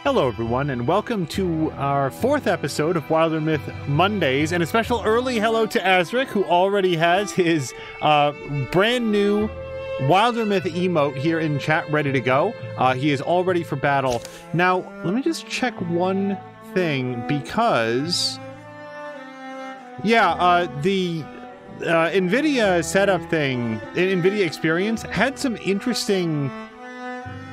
Hello everyone, and welcome to our 4th episode of Wildermyth Mondays, and a special early hello to Azric, who already has his brand new Wildermyth emote here in chat ready to go. He is all ready for battle. Now, let me just check one thing, because... yeah, the NVIDIA setup thing, NVIDIA Experience, had some interesting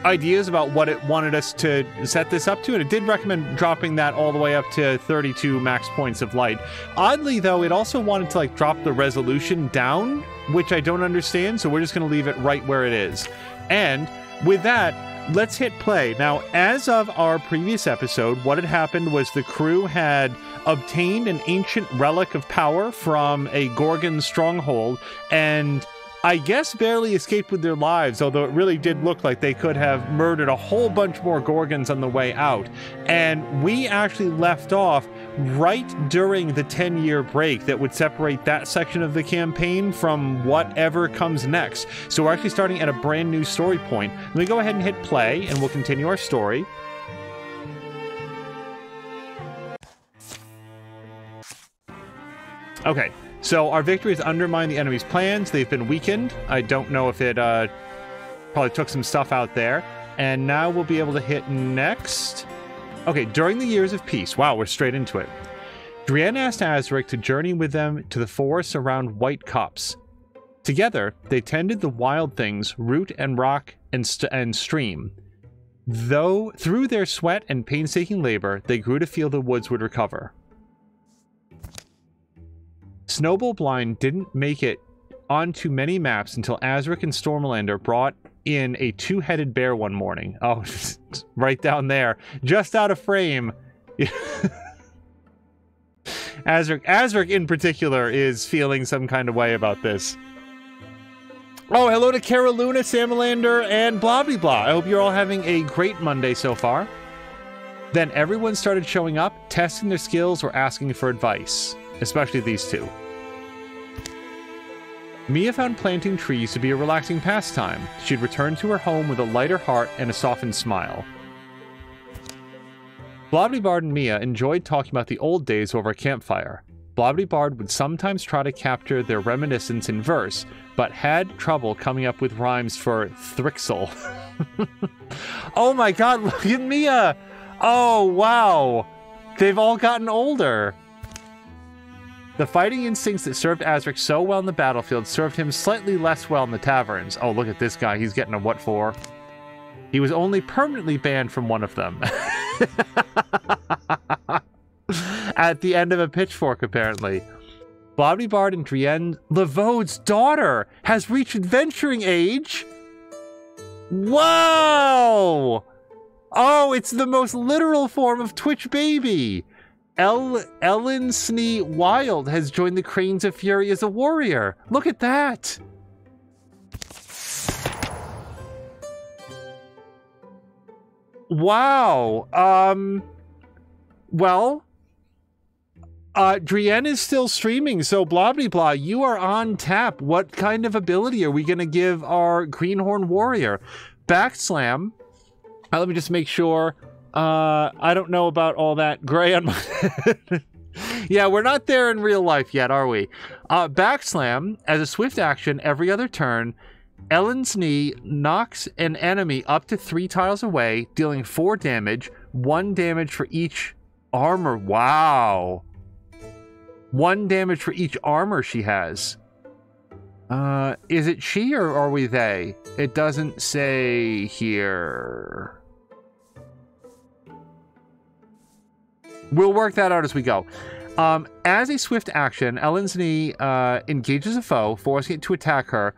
ideas about what it wanted us to set this up to, and it did recommend dropping that all the way up to 32 max points of light. Oddly, though, it also wanted to drop the resolution down, which I don't understand, so we're just going to leave it right where it is. And with that, let's hit play. Now, as of our previous episode, what had happened was the crew had obtained an ancient relic of power from a Gorgon stronghold, and I guess barely escaped with their lives, although it really did look like they could have murdered a whole bunch more Gorgons on the way out. And we actually left off right during the 10-year break that would separate that section of the campaign from whatever comes next. So we're actually starting at a brand new story point. Let me go ahead and hit play, and we'll continue our story. Okay. So our victory has undermined the enemy's plans. They've been weakened. I don't know if it probably took some stuff out there. And now we'll be able to hit next. Okay, during the years of peace. Wow, we're straight into it. Drienne asked Azric to journey with them to the forests around White Copse. Together, they tended the wild things, root and rock and stream. Though through their sweat and painstaking labor, they grew to feel the woods would recover. Snowball Blind didn't make it onto many maps until Azric and Stormlander brought in a two-headed bear one morning. Oh, right down there. Just out of frame. Azric in particular is feeling some kind of way about this. Oh, hello to Caroluna, Samalander, and blah blah blah. I hope you're all having a great Monday so far. Then everyone started showing up, testing their skills or asking for advice. Especially these two. Mia found planting trees to be a relaxing pastime. She'd return to her home with a lighter heart and a softened smile. Blobbly and Mia enjoyed talking about the old days over a campfire. Blobbly would sometimes try to capture their reminiscence in verse, but had trouble coming up with rhymes for Thrixel. Oh my god, look at Mia! Oh, wow! They've all gotten older. The fighting instincts that served Azric so well in the battlefield served him slightly less well in the taverns. Oh, look at this guy. He's getting a what for? He was only permanently banned from one of them. At the end of a pitchfork, apparently. Blobbly and Drienne, Levaud's daughter, has reached adventuring age. Whoa! Oh, it's the most literal form of Twitch baby. Ellen Snee Wild has joined the Cranes of Fury as a warrior. Look at that. Wow. Well, Drienne is still streaming, so Blobbly, you are on tap. What kind of ability are we going to give our Greenhorn warrior? Backslam. Let me just make sure. I don't know about all that gray on my head. Yeah, we're not there in real life yet, are we? Backslam, as a swift action every other turn, Ellen's knee knocks an enemy up to 3 tiles away, dealing 4 damage, 1 damage for each armor. Wow. 1 damage for each armor she has. Is it she or are we they? It doesn't say here. We'll work that out as we go. As a swift action, Ellen's knee engages a foe, forcing it to attack her.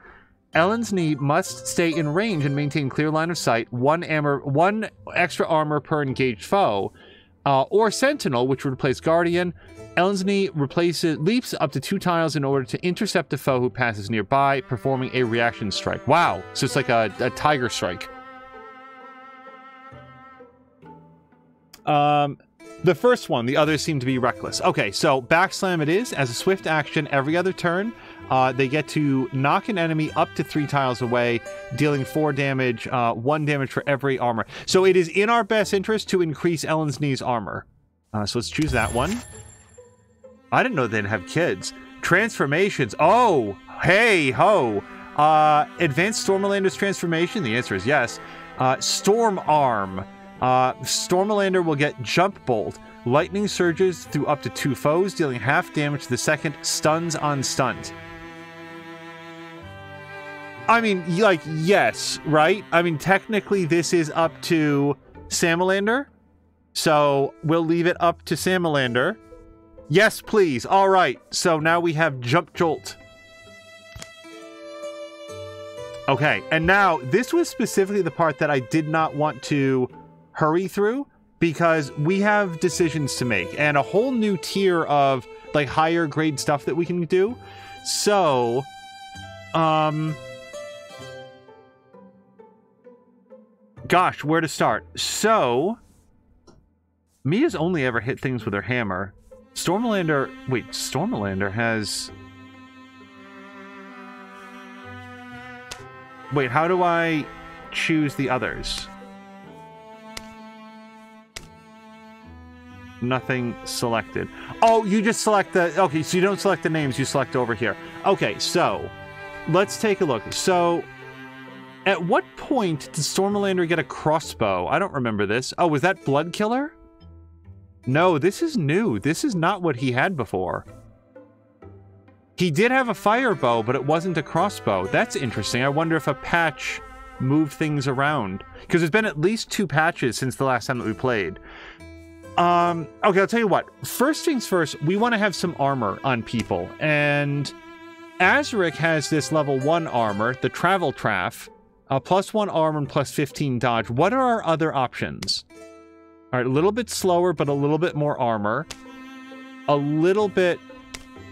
Ellen's knee must stay in range and maintain clear line of sight, 1 extra armor per engaged foe, or Sentinel, which would replace Guardian. Ellen's knee leaps up to 2 tiles in order to intercept a foe who passes nearby, performing a reaction strike. Wow, so it's like a tiger strike. The first one, the others seem to be reckless. Okay, so Backslam it is. As a swift action every other turn, They get to knock an enemy up to 3 tiles away, dealing 4 damage, 1 damage for every armor. So it is in our best interest to increase Ellen's Knee's armor. So let's choose that one. I didn't know they'd have kids. Transformations. Oh, hey ho. Advanced Stormlander's transformation. The answer is yes. Storm Arm. Stormlander will get Jump Bolt. Lightning surges through up to 2 foes, dealing half damage to the second. Stuns on stunt. I mean, like, yes, right? I mean, technically this is up to Salamander. So we'll leave it up to Salamander. Yes, please. All right. So now we have Jump Jolt. Okay. And now this was specifically the part that I did not want to hurry through because we have decisions to make and a whole new tier of like higher grade stuff that we can do. So, gosh, where to start? So, Mia's only ever hit things with her hammer. Stormlander... Wait, Stormlander has... Wait, how do I choose the others? Nothing selected. Oh, you just select the... Okay, so you don't select the names, you select over here. Okay, so, let's take a look. So, at what point did Stormlander get a crossbow? I don't remember this. Oh, was that Blood Killer? No, this is new. This is not what he had before. He did have a fire bow, but it wasn't a crossbow. That's interesting. I wonder if a patch moved things around. Because there's been at least 2 patches since the last time that we played. Okay, I'll tell you what. First things first, we want to have some armor on people. And Azric has this level 1 armor, the Travel Traff. +1 armor and +15 dodge. What are our other options? All right, a little bit slower, but a little bit more armor. A little bit...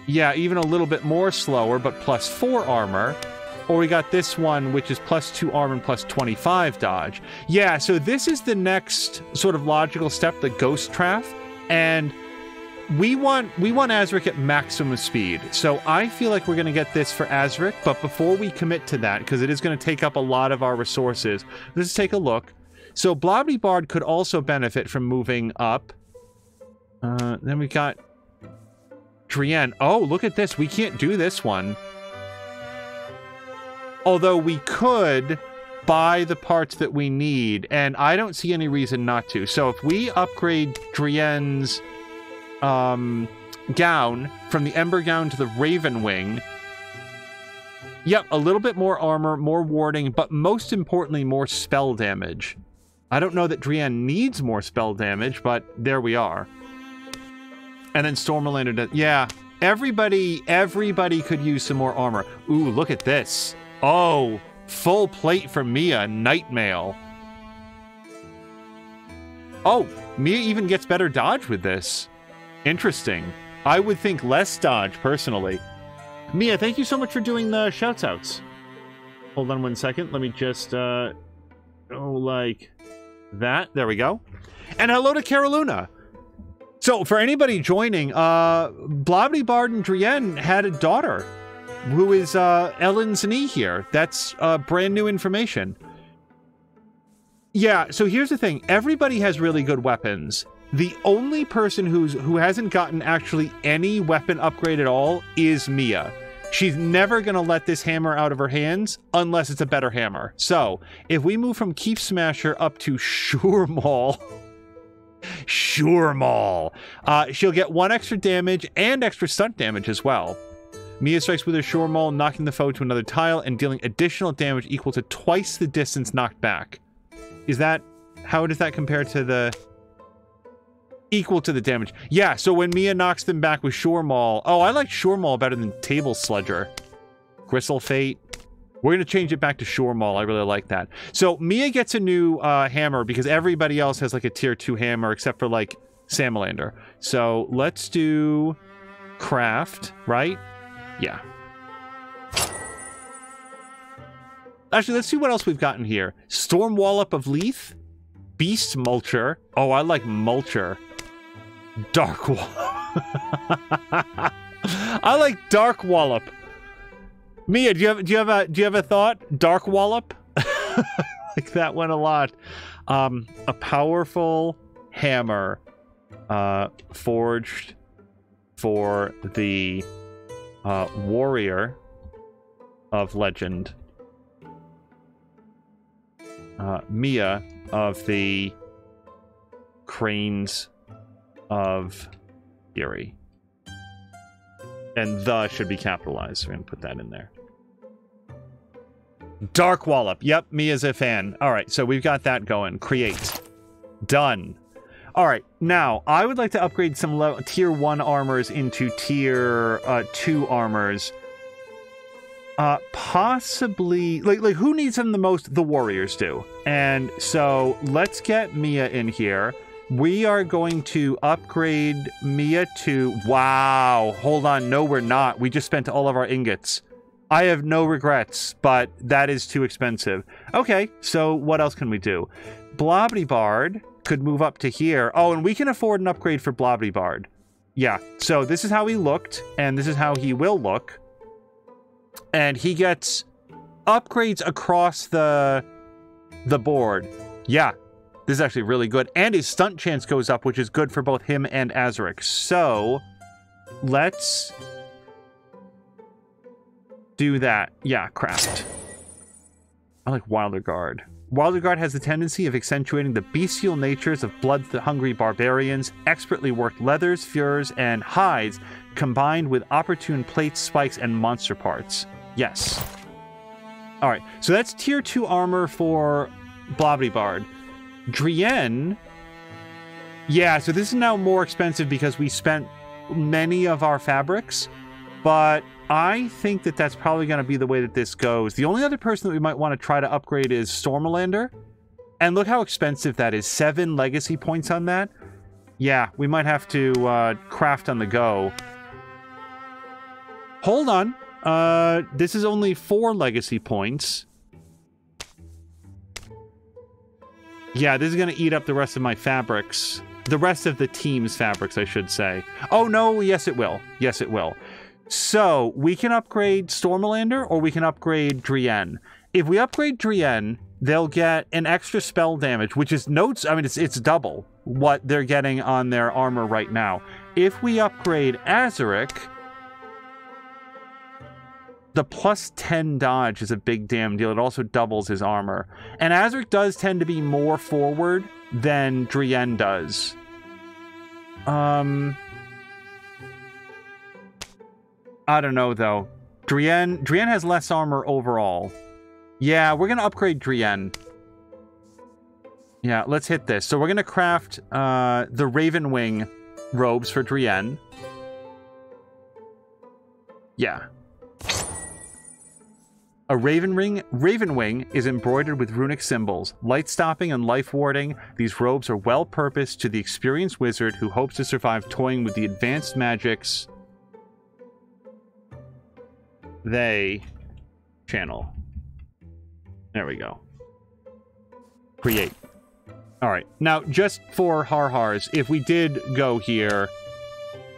Yeah, even a little bit more slower, but +4 armor. Or we got this one, which is +2 armor and +25 dodge. Yeah, so this is the next sort of logical step, the Ghost Traff. And we want Azric at maximum speed. So I feel like we're going to get this for Azric. But before we commit to that, because it is going to take up a lot of our resources, let's take a look. So Blobby Bard could also benefit from moving up. Then we got Drienne. Oh, look at this. We can't do this one. Although we could buy the parts that we need, and I don't see any reason not to. So if we upgrade Drienne's gown from the Ember Gown to the Raven Wing, yep, a little bit more armor, more warding, but most importantly, more spell damage. I don't know that Drienne needs more spell damage, but there we are. And then Stormlander does... Yeah, everybody could use some more armor. Ooh, look at this. Oh, full plate for Mia, Night Mail. Oh, Mia even gets better dodge with this. Interesting. I would think less dodge, personally. Mia, thank you so much for doing the shouts-outs. Hold on 1 second. Let me just, go like that. There we go. And hello to Caroluna. So, for anybody joining, Blobby Bard and Drienne had a daughter who is Ellen's Knee here. That's brand new information. Yeah, so here's the thing. Everybody has really good weapons. The only person who hasn't gotten actually any weapon upgrade at all is Mia. She's never going to let this hammer out of her hands unless it's a better hammer. So, if we move from Keep Smasher up to Sure Maul... Sure Maul. She'll get 1 extra damage and extra stunt damage as well. Mia strikes with her Sure Maul, knocking the foe to another tile and dealing additional damage equal to twice the distance knocked back. Is that... How does that compare to the... Equal to the damage. Yeah, so when Mia knocks them back with Sure Maul... Oh, I like Sure Maul better than Table Sledger. Gristle Fate. We're going to change it back to Sure Maul. I really like that. So Mia gets a new hammer because everybody else has like a tier 2 hammer except for like Salamander. So let's do Craft, right? Yeah. Actually, let's see what else we've gotten here. Storm Wallop of Leith. Beast Mulcher. Oh, I like Mulcher. Dark Wallop. I like Dark Wallop. Mia, do you have a thought? Dark Wallop? Like that one a lot. A powerful hammer forged for the warrior of legend. Mia of the Cranes of Fury. And the should be capitalized. So we're going to put that in there. Dark Wallop. Yep, Mia's a fan. All right, so we've got that going. Create. Done. All right, now I would like to upgrade some tier 1 armors into tier 2 armors. Possibly, like who needs them the most? The warriors do. And so let's get Mia in here. We are going to upgrade Mia to... Wow, hold on. No, we're not. We just spent all of our ingots. I have no regrets, but that is too expensive. Okay, so what else can we do? Blobbity Bard could move up to here. Oh, and we can afford an upgrade for Blobbity Bard. Yeah, so this is how he looked, and this is how he will look. And he gets upgrades across the board. Yeah, this is actually really good. And his stunt chance goes up, which is good for both him and Azaric. So, let's do that. Yeah, craft. I like Wilder Guard. Wilder Guard has the tendency of accentuating the bestial natures of blood-hungry barbarians, expertly worked leathers, furs, and hides, combined with opportune plates, spikes, and monster parts. Yes. Alright, so that's tier 2 armor for Blobbity Bard. Drienne... Yeah, so this is now more expensive because we spent many of our fabrics, but I think that that's probably going to be the way that this goes. The only other person that we might want to try to upgrade is Stormalander. And look how expensive that is. 7 legacy points on that. Yeah, we might have to craft on the go. Hold on. This is only 4 legacy points. Yeah, this is going to eat up the rest of my fabrics. The rest of the team's fabrics, I should say. Oh, no. Yes, it will. Yes, it will. So, we can upgrade Stormalander, or we can upgrade Drienne. If we upgrade Drienne, they'll get an extra spell damage, which is notes. I mean, it's double what they're getting on their armor right now. If we upgrade Azaric, the plus 10 dodge is a big damn deal. It also doubles his armor. And Azaric does tend to be more forward than Drienne does. I don't know, though. Drienne has less armor overall. Yeah, we're going to upgrade Drienne. Yeah, let's hit this. So we're going to craft the Raven Wing robes for Drienne. Yeah. A Raven Wing is embroidered with runic symbols. Light-stopping and life-warding, these robes are well-purposed to the experienced wizard who hopes to survive toying with the advanced magics they channel. There we go. Create. Alright, now just for Har-Hars, if we did go here...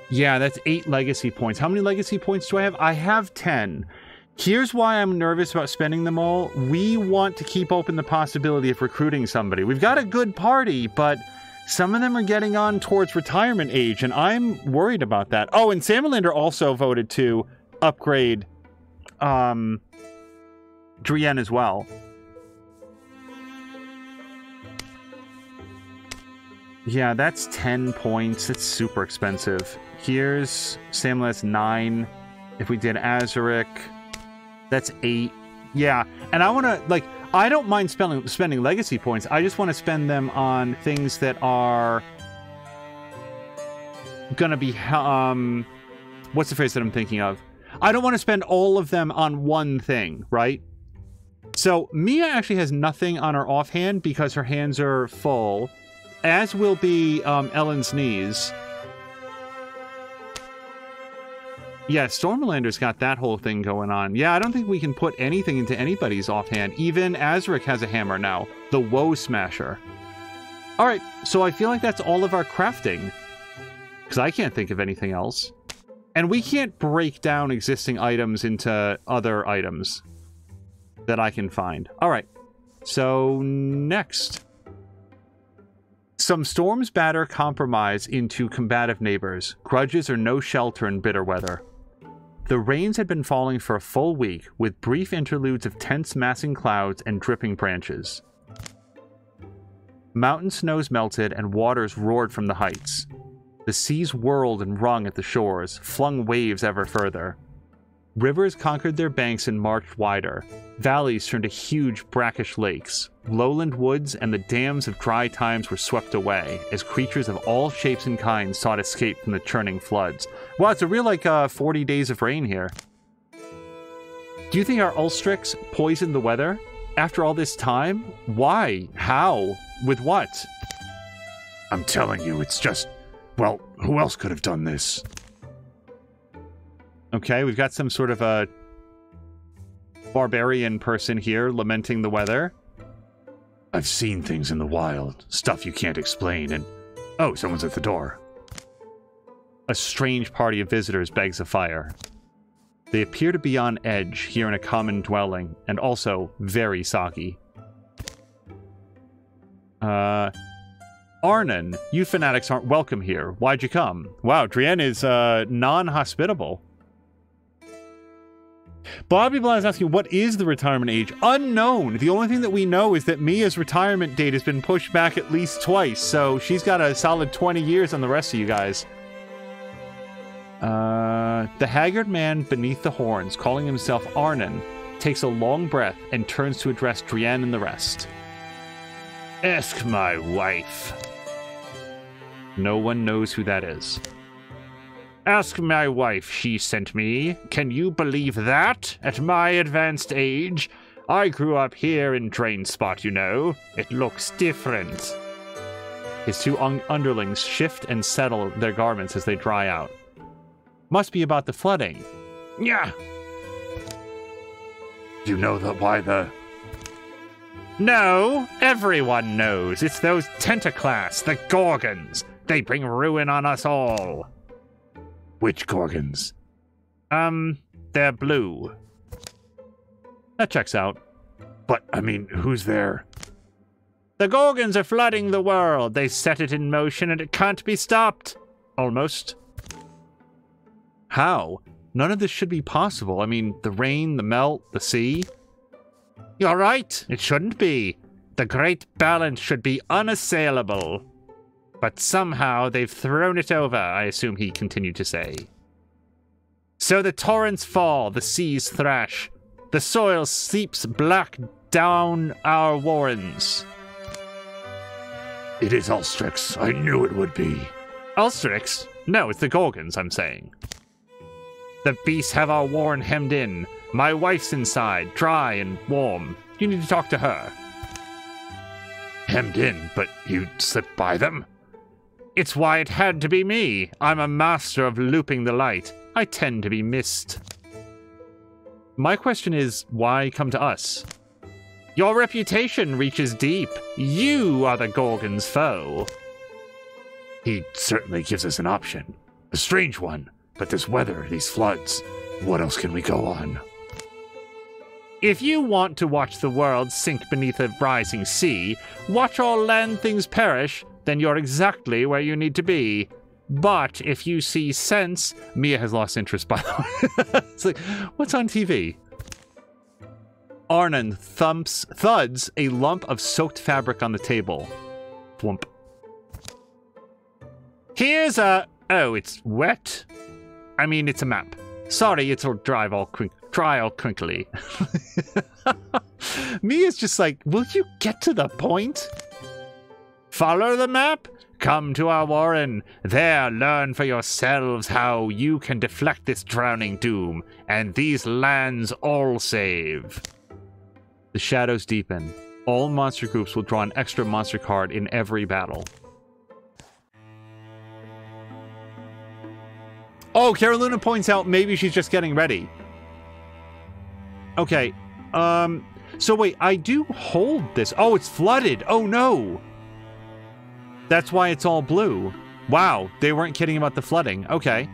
Yeah, that's 8 legacy points. How many legacy points do I have? I have 10. Here's why I'm nervous about spending them all. We want to keep open the possibility of recruiting somebody. We've got a good party, but some of them are getting on towards retirement age, and I'm worried about that. Oh, and Samalander also voted to upgrade Drienne as well. Yeah, that's 10 points. That's super expensive. Here's Samalander, 9. If we did Azaric, that's 8. Yeah, and I want to, like, I don't mind spending legacy points. I just want to spend them on things that are gonna be, what's the phrase that I'm thinking of? I don't want to spend all of them on one thing, right? So, Mia actually has nothing on her offhand because her hands are full, as will be Ellen's knees. Yeah, Stormalander's got that whole thing going on. Yeah, I don't think we can put anything into anybody's offhand. Even Azaric has a hammer now. The Woe Smasher. Alright, so I feel like that's all of our crafting. Because I can't think of anything else. And we can't break down existing items into other items that I can find. All right. So, next. Some storms batter compromise into combative neighbors. Grudges are no shelter in bitter weather. The rains had been falling for a full week, with brief interludes of tense massing clouds and dripping branches. Mountain snows melted and waters roared from the heights. The seas whirled and wrung at the shores, flung waves ever further. Rivers conquered their banks and marched wider. Valleys turned to huge brackish lakes. Lowland woods and the dams of dry times were swept away, as creatures of all shapes and kinds sought escape from the churning floods. Wow, it's a real, 40 days of rain here. Do you think our Ulstrix poisoned the weather? After all this time? Why? How? With what? I'm telling you, it's just... Well, who else could have done this? Okay, we've got some sort of a barbarian person here lamenting the weather. I've seen things in the wild, stuff you can't explain, and... Oh, someone's at the door. A strange party of visitors begs a fire. They appear to be on edge here in a common dwelling, and also very soggy. Arnon, you fanatics aren't welcome here. Why'd you come? Wow, Drienne is non-hospitable. Bobby Blah is asking, what is the retirement age? Unknown. The only thing that we know is that Mia's retirement date has been pushed back at least twice, so she's got a solid 20 years on the rest of you guys. The haggard man beneath the horns, calling himself Arnon, takes a long breath and turns to address Drienne and the rest. Ask my wife. No one knows who that is. Ask my wife, she sent me. Can you believe that? At my advanced age? I grew up here in Drainspot, you know. It looks different. His two underlings shift and settle their garments as they dry out. Must be about the flooding. Yeah. You know why the... No, everyone knows. It's those Tentaclass, the Gorgons. They bring ruin on us all. Which Gorgons? They're blue. That checks out. But, I mean, who's there? The Gorgons are flooding the world. They set it in motion and it can't be stopped. Almost. How? None of this should be possible. I mean, the rain, the melt, the sea. You're right. It shouldn't be. The great balance should be unassailable. But somehow they've thrown it over, I assume he continued to say. So the torrents fall, the seas thrash. The soil seeps black down our warrens. It is Ulstrix. I knew it would be. Ulstrix? No, it's the Gorgons, I'm saying. The beasts have our warren hemmed in. My wife's inside, dry and warm. You need to talk to her. Hemmed in, but you slipped by them? It's why it had to be me. I'm a master of looping the light. I tend to be missed. My question is, why come to us? Your reputation reaches deep. You are the Gorgon's foe. He certainly gives us an option. A strange one. But this weather, these floods, what else can we go on? If you want to watch the world sink beneath a rising sea, watch all land things perish, then you're exactly where you need to be. But if you see sense... Mia has lost interest, by the way. It's like, what's on TV? Arnon thuds a lump of soaked fabric on the table. Thwump. Here's a... Oh, it's wet? I mean, it's a map. Sorry, it'll dry all crinkly. Mia's just like, will you get to the point? Follow the map? Come to our warren. There, learn for yourselves how you can deflect this drowning doom, and these lands all save. The shadows deepen. All monster groups will draw an extra monster card in every battle. Oh, Carolina points out maybe she's just getting ready. Okay. So wait, I do hold this. Oh, it's flooded. Oh, no. That's why it's all blue. Wow, they weren't kidding about the flooding. Okay.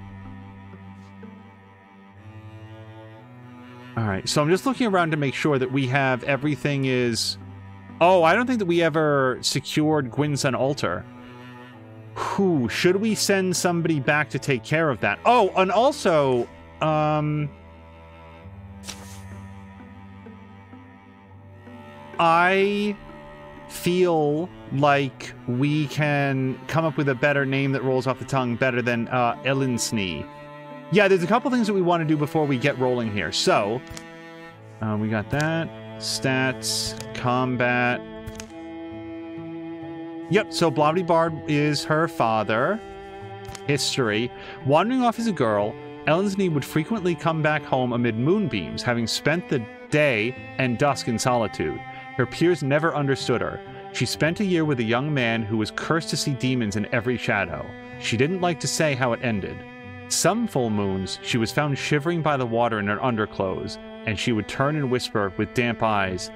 All right, so I'm just looking around to make sure that we have everything is... Oh, I don't think that we ever secured Gwynson Altar. Who should we send somebody back to take care of that? Oh, and also, I feel like we can come up with a better name that rolls off the tongue better than Elinsnee. Yeah, there's a couple things that we want to do before we get rolling here. So, we got that. Stats, combat. Yep, so Blobbity Bard is her father. History. Wandering off as a girl, Elinsnee would frequently come back home amid moonbeams, having spent the day and dusk in solitude. Her peers never understood her. She spent a year with a young man who was cursed to see demons in every shadow. She didn't like to say how it ended. Some full moons, she was found shivering by the water in her underclothes, and she would turn and whisper with damp eyes,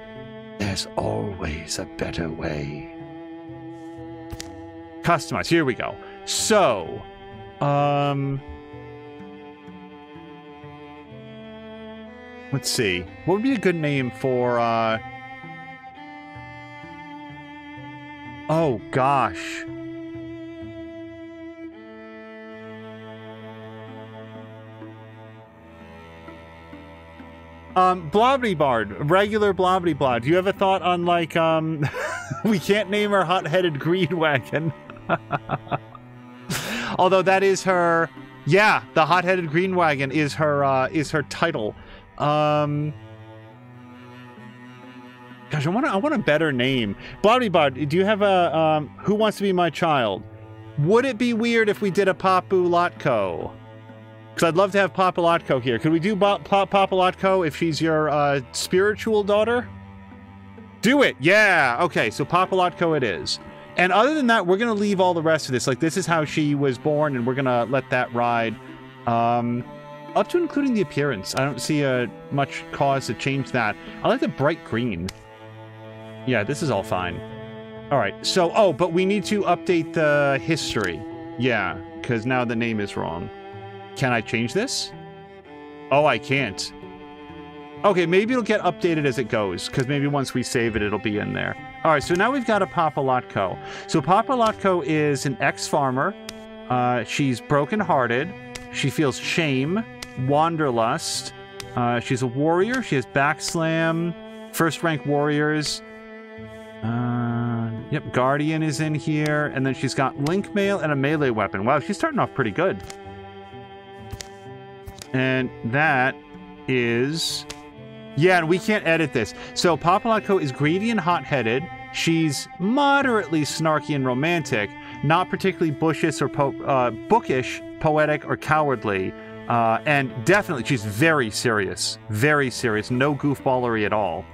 "There's always a better way." Customize. Here we go. So, let's see. What would be a good name for, oh, gosh. Blobbity Bard. Regular Blobbity Bard. Do you have a thought on, like, we can't name her Hot-Headed Green Wagon. Although that is her... Yeah, the Hot-Headed Green Wagon is her title. Gosh, I want a better name. Blobbity Bard, do you have a, Who Wants to Be My Child? Would it be weird if we did a Papu Lotko? Because I'd love to have Papa Lotko here. Could we do Papa Lotko if she's your spiritual daughter? Do it! Yeah! Okay, so Papa Lotko it is. And other than that, we're going to leave all the rest of this. Like, this is how she was born, and we're going to let that ride. Up to including the appearance. I don't see much cause to change that. I like the bright green. Yeah, this is all fine. All right, so... Oh, but we need to update the history. Yeah, because now the name is wrong. Can I change this? Oh, I can't. Okay, maybe it'll get updated as it goes, because maybe once we save it, it'll be in there. All right, so now we've got a Papa Lotko. So Papa Lotko is an ex-farmer. She's broken-hearted. She feels shame, wanderlust. She's a warrior. She has backslam, first-rank warriors. Yep, Guardian is in here. And then she's got link mail and a melee weapon. Wow, she's starting off pretty good. And that is... Yeah, and we can't edit this. So Papa Lotko is greedy and hot-headed. She's moderately snarky and romantic, not particularly bookish, poetic, or cowardly. And definitely, she's very serious. Very serious. No goofballery at all.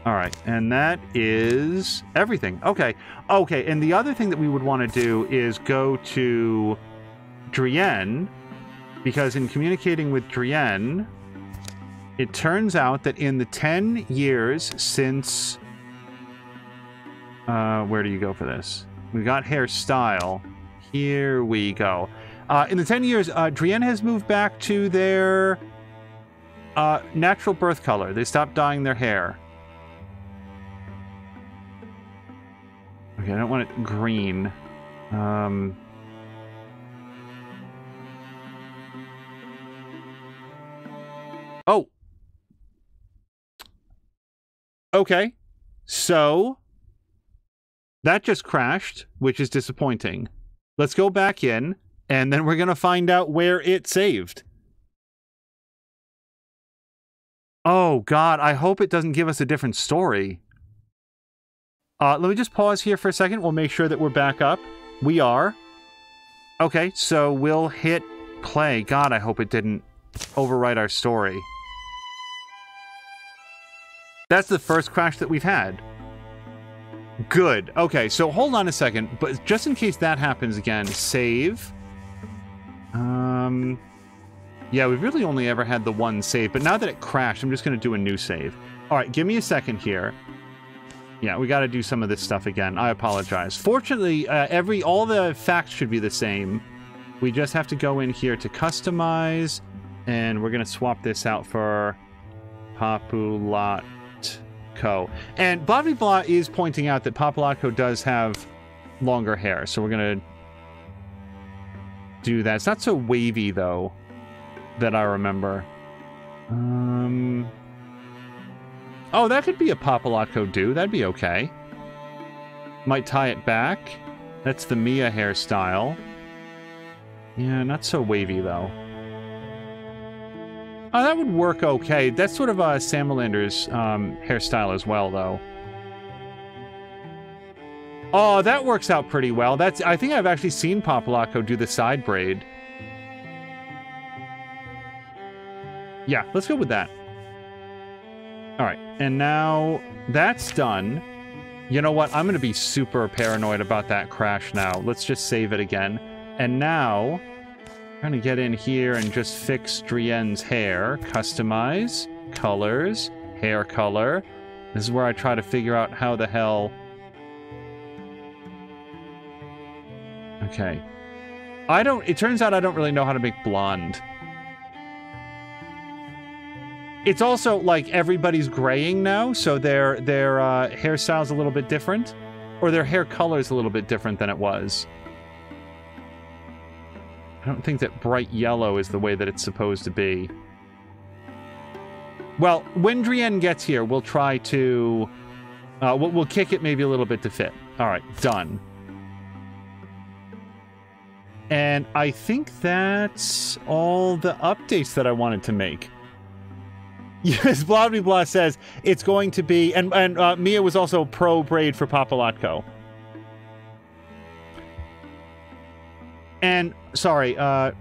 All right, and that is everything. Okay, okay, and the other thing that we would want to do is go to Drienne, because in communicating with Drienne, it turns out that in the 10 years since... where do you go for this? We got hairstyle. Here we go. In the 10 years, Drienne has moved back to their natural birth color. They stopped dyeing their hair. Okay, I don't want it green. Oh! Okay, so that just crashed, which is disappointing. Let's go back in, and then we're going to find out where it saved. Oh, God, I hope it doesn't give us a different story. Let me just pause here for a second. We'll make sure that we're back up. We are. Okay, so we'll hit play. God, I hope it didn't overwrite our story. That's the first crash that we've had. Good. Okay, so hold on a second. But just in case that happens again, save. Yeah, we've really only ever had the one save. But now that it crashed, I'm just going to do a new save. All right, give me a second here. Yeah, we got to do some of this stuff again. I apologize. Fortunately, all the facts should be the same. We just have to go in here to customize, and we're going to swap this out for Populatko. And Blah Blah Blah is pointing out that Populatko does have longer hair, so we're gonna do that. It's not so wavy, though, that I remember. Oh, that could be a Populatko do. That'd be okay. Might tie it back. That's the Mia hairstyle. Yeah, not so wavy, though. Oh, that would work okay. That's sort of Samarlander's hairstyle as well, though. Oh, that works out pretty well. I think I've actually seen Populatko do the side braid. Yeah, let's go with that. All right, and now that's done. You know what? I'm going to be super paranoid about that crash now. Let's just save it again. And now, I'm going to get in here and just fix Drienne's hair. Customize, colors, hair color. This is where I try to figure out how the hell... Okay. It turns out I don't really know how to make blonde. It's also, like, everybody's graying now, so their hairstyle's a little bit different. Or their hair color's a little bit different than it was. I don't think that bright yellow is the way that it's supposed to be. Well, when Drienne gets here, we'll try to... we'll kick it maybe a little bit to fit. All right, done. And I think that's all the updates that I wanted to make. Yes, Blah Blah Blah says it's going to be... And Mia was also pro-braid for Populatko. And, sorry, Blah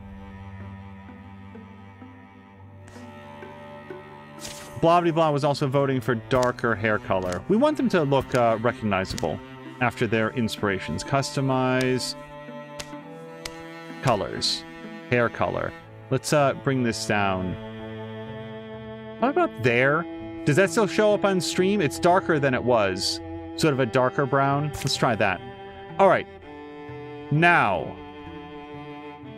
Blah Blah was also voting for darker hair color. We want them to look recognizable after their inspirations. Customize... colors. Hair color. Let's bring this down. What about there? Does that still show up on stream? It's darker than it was. Sort of a darker brown. Let's try that. All right. Now,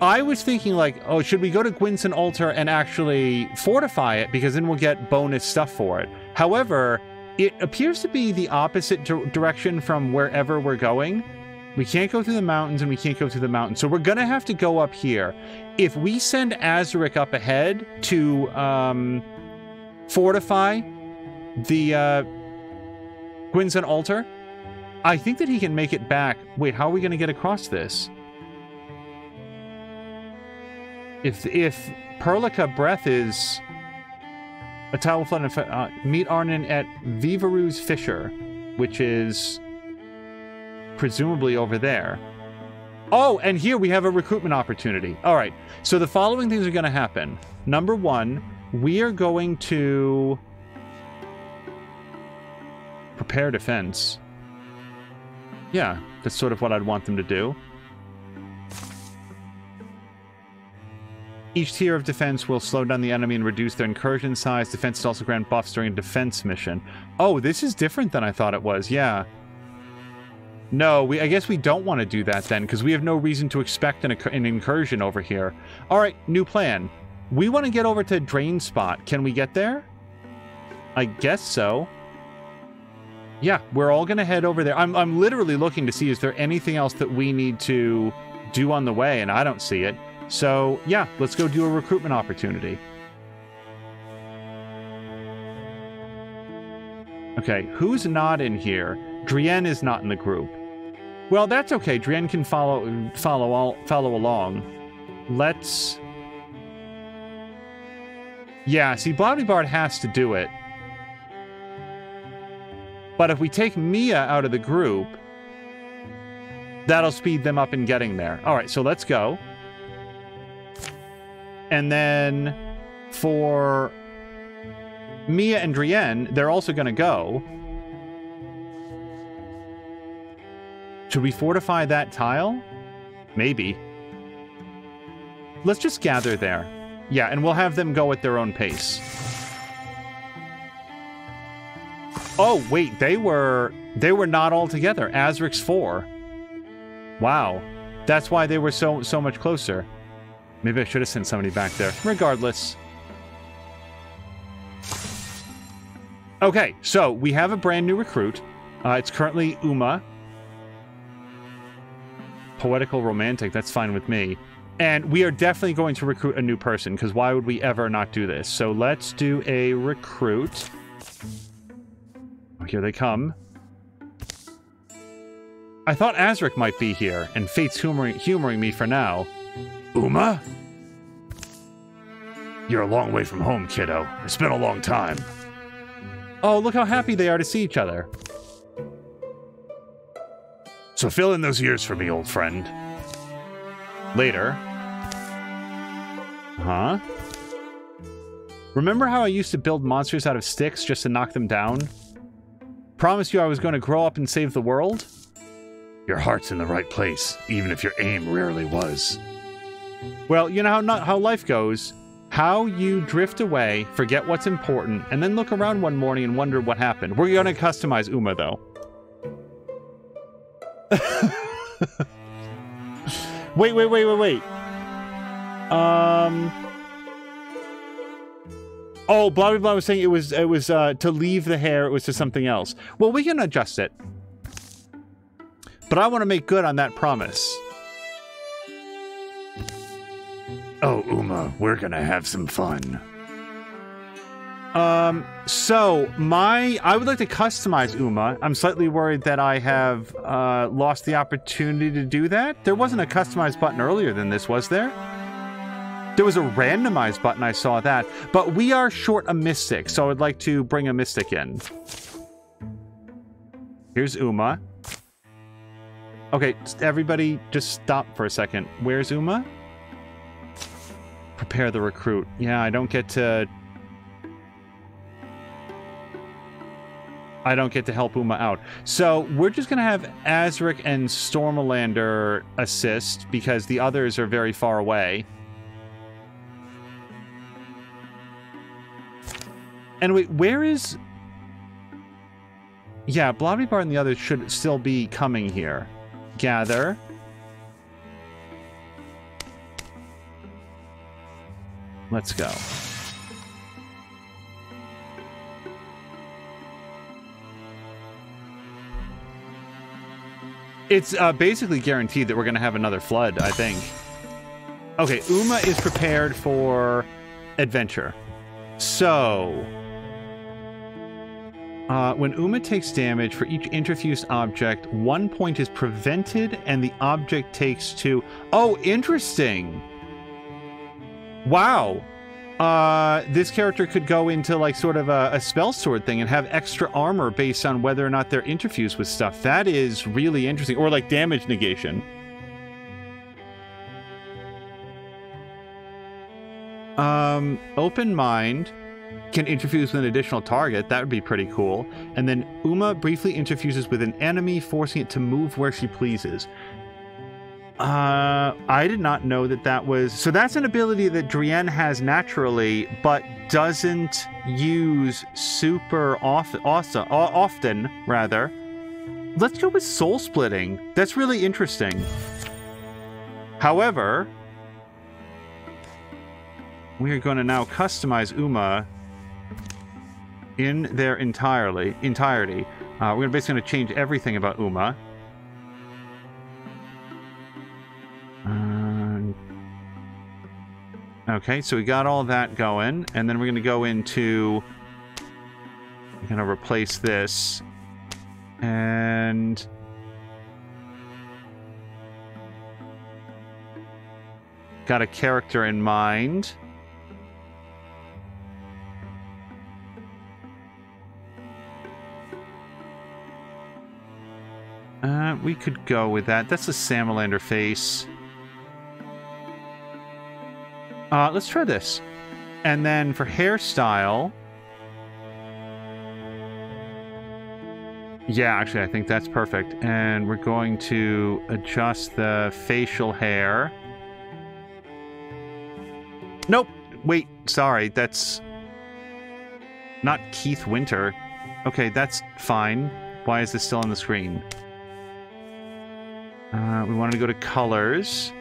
I was thinking like, oh, should we go to Gwynson Altar and actually fortify it? Because then we'll get bonus stuff for it. However, it appears to be the opposite direction from wherever we're going. We can't go through the mountains, and we can't go through the mountains. So we're going to have to go up here. If we send Azaric up ahead to fortify the Gwynson Altar, I think that he can make it back. Wait, how are we going to get across this? If Perlica Breath is a towel flood, meet Arnon at Vivaru's Fissure, which is... presumably over there. Oh, and here we have a recruitment opportunity. All right, so the following things are going to happen. Number one, we are going to prepare defense. Yeah, that's sort of what I'd want them to do. Each tier of defense will slow down the enemy and reduce their incursion size. Defenses also grant buffs during a defense mission. Oh, this is different than I thought it was. Yeah. No, I guess we don't want to do that then, because we have no reason to expect an incursion over here. All right, new plan. We want to get over to Drain Spot. Can we get there? I guess so. Yeah, we're all going to head over there. I'm literally looking to see, is there anything else that we need to do on the way, and I don't see it. So, yeah, let's go do a recruitment opportunity. Okay, who's not in here? Drienne is not in the group. Well, that's okay. Drienne can follow along. Let's... Yeah, see, Bodyguard has to do it. But if we take Mia out of the group, that'll speed them up in getting there. All right, so let's go. And then for Mia and Drienne, they're also going to go. Should we fortify that tile? Maybe. Let's just gather there. Yeah, and we'll have them go at their own pace. Oh, wait, they were not all together. Azric's 4. Wow. That's why they were so much closer. Maybe I should have sent somebody back there. Regardless. Okay, so we have a brand new recruit. It's currently Uma. Poetical romantic, that's fine with me. And we are definitely going to recruit a new person, because why would we ever not do this? So let's do a recruit. Oh, here they come. I thought Azric might be here, and Fate's humoring me for now. Uma? You're a long way from home, kiddo. It's been a long time. Oh, look how happy they are to see each other. So fill in those ears for me, old friend. Later. Huh? Remember how I used to build monsters out of sticks just to knock them down? Promised you I was going to grow up and save the world? Your heart's in the right place, even if your aim rarely was. Well, you know how life goes. How you drift away, forget what's important, and then look around one morning and wonder what happened. We're going to customize Uma, though. Wait. Oh, blah blah blah was saying it was to leave the hair, it was to something else. Well, we can adjust it. But I want to make good on that promise. Oh, Uma, we're gonna have some fun. So I would like to customize Uma. I'm slightly worried that I have lost the opportunity to do that. There wasn't a customized button earlier than this, was there? There was a randomized button, I saw that. But we are short a mystic, so I would like to bring a mystic in. Here's Uma. Okay, everybody just stop for a second. Where's Uma? Prepare the recruit. Yeah, I don't get to help Uma out. So we're just going to have Azric and Stormalander assist because the others are very far away. And wait, where is... Yeah, Blobbybar and the others should still be coming here. Gather. Let's go. It's basically guaranteed that we're going to have another flood, I think. Okay, Uma is prepared for adventure. So... when Uma takes damage, for each interfused object, 1 point is prevented and the object takes 2. Oh, interesting! Wow. This character could go into like sort of a spell sword thing and have extra armor based on whether or not they're interfused with stuff. That is really interesting. Or like damage negation. Open Mind can interfuse with an additional target. That would be pretty cool. And then Uma briefly interfuses with an enemy, forcing it to move where she pleases. I did not know that was... So that's an ability that Drienne has naturally, but doesn't use super often, rather. Let's go with Soul Splitting. That's really interesting. However, we are going to now customize Uma in their entirety. We're basically going to change everything about Uma. Okay, so we got all that going, and then we're going to go into... We're going to replace this. And... Got a character in mind. We could go with that. That's a Salamander face. Let's try this. And then for hairstyle... Yeah, actually, I think that's perfect. And we're going to adjust the facial hair. Nope! Wait, sorry, that's... Not Keith Winter. Okay, that's fine. Why is this still on the screen? We want to go to colors.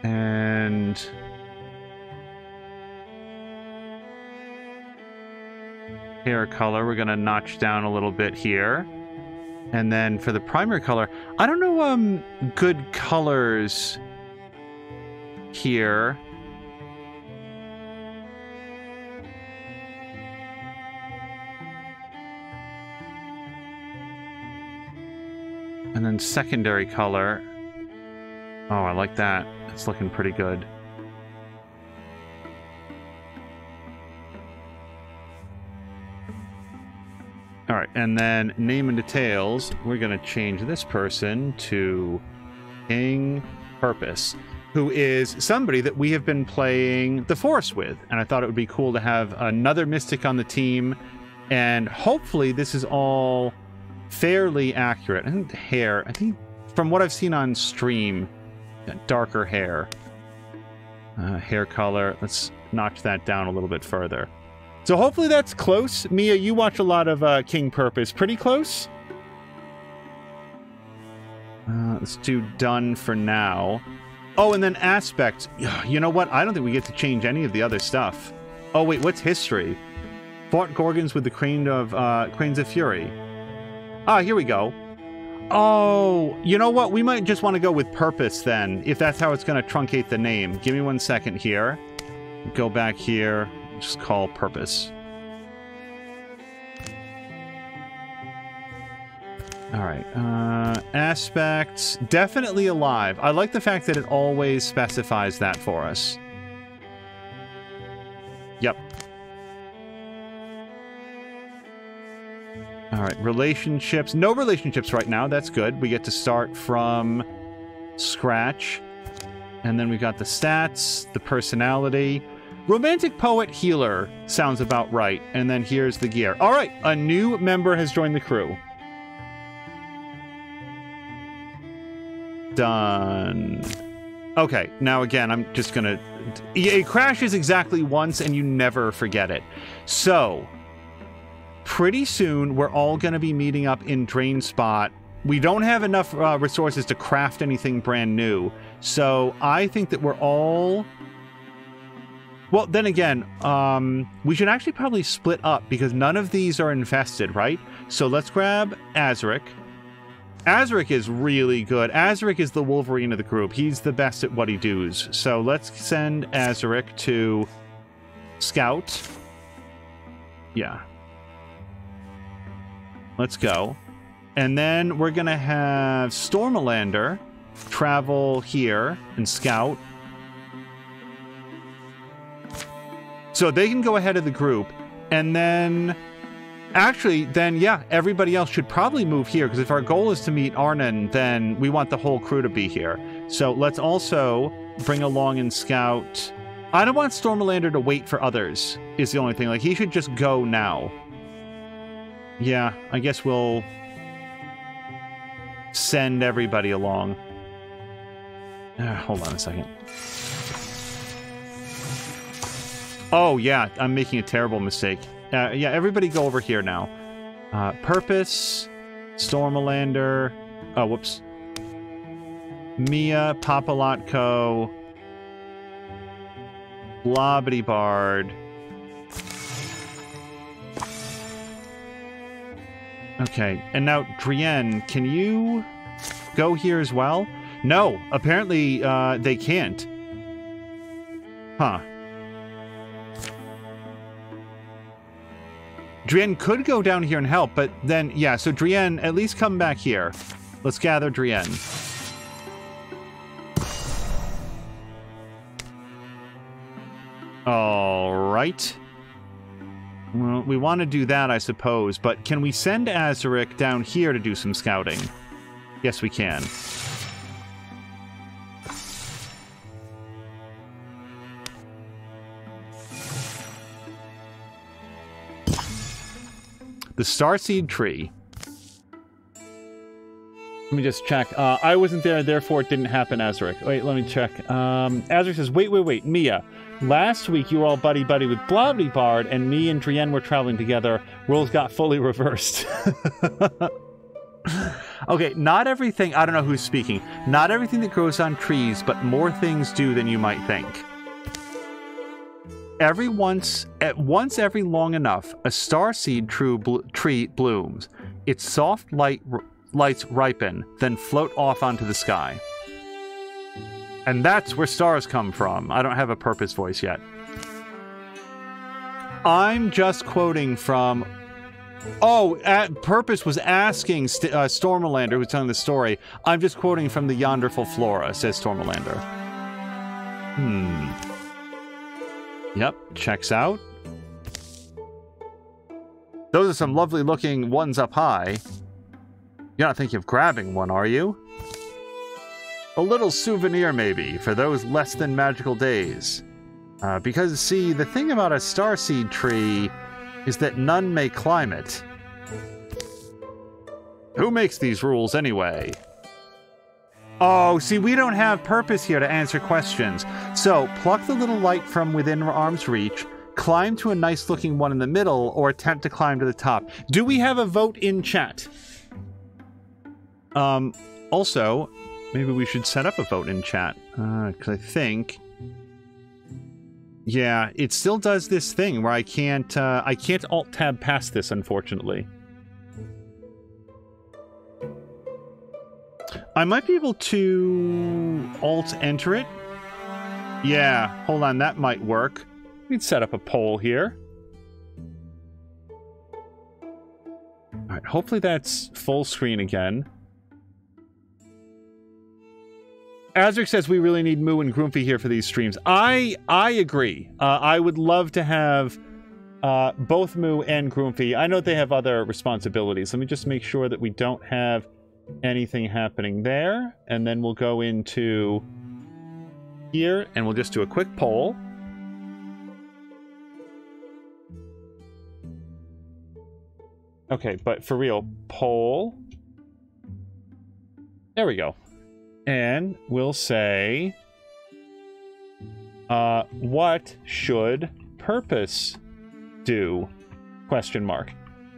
And... hair color, we're going to notch down a little bit here. And then for the primary color, I don't know good colors here. And then secondary color. Oh, I like that. It's looking pretty good. All right, and then name and details. We're going to change this person to King Purpose, who is somebody that we have been playing the Force with. And I thought it would be cool to have another Mystic on the team. And hopefully this is all fairly accurate. I think the hair, I think from what I've seen on stream, darker hair. Hair color, let's notch that down a little bit further. So hopefully that's close. Mia, you watch a lot of King Purpose. Pretty close? Let's do done for now. Oh, and then aspect. You know what? I don't think we get to change any of the other stuff. Oh, wait, what's history? Fought Gorgons with the Cranes of Fury. Ah, here we go. Oh, you know what? We might just want to go with Purpose then, if that's how it's going to truncate the name. Give me 1 second here. Go back here. Just call Purpose. All right. Aspects. Definitely alive. I like the fact that it always specifies that for us. Yep. All right. Relationships. No relationships right now. That's good. We get to start from scratch. And then we got the stats, the personality. Romantic Poet Healer sounds about right. And then here's the gear. All right, a new member has joined the crew. Done. Okay, now again, I'm just gonna... It crashes exactly once and you never forget it. So, pretty soon we're all gonna be meeting up in Drain Spot. We don't have enough resources to craft anything brand new. So, I think that we're all... Well, then again, we should actually probably split up because none of these are infested, right? So let's grab Azric. Azric is really good. Azric is the Wolverine of the group. He's the best at what he does. So let's send Azric to Scout. Yeah. Let's go. And then we're going to have Stormalander travel here and Scout. So they can go ahead of the group, and then, actually, then, yeah, everybody else should probably move here, because if our goal is to meet Arnon, then we want the whole crew to be here. So let's also bring along and Scout. I don't want Stormalander to wait for others, is the only thing. Like, he should just go now. Yeah, I guess we'll send everybody along. Hold on a second. Oh, yeah, I'm making a terrible mistake. Yeah, everybody go over here now. Purpose, Stormalander, oh, whoops. Mia, Papalotko, Blobbity Bard. Okay, and now, Drienne, can you go here as well? No, apparently they can't. Huh. Drienne could go down here and help, but then, yeah, so Drienne, at least come back here. Let's gather Drienne. All right. Well, we want to do that, I suppose, but can we send Azaric down here to do some scouting? Yes, we can. The Starseed Tree. Let me just check. I wasn't there, therefore it didn't happen, Azaric. Wait, let me check. Azaric says, wait, Mia. Last week you were all buddy-buddy with Blobbity Bard, and me and Drienne were traveling together. Roles got fully reversed. Okay, not everything... I don't know who's speaking. Not everything that grows on trees, but more things do than you might think. Once every long enough, a starseed tree blooms. Its soft lights ripen, then float off onto the sky. And that's where stars come from. I don't have a purpose voice yet. I'm just quoting from... Oh, Purpose was asking Stormalander, who's telling the story. I'm just quoting from the Yonderful Flora, says Stormalander. Yep, checks out. Those are some lovely looking ones up high. You're not thinking of grabbing one, are you? A little souvenir, maybe, for those less than magical days. Because, see, the thing about a starseed tree is that none may climb it. Who makes these rules, anyway? Oh, see, we don't have Purpose here to answer questions. So, pluck the little light from within arm's reach, climb to a nice-looking one in the middle, or attempt to climb to the top. Do we have a vote in chat? Also, maybe we should set up a vote in chat. Because I think... Yeah, it still does this thing where I can't alt-tab past this, unfortunately. I might be able to alt-enter it. Yeah, hold on, that might work. We'd set up a poll here. Alright, hopefully that's full screen again. Azric says we really need Moo and Groomfy here for these streams. I agree. I would love to have both Moo and Groomfy. I know they have other responsibilities. Let me just make sure that we don't have anything happening there. And then we'll go into here and we'll just do a quick poll. Okay, but for real, poll. There we go. And we'll say, what should Purpose do? Question mark.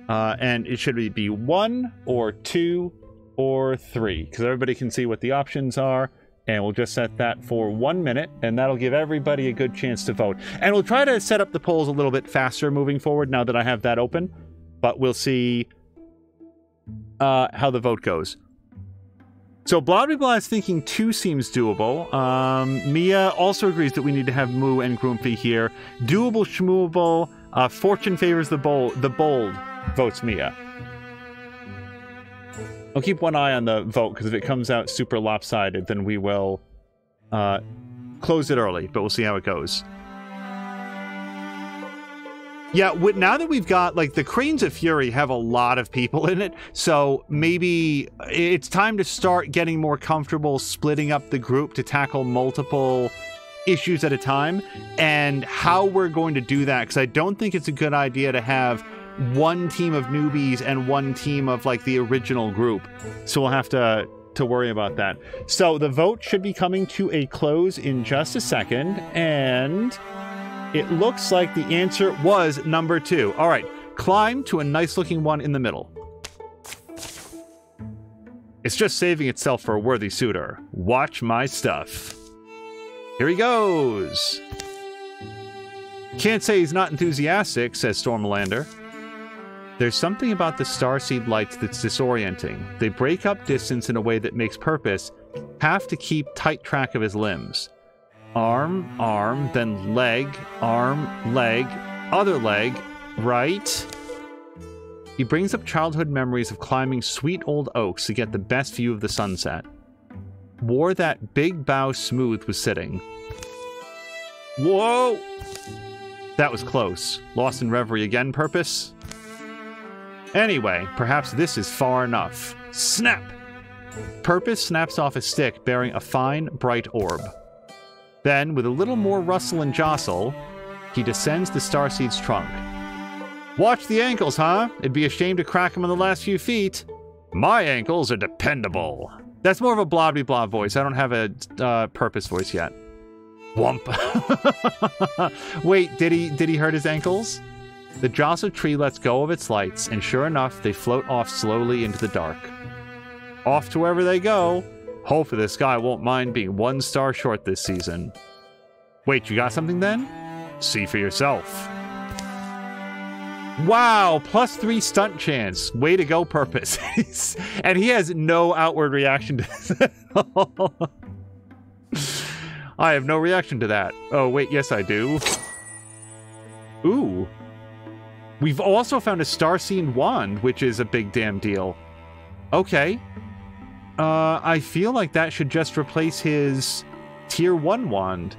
And it should be 1 or 2 or 3, because everybody can see what the options are. And we'll just set that for 1 minute, and that'll give everybody a good chance to vote. And we'll try to set up the polls a little bit faster moving forward now that I have that open. But we'll see how the vote goes. So Blah is thinking 2 seems doable. Mia also agrees that we need to have Moo and Groomfy here. Doable, schmoobable. Fortune favors the bold, votes Mia. I'll keep one eye on the vote, because if it comes out super lopsided, then we will close it early, but we'll see how it goes. Yeah, now that we've got, like, the Cranes of Fury have a lot of people in it, so maybe it's time to start getting more comfortable splitting up the group to tackle multiple issues at a time, and how we're going to do that, because I don't think it's a good idea to have one team of newbies and one team of, like, the original group. So we'll have to worry about that. So the vote should be coming to a close in just a second, and... it looks like the answer was number 2. All right, climb to a nice-looking one in the middle. It's just saving itself for a worthy suitor. Watch my stuff. Here he goes. Can't say he's not enthusiastic, says Stormalander. There's something about the starseed lights that's disorienting. They break up distance in a way that makes Purpose have to keep tight track of his limbs. Arm, then leg, arm, leg, other leg, right? He brings up childhood memories of climbing sweet old oaks to get the best view of the sunset. Wore that big bough smooth was sitting. Whoa! That was close. Lost in reverie again, Purpose? Anyway, perhaps this is far enough. Snap! Purpose snaps off a stick bearing a fine, bright orb. Then, with a little more rustle and jostle, he descends the starseed's trunk. Watch the ankles, huh? It'd be a shame to crack them on the last few feet. My ankles are dependable. That's more of a blah-blah-blah voice. I don't have a Purpose voice yet. Whump. Wait, did he hurt his ankles? The jostled tree lets go of its lights, and sure enough, they float off slowly into the dark. Off to wherever they go. Hopefully this guy won't mind being 1 star short this season. Wait, you got something then? See for yourself. Wow, +3 stunt chance. Way to go, Purpose. And he has no outward reaction to this at all. I have no reaction to that. Oh, wait, yes I do. Ooh. We've also found a Starseed wand, which is a big damn deal. Okay. I feel like that should just replace his Tier 1 wand.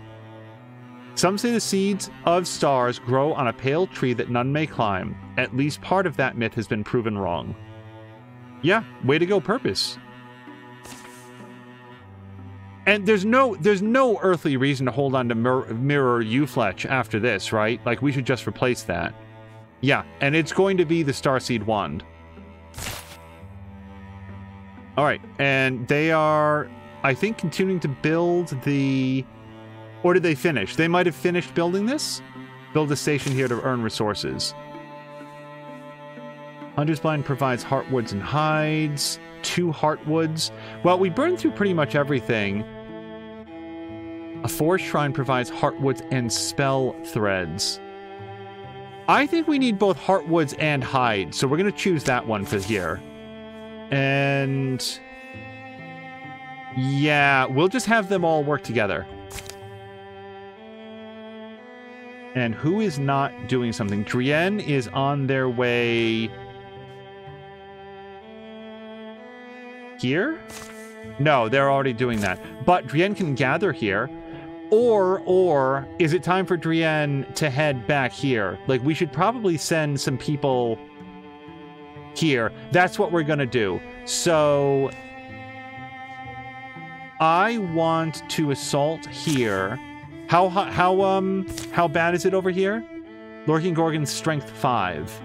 Some say the seeds of stars grow on a pale tree that none may climb. At least part of that myth has been proven wrong. Yeah, way to go, Purpose. And there's no earthly reason to hold on to Mirror U-Fletch after this, right? Like, we should just replace that. Yeah, and it's going to be the Starseed wand. Alright, and they are, I think, continuing to build the... Or did they finish? They might have finished building this? Build a station here to earn resources. Hunter's Blind provides heartwoods and hides. 2 heartwoods. Well, we burned through pretty much everything. A forest shrine provides heartwoods and spell threads. I think we need both heartwoods and hides, so we're going to choose that one for here. And... yeah, we'll just have them all work together. And who is not doing something? Drienne is on their way... here? No, they're already doing that. But Drienne can gather here. Or is it time for Drienne to head back here? Like, we should probably send some people here. That's what we're gonna do. So... I want to assault here. How bad is it over here? Lurking Gorgon's strength 5.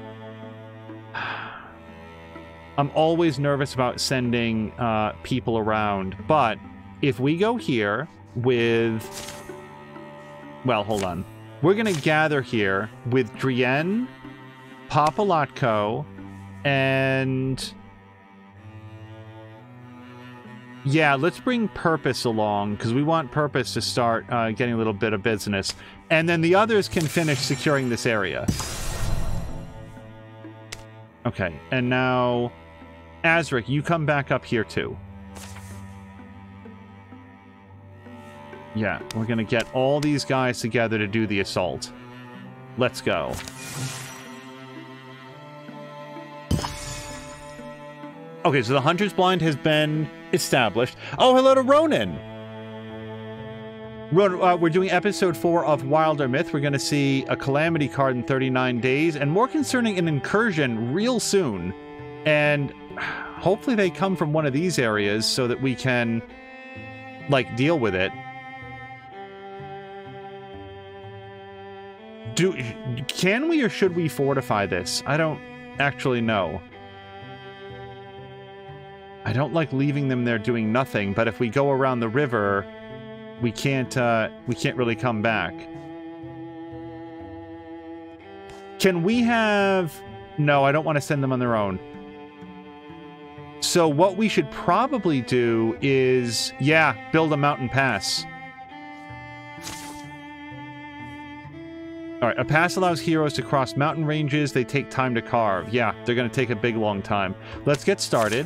I'm always nervous about sending people around, but if we go here with... Well, hold on. We're going to gather here with Drienne, Papalatko, and... yeah, let's bring Purpose along, because we want Purpose to start getting a little bit of business. And then the others can finish securing this area. Okay, and now... Azric, you come back up here too. Yeah, we're gonna get all these guys together to do the assault. Let's go. Okay, so the Hunter's Blind has been established. Oh, hello to Ronan! Ronan, we're doing episode 4 of Wildermyth. We're gonna see a Calamity card in 39 days, and more concerning, an incursion real soon. And hopefully they come from one of these areas so that we can, like, deal with it. Can we or should we fortify this? I don't actually know. I don't like leaving them there doing nothing, but if we go around the river, we can't really come back. Can we have... No, I don't want to send them on their own. So what we should probably do is, yeah, build a mountain pass. Alright, a pass allows heroes to cross mountain ranges. They take time to carve. Yeah, they're going to take a big, long time. Let's get started.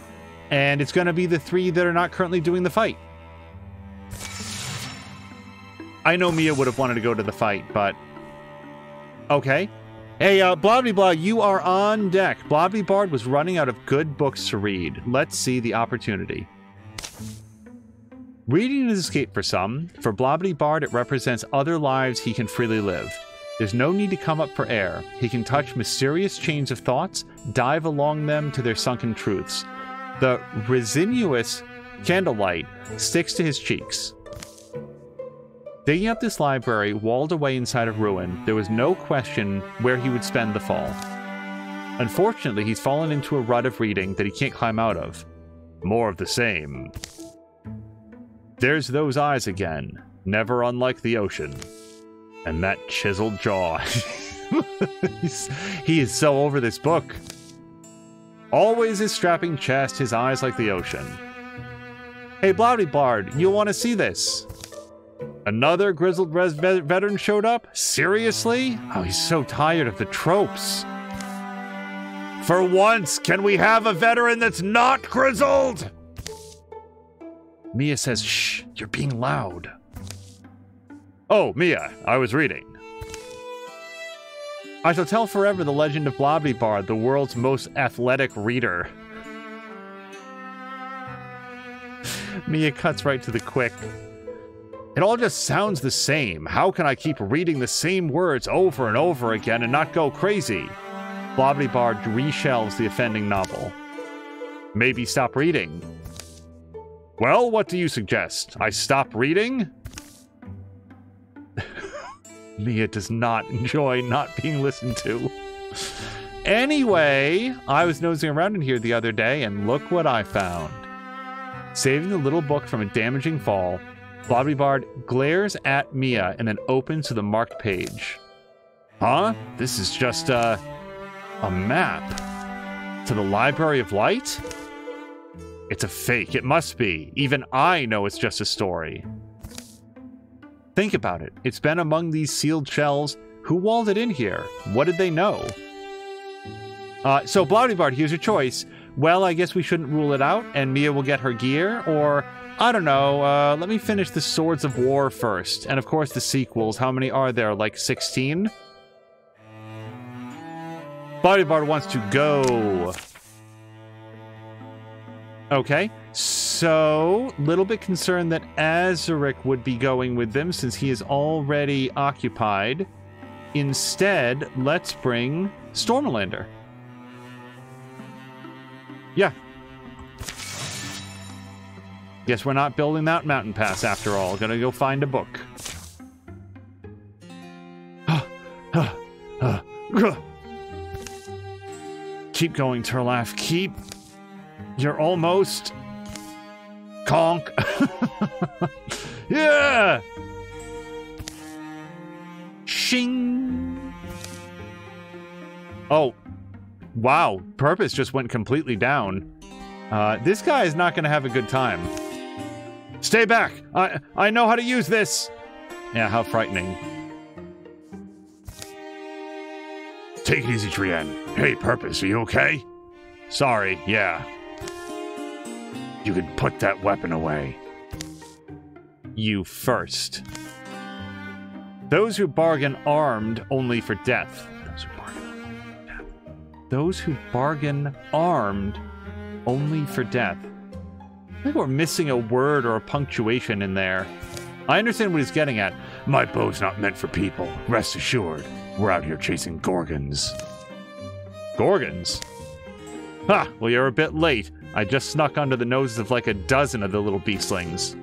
And it's going to be the 3 that are not currently doing the fight. I know Mia would have wanted to go to the fight, but... okay. Hey, Blobbly Blah, you are on deck. Blobbly Bard was running out of good books to read. Let's see the opportunity. Reading is escape for some. For Blobbly Bard, it represents other lives he can freely live. There's no need to come up for air. He can touch mysterious chains of thoughts, dive along them to their sunken truths. The resinous candlelight sticks to his cheeks. Digging up this library, walled away inside a ruin, there was no question where he would spend the fall. Unfortunately, he's fallen into a rut of reading that he can't climb out of. More of the same. There's those eyes again, never unlike the ocean. And that chiseled jaw. He is so over this book. Always his strapping chest, his eyes like the ocean. Hey, Blobbly Bard, you'll want to see this. Another grizzled veteran showed up? Seriously? Oh, he's so tired of the tropes. For once, can we have a veteran that's not grizzled? Mia says, shh, you're being loud. Oh, Mia, I was reading. I shall tell forever the legend of Blobby, the world's most athletic reader. Mia cuts right to the quick. It all just sounds the same. How can I keep reading the same words over and over again and not go crazy? Blobby reshelves the offending novel. Maybe stop reading. Well, what do you suggest? I stop reading? Mia does not enjoy not being listened to. Anyway, I was nosing around in here the other day, and look what I found. Saving the little book from a damaging fall, Blobby glares at Mia and then opens to the marked page. Huh? This is just a map. To the Library of Light? It's a fake. It must be. Even I know it's just a story. Think about it. It's been among these sealed shells. Who walled it in here? What did they know? So Blobby, here's your choice. Well, I guess we shouldn't rule it out, and Mia will get her gear, or, I don't know, let me finish the Swords of War first. And of course the sequels. How many are there? Like 16? Blobby wants to go. Okay, so little bit concerned that Azaric would be going with them since he is already occupied. Instead, let's bring Stormlander. Yeah. Guess we're not building that mountain pass after all. Gonna go find a book. Keep going, Turlaf. Keep. You're almost... Conk. Yeah! Shing! Oh. Wow. Purpose just went completely down. This guy is not going to have a good time. Stay back! I know how to use this! Yeah, how frightening. Take it easy, Trienne. Hey, Purpose, are you okay? Sorry, yeah. You can put that weapon away. You first. Those who bargain armed only for death. Those who bargain armed only for death. I think we're missing a word or a punctuation in there. I understand what he's getting at. My bow's not meant for people. Rest assured, we're out here chasing Gorgons. Gorgons? Ha! Well, you're a bit late. I just snuck under the noses of like a dozen of the little beastlings.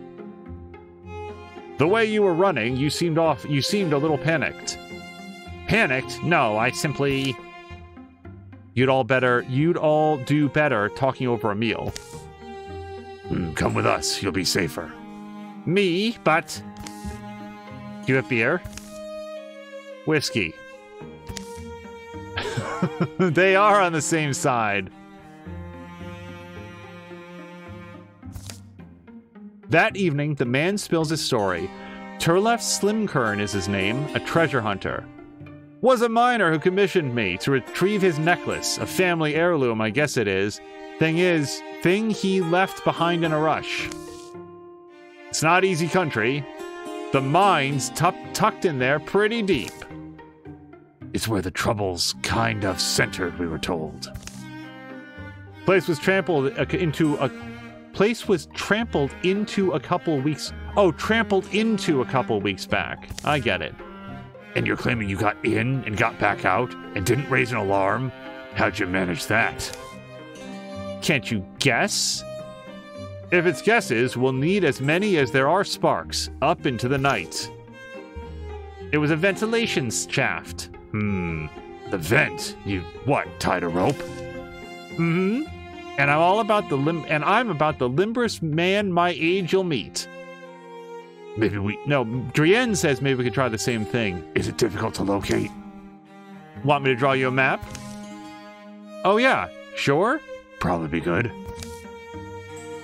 The way you were running, you seemed a little panicked. Panicked? No, I simply... You'd all do better talking over a meal. Come with us, you'll be safer. Me, but... Do you have beer? Whiskey. They are on the same side. That evening, the man spills his story. Turlef Slimkern is his name, a treasure hunter. Was a miner who commissioned me to retrieve his necklace, a family heirloom, I guess it is. Thing he left behind in a rush. It's not easy country. The mine's tucked in there pretty deep. It's where the trouble's kind of centered, we were told. Place was trampled into a couple weeks... Oh, trampled into a couple weeks back. I get it. And you're claiming you got in and got back out and didn't raise an alarm? How'd you manage that? Can't you guess? If it's guesses, we'll need as many as there are sparks, up into the night. It was a ventilation shaft. The vent? You, what, tied a rope? Mm-hmm. And I'm about the limberest man my age you'll meet. Drienne says maybe we could try the same thing. Is it difficult to locate? Want me to draw you a map? Oh yeah, sure? Probably be good.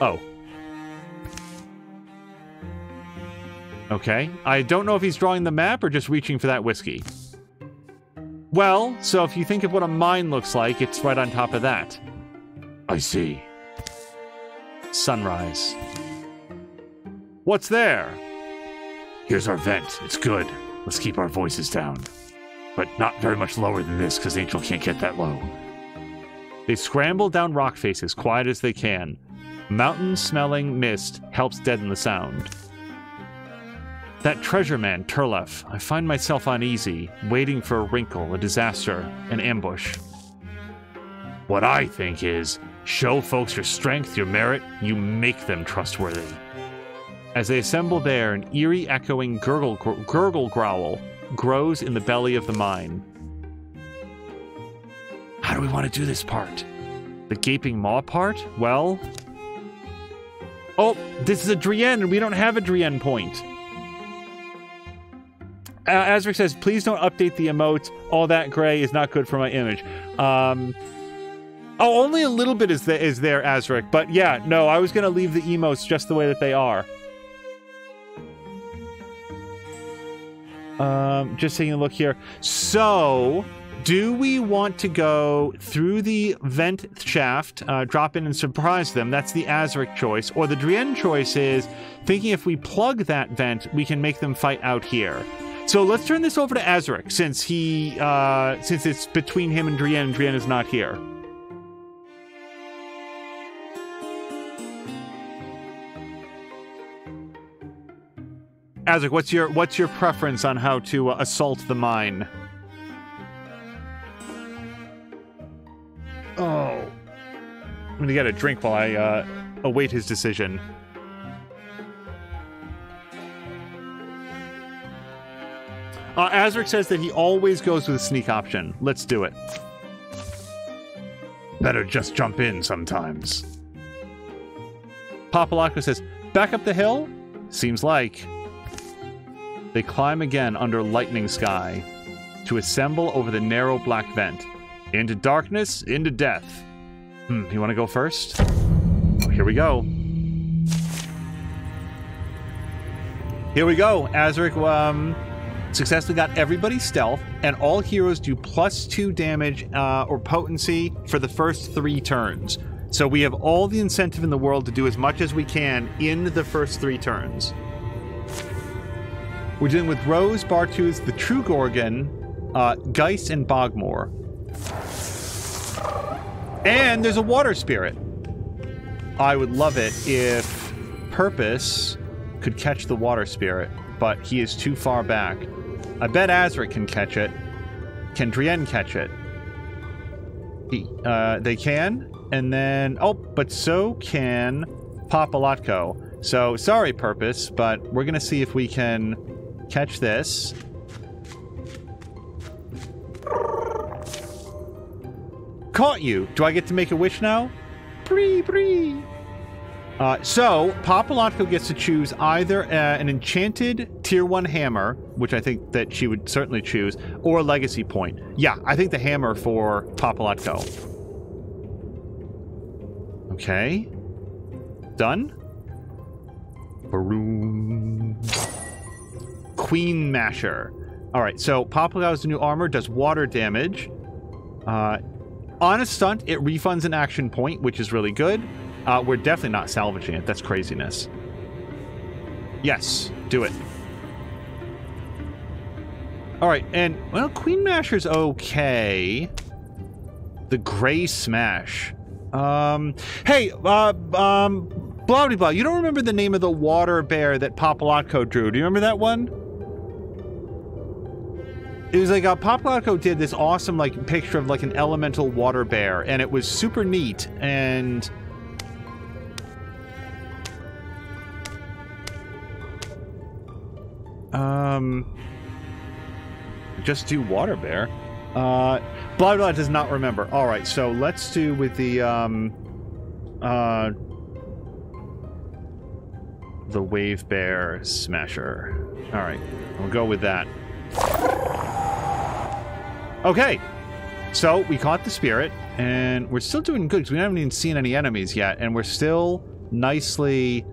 Oh. Okay. I don't know if he's drawing the map or just reaching for that whiskey. Well, so if you think of what a mine looks like, it's right on top of that. I see. Sunrise. What's there? Here's our vent. It's good. Let's keep our voices down. But not very much lower than this, because Angel can't get that low. They scramble down rock faces, quiet as they can. Mountain-smelling mist helps deaden the sound. That treasure man, Turlef, I find myself uneasy, waiting for a wrinkle, a disaster, an ambush. What I think is, show folks your strength, your merit, you make them trustworthy. As they assemble there, an eerie echoing gurgle growl grows in the belly of the mine. How do we want to do this part? The gaping maw part? Well... Oh, this is a Drienne, and we don't have a Drienne point. Azric says, please don't update the emotes. All that gray is not good for my image. Oh, only a little bit is there, Azric. But yeah, no, I was going to leave the emotes just the way that they are. Just taking a look here. So, do we want to go through the vent shaft, drop in and surprise them? That's the Azric choice. Or the Drienne choice is thinking if we plug that vent, we can make them fight out here. So let's turn this over to Azric, since it's between him and Drienne is not here. Azric, what's your preference on how to assault the mine? Oh, I'm gonna get a drink while I await his decision. Azric says that he always goes with a sneak option. Let's do it. Better just jump in sometimes. Papalacco says, back up the hill? Seems like. They climb again under lightning sky to assemble over the narrow black vent. Into darkness, into death. You want to go first? Oh, here we go. Here we go. Azric, successfully got everybody's stealth, and all heroes do +2 damage or potency for the first 3 turns. So we have all the incentive in the world to do as much as we can in the first 3 turns. We're dealing with Rose, Bartooth, the True Gorgon, Geist, and Bogmore. And there's a water spirit. I would love it if Purpose could catch the water spirit, but he is too far back. I bet Azric can catch it. Can Drienne catch it? They can, and then... Oh, but so can Papalacco. So, sorry, Purpose, but we're going to see if we can catch this. Caught you! Do I get to make a wish now? Bree. So, Papalacco gets to choose either an enchanted tier 1 hammer, which I think that she would certainly choose, or a legacy point. Yeah, I think the hammer for Papalacco. Okay. Done? Baroom. Queen Masher. Alright, so Papalacco's new armor does water damage. On a stunt, it refunds an action point, which is really good. We're definitely not salvaging it. That's craziness. Yes, do it. Alright, and, well, Queen Masher's okay. The Gray Smash. Hey, blah, blah, blah. You don't remember the name of the water bear that Papalacco drew? Do you remember that one? It was like, Papalacco did this awesome, like, picture of, like, an elemental water bear, and it was super neat, and... Just do water bear. Blah, blah does not remember. Alright, so let's do with the Wave Bear Smasher. Alright, we'll go with that. Okay, so we caught the spirit, and we're still doing good because we haven't even seen any enemies yet, and we're still nicely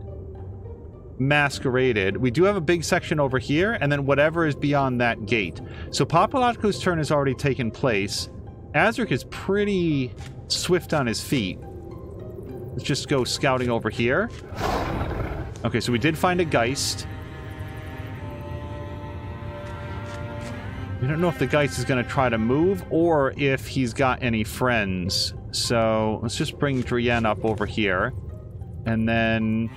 masqueraded. We do have a big section over here, and then whatever is beyond that gate. So Papalatko's turn has already taken place. Azric is pretty swift on his feet. Let's just go scouting over here. Okay, so we did find a Geist. We don't know if the Geist is going to try to move or if he's got any friends. So let's just bring Drienne up over here. And then...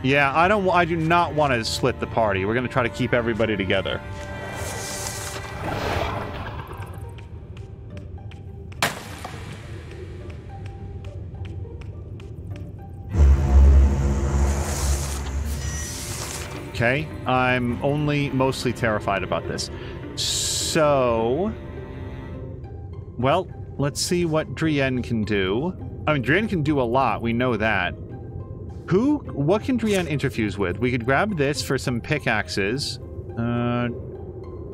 yeah, I do not want to split the party. We're going to try to keep everybody together. Okay, I'm only mostly terrified about this. So... well, let's see what Drienne can do. I mean, Drienne can do a lot, we know that. What can Drienne interfuse with? We could grab this for some pickaxes.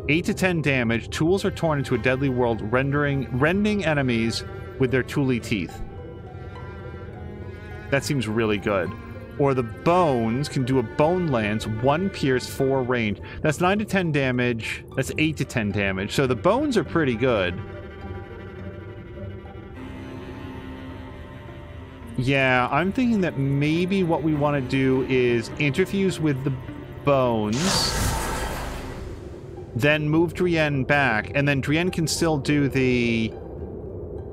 8 to 10 damage. Tools are torn into a deadly world, rending enemies with their tooly teeth. That seems really good. Or the bones can do a bone lance, 1 pierce, 4 range. That's 9 to 10 damage. That's 8 to 10 damage. So the bones are pretty good. Yeah, I'm thinking that maybe what we want to do is interfuse with the bones, then move Drienne back, and then Drienne can still do the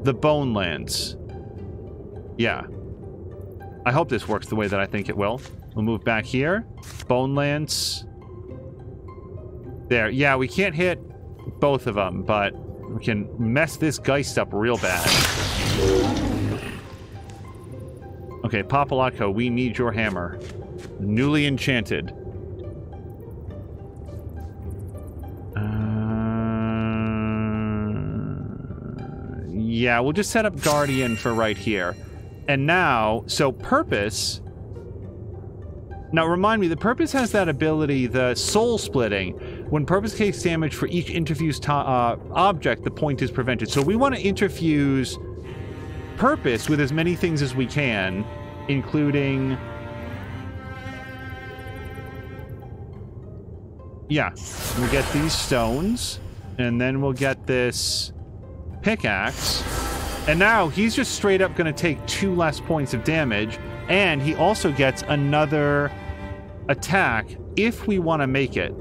bone lance. Yeah. I hope this works the way that I think it will. We'll move back here. Bone lance. There. Yeah, we can't hit both of them, but we can mess this Geist up real bad. Okay, Papalatko, we need your hammer. Newly enchanted. Yeah, we'll just set up Guardian for right here. And now, so Purpose... now, remind me, the Purpose has that ability, the soul splitting. When Purpose takes damage for each interfused object, the point is prevented. So we want to interfuse Purpose with as many things as we can, including... yeah, we'll get these stones, and then we'll get this pickaxe. And now he's just straight up going to take 2 less points of damage, and he also gets another attack if we want to make it.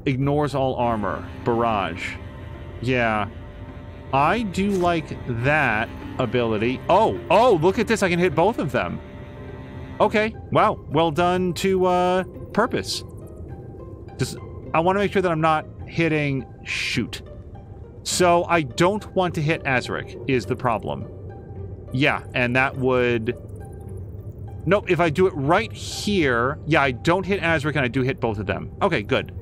Ignores all armor. Barrage. Yeah. I do like that ability. Oh, look at this. I can hit both of them. Okay. Wow. Well done to Purpose. Just, I want to make sure that I'm not hitting... shoot. So I don't want to hit Azric, is the problem. Yeah, and that would... nope, if I do it right here... yeah, I don't hit Azric and I do hit both of them. Okay, good.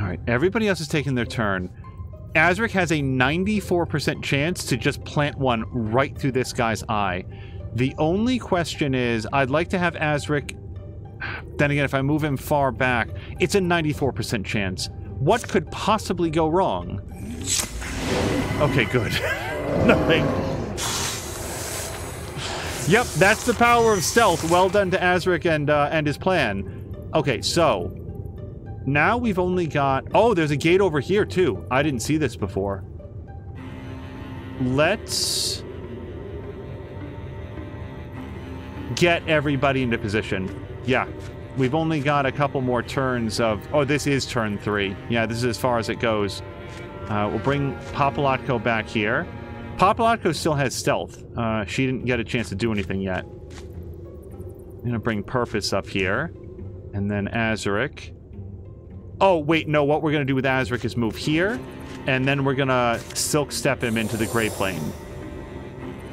Alright, everybody else is taking their turn. Azric has a 94% chance to just plant one right through this guy's eye. The only question is, I'd like to have Azric... then again, if I move him far back, it's a 94% chance. What could possibly go wrong? Okay, good. Nothing. Yep, that's the power of stealth. Well done to Azric and his plan. Okay, so... now we've only got... oh, there's a gate over here, too. I didn't see this before. Let's... get everybody into position. Yeah. We've only got a couple more turns of... oh, this is turn 3. Yeah, this is as far as it goes. We'll bring Papalatko back here. Papalatko still has stealth. She didn't get a chance to do anything yet. I'm gonna bring Purpose up here. And then Azric. Oh, wait, no. What we're gonna do with Azric is move here. And then we're gonna Silk Step him into the Grey Plane.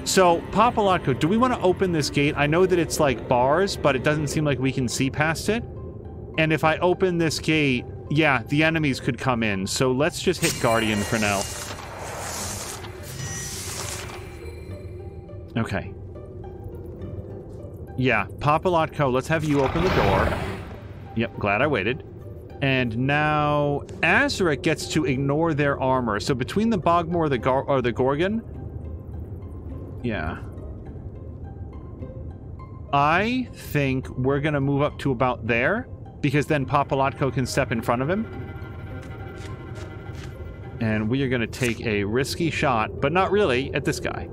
So, Papalatko, do we want to open this gate? I know that it's like bars, but it doesn't seem like we can see past it. And if I open this gate, yeah, the enemies could come in. So let's just hit Guardian for now. Okay. Yeah, Papalatko, let's have you open the door. Yep, glad I waited. And now Azaric gets to ignore their armor. So between the Bogmore or the Gorgon... Yeah. I think we're going to move up to about there, because then Papalotko can step in front of him. And we are going to take a risky shot, but not really, at this guy.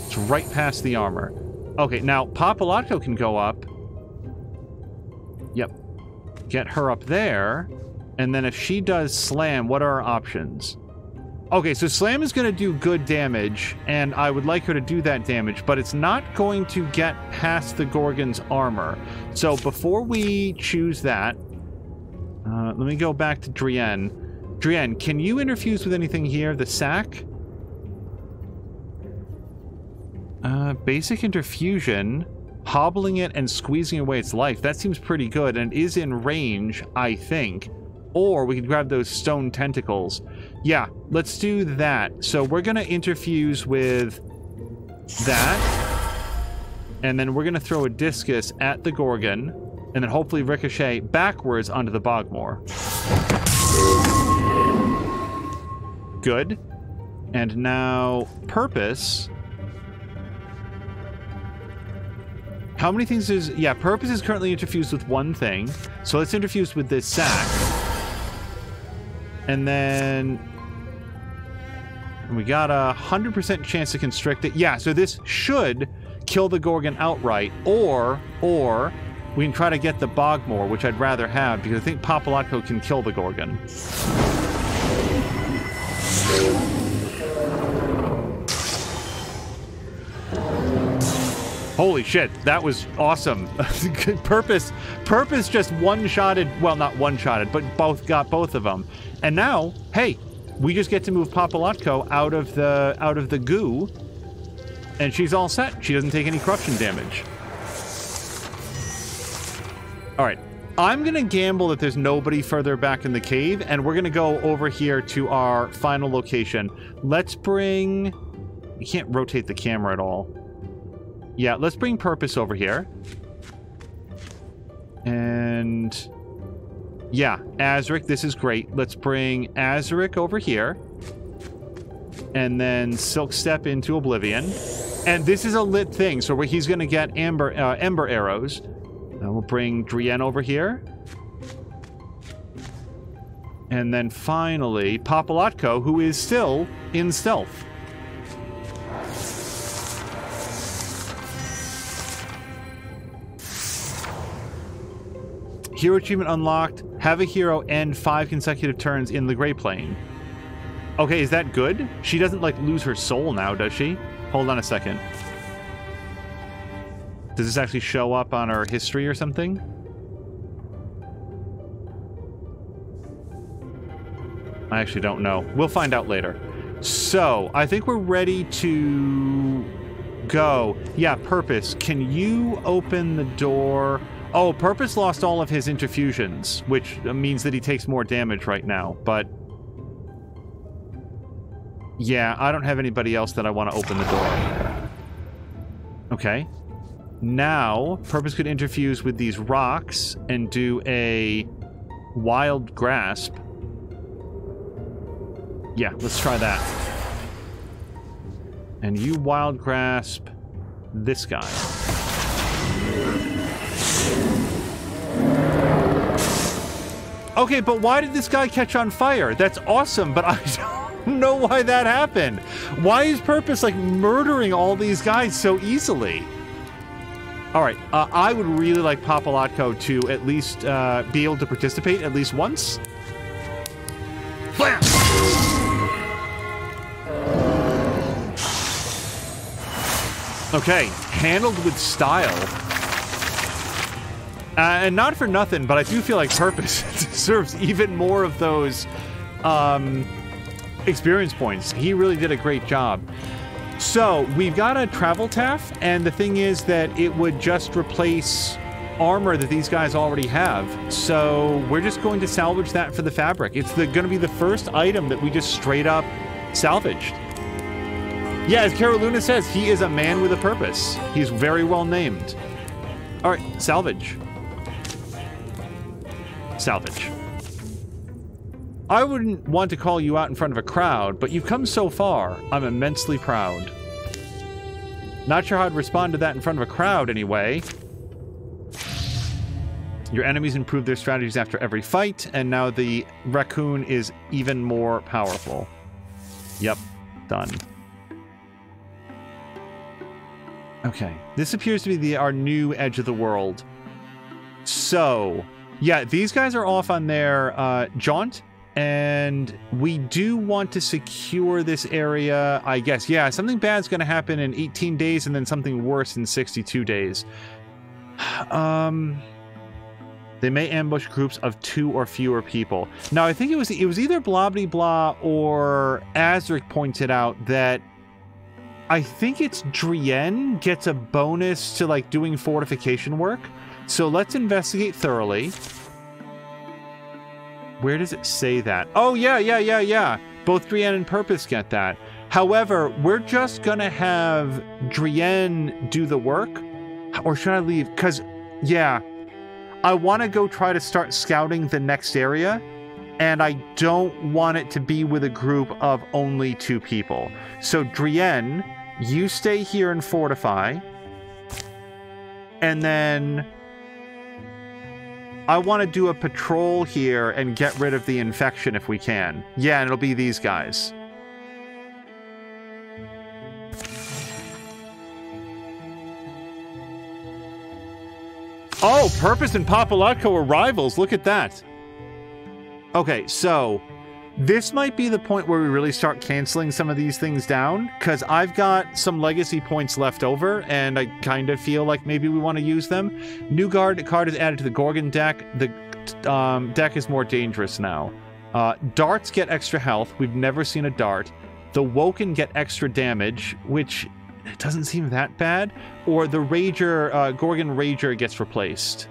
It's right past the armor. Okay, now Papalotko can go up. Yep. Get her up there. And then if she does slam, what are our options? Okay, so slam is going to do good damage, and I would like her to do that damage, but it's not going to get past the Gorgon's armor. So before we choose that, let me go back to Drienne. Drienne, can you interfuse with anything here? The sack? Basic interfusion, hobbling it and squeezing away its life. That seems pretty good and is in range, I think. Or we could grab those stone tentacles. Yeah, let's do that. So we're going to interfuse with that. And then we're going to throw a discus at the Gorgon. And then hopefully ricochet backwards onto the Bogmore. Good. And now purpose. How many things is... Yeah, purpose is currently interfused with one thing. So let's interfuse with this sack. And then... we got a 100% chance to constrict it. Yeah, so this should kill the Gorgon outright. Or we can try to get the Bogmore, which I'd rather have, because I think Papalotko can kill the Gorgon. Holy shit, that was awesome. Purpose just one-shotted, well, not one-shotted, but got both of them. And now, hey, we just get to move Papalotko out of the goo, and she's all set. She doesn't take any corruption damage. All right, I'm gonna gamble that there's nobody further back in the cave, and we're gonna go over here to our final location. Let's bring... We can't rotate the camera at all. Yeah, let's bring Purpose over here. And... yeah, Azaric, this is great. Let's bring Azaric over here. And then Silk Step into Oblivion. And this is a lit thing, so he's going to get Ember Arrows. Now we'll bring Drienne over here. And then finally, Papalotko, who is still in stealth. Hero achievement unlocked. Have a hero end 5 consecutive turns in the Grey Plane. Okay, is that good? She doesn't, like, lose her soul now, does she? Hold on a second. Does this actually show up on our history or something? I actually don't know. We'll find out later. So, I think we're ready to go. Yeah, Purpose, can you open the door... Oh, Purpose lost all of his interfusions, which means that he takes more damage right now, but... yeah, I don't have anybody else that I want to open the door. Okay. Now, Purpose could interfuse with these rocks and do a Wild Grasp. Yeah, let's try that. And you Wild Grasp this guy. Okay, but why did this guy catch on fire? That's awesome, but I don't know why that happened. Why is Purpose, like, murdering all these guys so easily? All right, I would really like Papalotko to at least be able to participate at least once. Blam! Okay, handled with style. And not for nothing, but I do feel like Purpose deserves even more of those experience points. He really did a great job. So, we've got a travel taff, and the thing is that it would just replace armor that these guys already have. So, we're just going to salvage that for the fabric. It's going to be the first item that we just straight up salvaged. Yeah, as Caroluna says, he is a man with a purpose. He's very well named. All right, salvage. salvage. I wouldn't want to call you out in front of a crowd, but you've come so far. I'm immensely proud. Not sure how I'd respond to that in front of a crowd anyway. Your enemies improve their strategies after every fight, and now the raccoon is even more powerful. Yep, done. Okay, this appears to be our new edge of the world. So, yeah, these guys are off on their jaunt, and we do want to secure this area, I guess. Yeah, something bad's going to happen in 18 days, and then something worse in 62 days. They may ambush groups of 2 or fewer people. Now, I think it was either Blah or Azric pointed out that I think it's Drienne gets a bonus to, like, doing fortification work. So let's investigate thoroughly. Where does it say that? Oh, yeah. Both Drienne and Purpose get that. However, we're just gonna have Drienne do the work. Or should I leave? Because, yeah, I want to go try to start scouting the next area, and I don't want it to be with a group of only 2 people. So, Drienne, you stay here and fortify, and then I want to do a patrol here and get rid of the infection if we can. Yeah, and it'll be these guys. Oh, Purpose and Papalatko are rivals. Look at that. Okay, so this might be the point where we really start canceling some of these things down, because I've got some legacy points left over, and I kind of feel like maybe we want to use them. New card is added to the Gorgon deck. The deck is more dangerous now. Darts get extra health. We've never seen a dart. The Woken get extra damage, which it doesn't seem that bad. Or the Rager, Gorgon Rager gets replaced.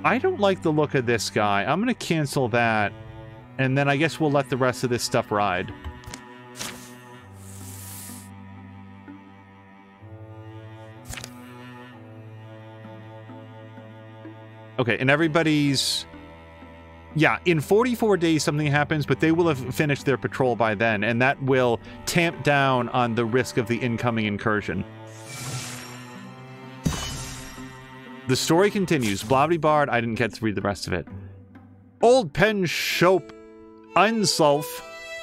I don't like the look of this guy. I'm going to cancel that. And then I guess we'll let the rest of this stuff ride. Okay, and everybody's... Yeah, in 44 days something happens, but they will have finished their patrol by then, and that will tamp down on the risk of the incoming incursion. The story continues. Blobby Bard, I didn't get to read the rest of it. Old Pen Shope Einsulf,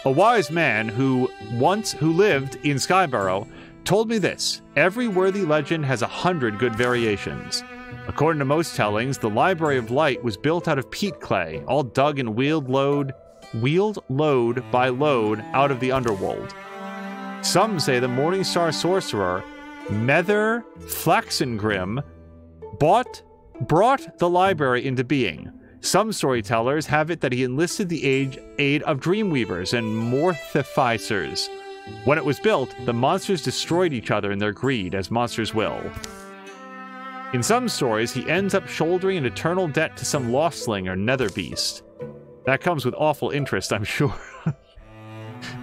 a wise man who lived in Skyborough, told me this: every worthy legend has 100 good variations. According to most tellings, the Library of Light was built out of peat clay, all dug and wheeled load by load out of the underworld. Some say the Morningstar sorcerer, Mether Flaxengrim, brought the library into being. Some storytellers have it that he enlisted the aid of Dreamweavers and Mortificers. When it was built, the monsters destroyed each other in their greed, as monsters will. In some stories, he ends up shouldering an eternal debt to some lostling or nether beast. That comes with awful interest, I'm sure.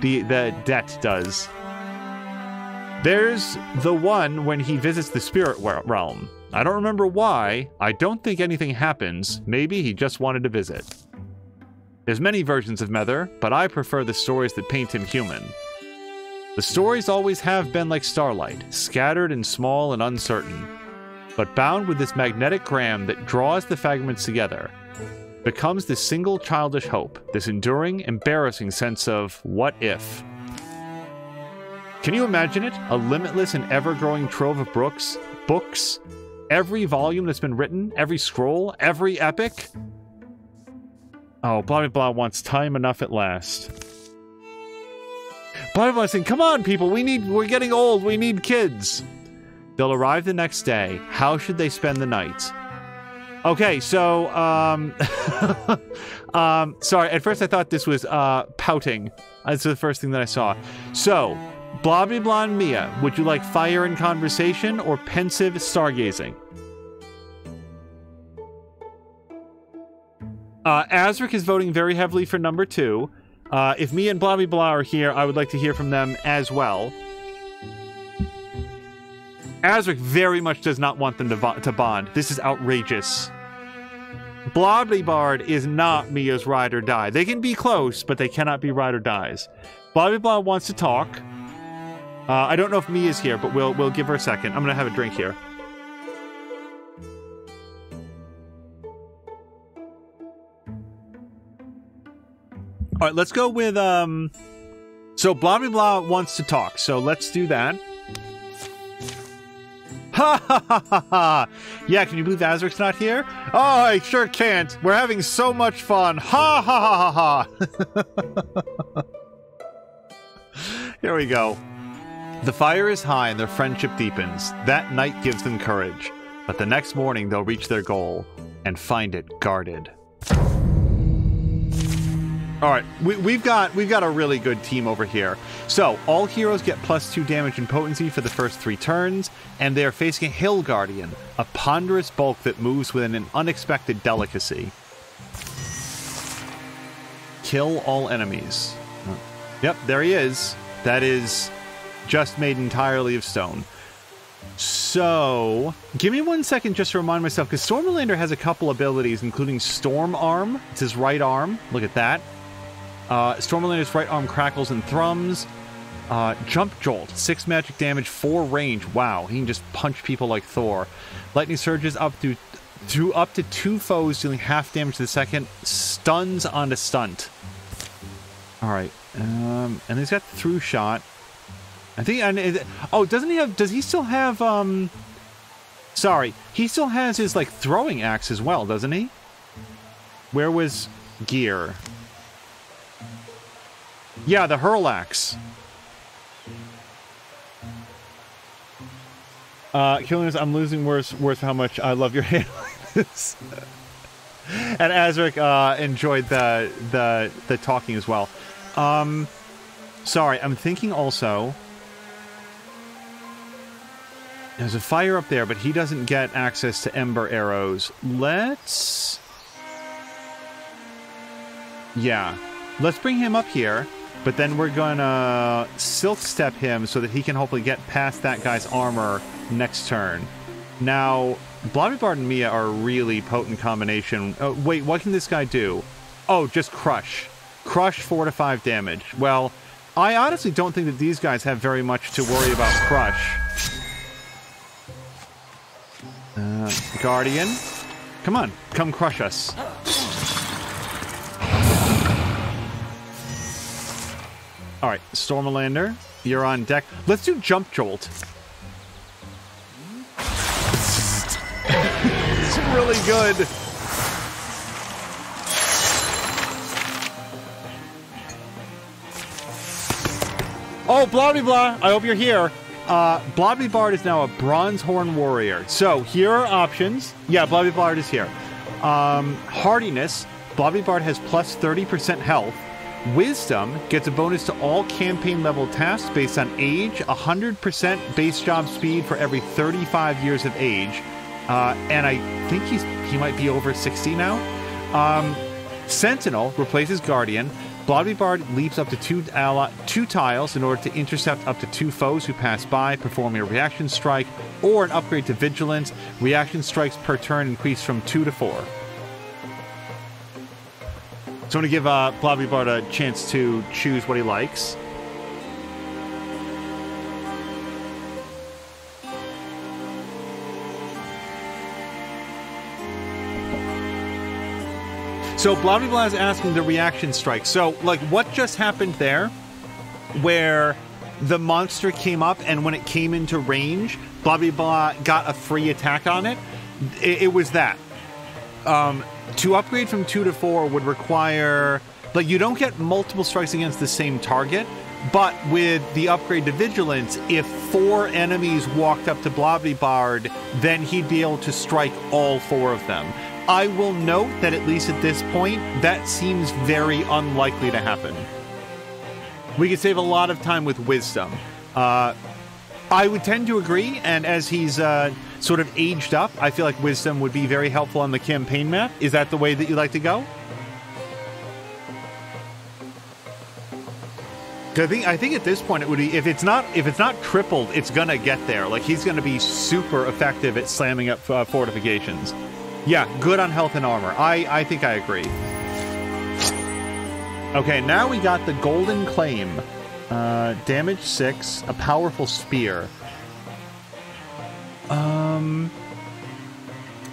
the debt does. There's the one when he visits the spirit realm. I don't remember why. I don't think anything happens. Maybe he just wanted to visit. There's many versions of Mether, but I prefer the stories that paint him human. The stories always have been like starlight, scattered and small and uncertain, but bound with this magnetic gram that draws the fragments together, becomes this single childish hope, this enduring, embarrassing sense of what if. Can you imagine it? A limitless and ever-growing trove of books, every volume that's been written, every scroll, every epic? Oh, blah, blah, wants time enough at last. Blah, blah, saying, come on, people, we're getting old, we need kids. They'll arrive the next day. How should they spend the night? Okay, so, sorry, at first I thought this was, pouting. That's the first thing that I saw. So, Blobby Blonde Mia, would you like fire and conversation or pensive stargazing? Azric is voting very heavily for number 2. If Mia and Blobby Blah are here, I would like to hear from them as well. Azric very much does not want them to bond. This is outrageous. Blobbly is not Mia's ride or die. They can be close, but they cannot be ride or dies. Blobbly wants to talk. I don't know if Mia's here, but we'll give her a second. I'm gonna have a drink here. All right, let's go with so Blobbly wants to talk, so let's do that. Ha ha ha ha ha! Yeah, can you believe Azric's not here? Oh, I sure can't. We're having so much fun. Ha ha ha ha ha! Here we go. The fire is high and their friendship deepens. That night gives them courage. But the next morning they'll reach their goal and find it guarded. Alright, we've got a really good team over here. So, all heroes get +2 damage and potency for the first 3 turns, and they are facing a Hill Guardian, a ponderous bulk that moves with an unexpected delicacy. Kill all enemies. Yep, there he is. That is just made entirely of stone. So, give me 1 second just to remind myself, because Stormlander has a couple abilities, including Storm Arm. It's his right arm. Look at that. Stormlander's right arm crackles and thrums. Jump Jolt, 6 magic damage, 4 range. Wow, he can just punch people like Thor. Lightning surges up to up to 2 foes, dealing half damage to the second. Stuns on a stunt. Alright, and he's got Through Shot. I think, oh, doesn't he have, does he still have, sorry, he still has his, like, throwing axe as well, doesn't he? Where was gear? Yeah, the hurl axe. Killing us, I'm losing worth how much I love your hand like this. And Azric enjoyed the talking as well. Sorry, I'm thinking also there's a fire up there, but he doesn't get access to ember arrows. Let's bring him up here. But then we're gonna Silk Step him so that he can hopefully get past that guy's armor next turn. Now, Blobbly and Mia are a really potent combination. Oh, wait, what can this guy do? Oh, just Crush. Crush 4 to 5 damage. Well, I honestly don't think that these guys have very much to worry about Crush. Guardian. Come on, come crush us. Alright, Stormlander, you're on deck. Let's do Jump Jolt. It's really good. Oh, Blobbly, I hope you're here. Blobbly is now a Bronzehorn Warrior. So, here are options. Yeah, Blobbly is here. Hardiness. Blobbly has plus 30% health. Wisdom gets a bonus to all campaign-level tasks based on age, 100% base job speed for every 35 years of age. And I think he might be over 60 now. Sentinel replaces Guardian. Blobbly leaps up to 2 tiles in order to intercept up to 2 foes who pass by, performing a reaction strike, or an upgrade to Vigilance. Reaction strikes per turn increase from 2 to 4. So I'm going to give Blobbly a chance to choose what he likes. So Blobbly is asking the reaction strike. So, like, what just happened there, where the monster came up and when it came into range, Blobbly got a free attack on it? It was that. To upgrade from 2 to 4 would require, like, you don't get multiple strikes against the same target, but with the upgrade to Vigilance, if 4 enemies walked up to Blobbly, then he'd be able to strike all 4 of them. I will note that at least at this point, that seems very unlikely to happen. We could save a lot of time with Wisdom. I would tend to agree, and as he's sort of aged up, I feel like Wisdom would be very helpful on the campaign map. Is that the way that you like to go? I think at this point it would be, if it's not tripled, it's gonna get there. Like, he's gonna be super effective at slamming up fortifications. Yeah, good on health and armor. I think I agree. Okay, now we got the Golden Claim. Damage 6, a powerful spear.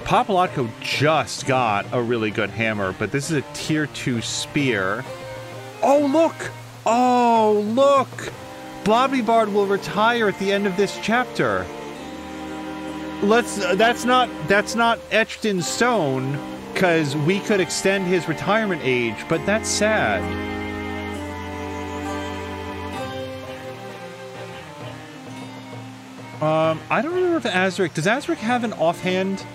Papalotko just got a really good hammer, but this is a tier 2 spear. Oh, look! Oh, look! Blobbybard will retire at the end of this chapter. That's not etched in stone, because we could extend his retirement age, but that's sad. I don't remember if Azric... Does Azric have an offhand?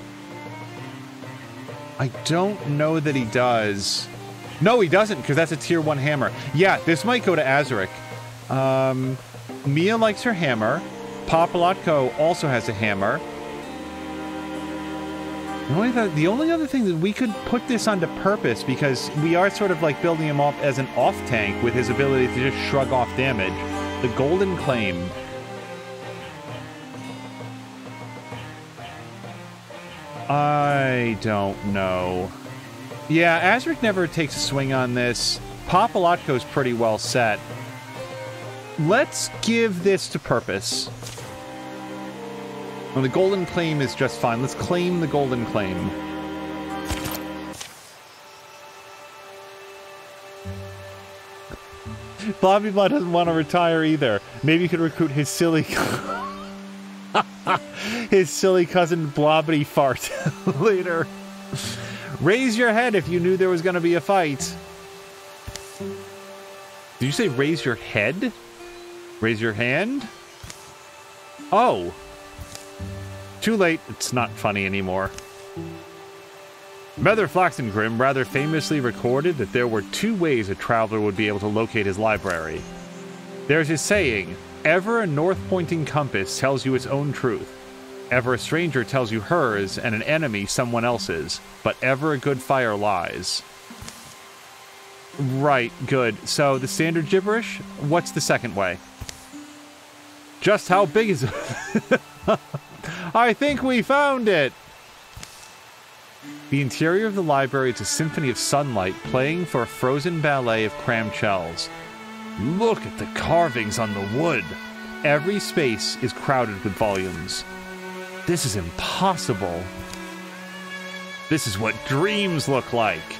I don't know that he does. No, he doesn't, because that's a tier 1 hammer. Yeah, this might go to Azric. Mia likes her hammer. Papalotko also has a hammer. The only other thing that we could put this onto purpose, because we are sort of like building him up as an off-tank with his ability to just shrug off damage. The Golden Claim. I don't know. Yeah, Azric never takes a swing on this. Papalotko's pretty well set. Let's give this to purpose. Well, the Golden Claim is just fine. Let's claim the Golden Claim. Blobbybot doesn't want to retire either. Maybe you could recruit his silly... his silly cousin Blobbity Fart later. Raise your head if you knew there was going to be a fight. Did you say raise your head? Raise your hand? Oh. Too late. It's not funny anymore. Mother Flaxengrim rather famously recorded that there were 2 ways a traveler would be able to locate his library. There's his saying, ever a north-pointing compass tells you its own truth. Ever a stranger tells you hers, and an enemy someone else's. But ever a good fire lies. Right, good. So, the standard gibberish? What's the second way? Just how big is it? I think we found it! The interior of the library is a symphony of sunlight playing for a frozen ballet of crammed shells. Look at the carvings on the wood! Every space is crowded with volumes. This is impossible. This is what dreams look like.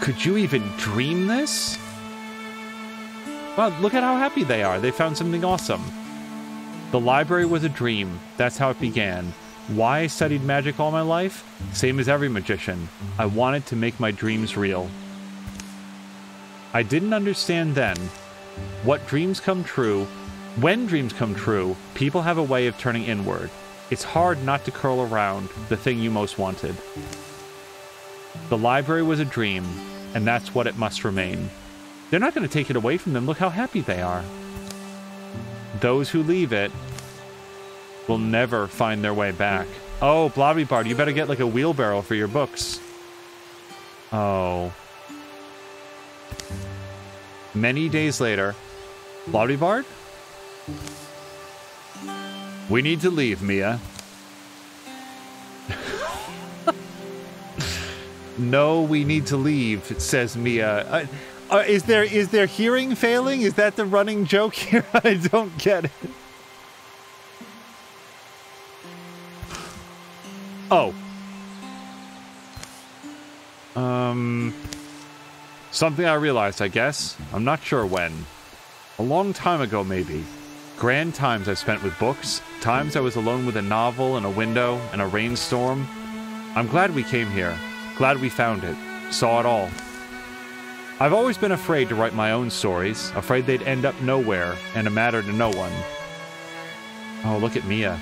Could you even dream this? Well, look at how happy they are. They found something awesome. The library was a dream. That's how it began. Why I studied magic all my life? Same as every magician. I wanted to make my dreams real. I didn't understand then. When dreams come true, people have a way of turning inward. It's hard not to curl around the thing you most wanted. The library was a dream, and that's what it must remain. They're not going to take it away from them. Look how happy they are. Those who leave it will never find their way back. Oh, Blobbybard, you better get like a wheelbarrow for your books. Oh. Many days later, Blobbybard? We need to leave, Mia. No, we need to leave, says Mia. Is there hearing failing? Is that the running joke here? I don't get it. Oh. Something I realized, I guess. I'm not sure when. A long time ago, maybe. Grand times I spent with books. Times I was alone with a novel and a window and a rainstorm. I'm glad we came here. Glad we found it. Saw it all. I've always been afraid to write my own stories. Afraid they'd end up nowhere and a matter to no one. Oh, look at Mia.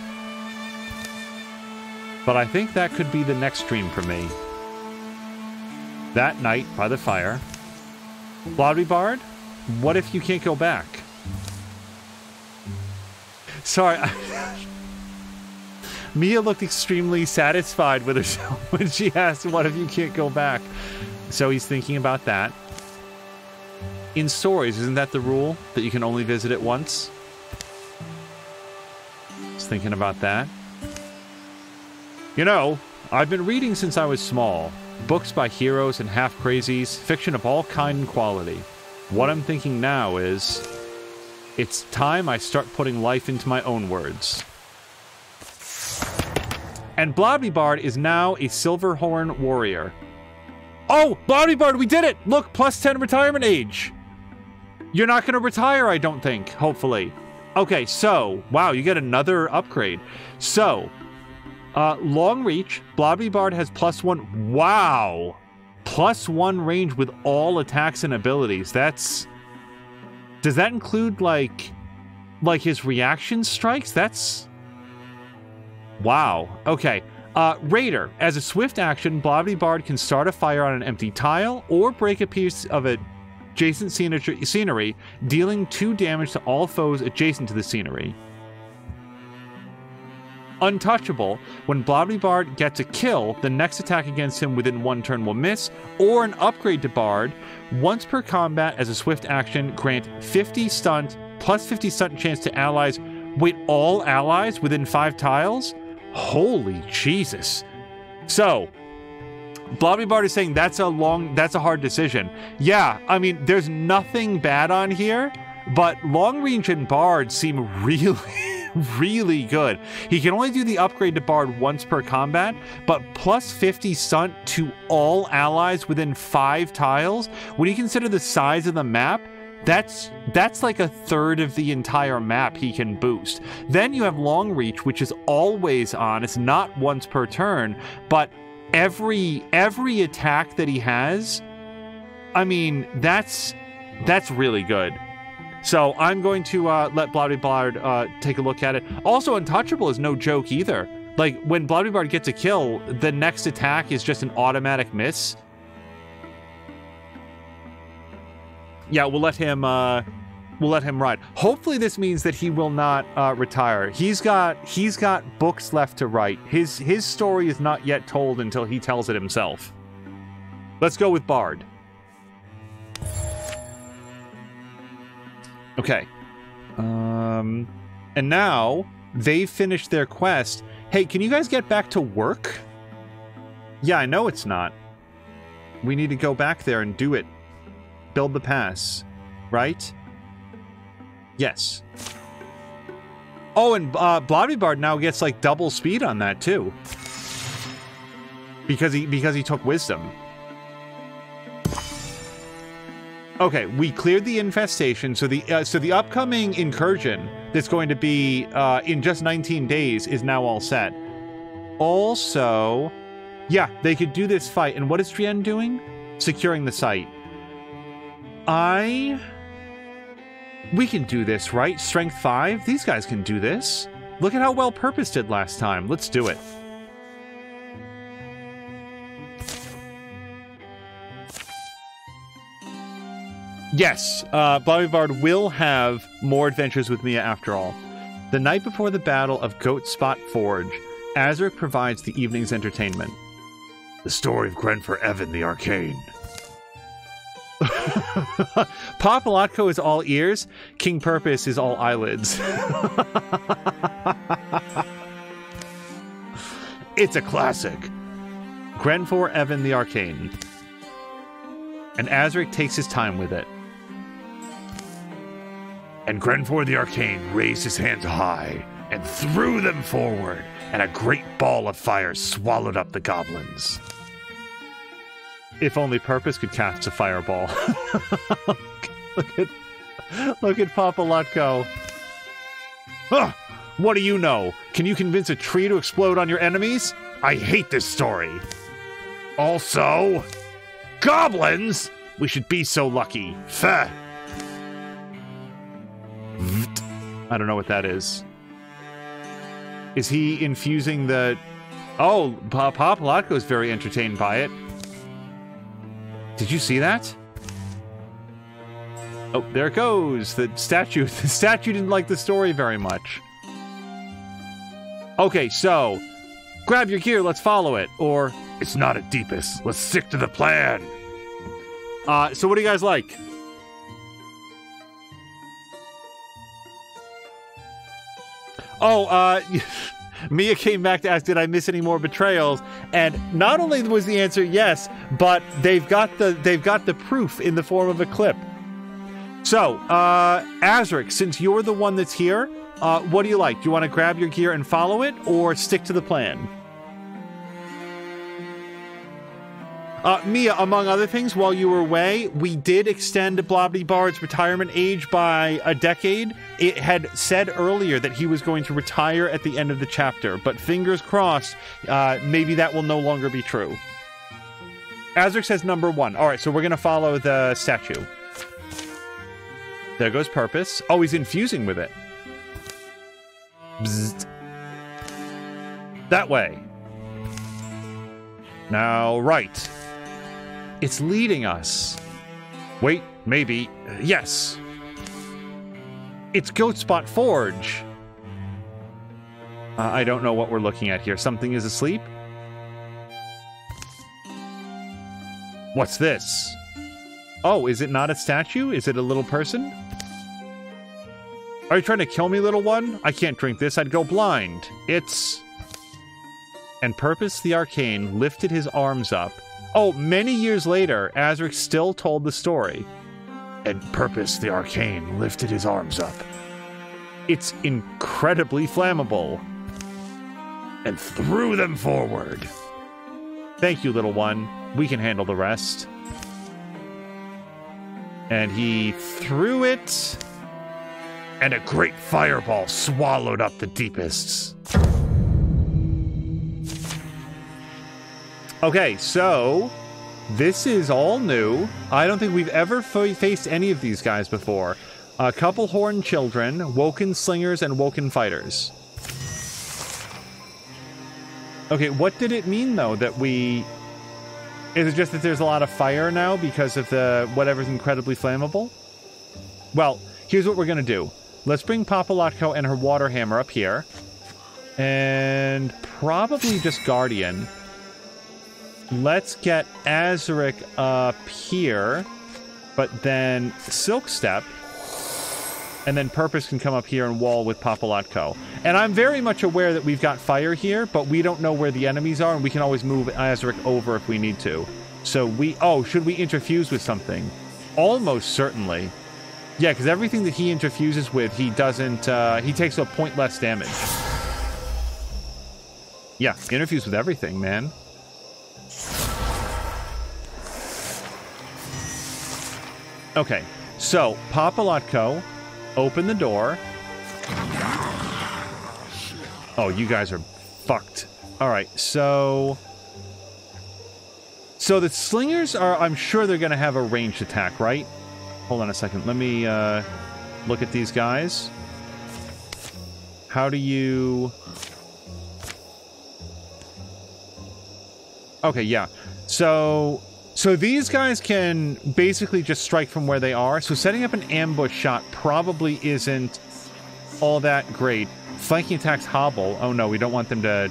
But I think that could be the next dream for me. That night by the fire. Blobbybard, what if you can't go back? Sorry. Mia looked extremely satisfied with herself when she asked, what if you can't go back? So he's thinking about that. In stories, isn't that the rule? That you can only visit it once? Just thinking about that. You know, I've been reading since I was small. Books by heroes and half-crazies, fiction of all kind and quality. What I'm thinking now is, it's time I start putting life into my own words. And Blobbybard is now a Silverhorn warrior. Oh, Blobbybard, we did it! Look, plus 10 retirement age. You're not going to retire, I don't think, hopefully. Okay, so, wow, you get another upgrade. So, long reach, Blobbybard has +1. Wow! +1 range with all attacks and abilities. That's... Does that include, like his reaction strikes? That's... Wow. Okay. Raider. As a swift action, Blobbybard can start a fire on an empty tile or break a piece of adjacent scenery, dealing 2 damage to all foes adjacent to the scenery. Untouchable. When Blobbybard gets a kill, the next attack against him within 1 turn will miss, or an upgrade to Bard. Once per combat, as a swift action, grant 50 stunt, plus 50 stunt chance to allies. Wait, all allies within 5 tiles? Holy Jesus. So, Blobbybard is saying that's a hard decision. Yeah, I mean, there's nothing bad on here, but long range and Bard seem really good. He can only do the upgrade to Bard once per combat, but plus 50 stunt to all allies within 5 tiles. When you consider the size of the map, that's like a third of the entire map he can boost. Then you have long reach, which is always on. It's not once per turn, but every attack that he has, I mean, that's really good. So I'm going to let Blobbybard take a look at it. Also, Untouchable is no joke either. Like, when Blobbybard gets a kill, the next attack is just an automatic miss. Yeah, we'll let him ride. Hopefully this means that he will not retire. He's got books left to write. His story is not yet told until he tells it himself. Let's go with Bard. Okay. And now they've finished their quest. Hey, can you guys get back to work? Yeah, I know it's not. We need to go back there and do it. Build the pass, right? Yes. Oh, and Blobbybard now gets like double speed on that too, because he took wisdom. Okay, we cleared the infestation, so the upcoming incursion that's going to be in just 19 days is now all set. Also, yeah, they could do this fight. And what is Drienne doing? Securing the site. We can do this, right? Strength 5? These guys can do this. Look at how well Purpose did last time. Let's do it. Yes, Blobbybard will have more adventures with Mia after all. The night before the Battle of Goat Spot Forge, Azric provides the evening's entertainment. The story of Grenfor Evan the Arcane. Papalotko is all ears. King Purpose is all eyelids. It's a classic. Grenfor Evan the Arcane. And Azric takes his time with it. And Grenfor the Arcane raised his hands high and threw them forward, and a great ball of fire swallowed up the goblins. If only Purpose could cast a fireball. Look at Papalotko. Huh! What do you know? Can you convince a tree to explode on your enemies? I hate this story. Also, goblins? We should be so lucky. Feh. I don't know what that is. Is he infusing the... Oh, Papalotko is very entertained by it. Did you see that? Oh, there it goes. The statue. The statue didn't like the story very much. Okay, so... Grab your gear, let's follow it. Or... It's not a deepest. Let's stick to the plan. So what do you guys like? Oh, Mia came back to ask, did I miss any more betrayals? And not only was the answer yes, but they've got the proof in the form of a clip. So, Azric, since you're the one that's here, what do you like? Do you want to grab your gear and follow it, or stick to the plan? Mia, among other things, while you were away, we did extend Blobbity Bard's retirement age by a decade. It had said earlier that he was going to retire at the end of the chapter, but fingers crossed, maybe that will no longer be true. Azric says number 1. All right, so we're going to follow the statue. There goes Purpose. Oh, he's infusing with it. Bzzzt. That way. Now, right. It's leading us. Wait, maybe. Yes. It's Goatspot Forge. I don't know what we're looking at here. Something is asleep? What's this? Oh, is it not a statue? Is it a little person? Are you trying to kill me, little one? I can't drink this. I'd go blind. It's... And Purpose the Arcane lifted his arms up. Oh, many years later, Azric still told the story. And Purpose the Arcane lifted his arms up. It's incredibly flammable. And threw them forward. Thank you, little one. We can handle the rest. And he threw it. And a great fireball swallowed up the deepests. Okay, so this is all new. I don't think we've ever faced any of these guys before. A couple horned children, woken slingers, and woken fighters. Okay, what did it mean, though, that we... Is it just that there's a lot of fire now because of the whatever's incredibly flammable? Well, here's what we're going to do. Let's bring Papalotko and her water hammer up here. And probably just Guardian. Let's get Azric up here, but then Silk Step, and then Purpose can come up here and wall with Papalotko. And I'm very much aware that we've got fire here, but we don't know where the enemies are, and we can always move Azric over if we need to. So should we interfuse with something? Almost certainly. Yeah, because everything that he interfuses with, he doesn't, he takes a point less damage. Yeah, interfuse with everything, man. Okay, so Papalotko, open the door. Oh, you guys are fucked. All right, so the slingers are, I'm sure they're going to have a ranged attack, right? Hold on a second. Let me look at these guys. How do you... Okay, yeah. So these guys can basically just strike from where they are. So setting up an ambush shot probably isn't all that great. Flanking attacks hobble. Oh no, we don't want them to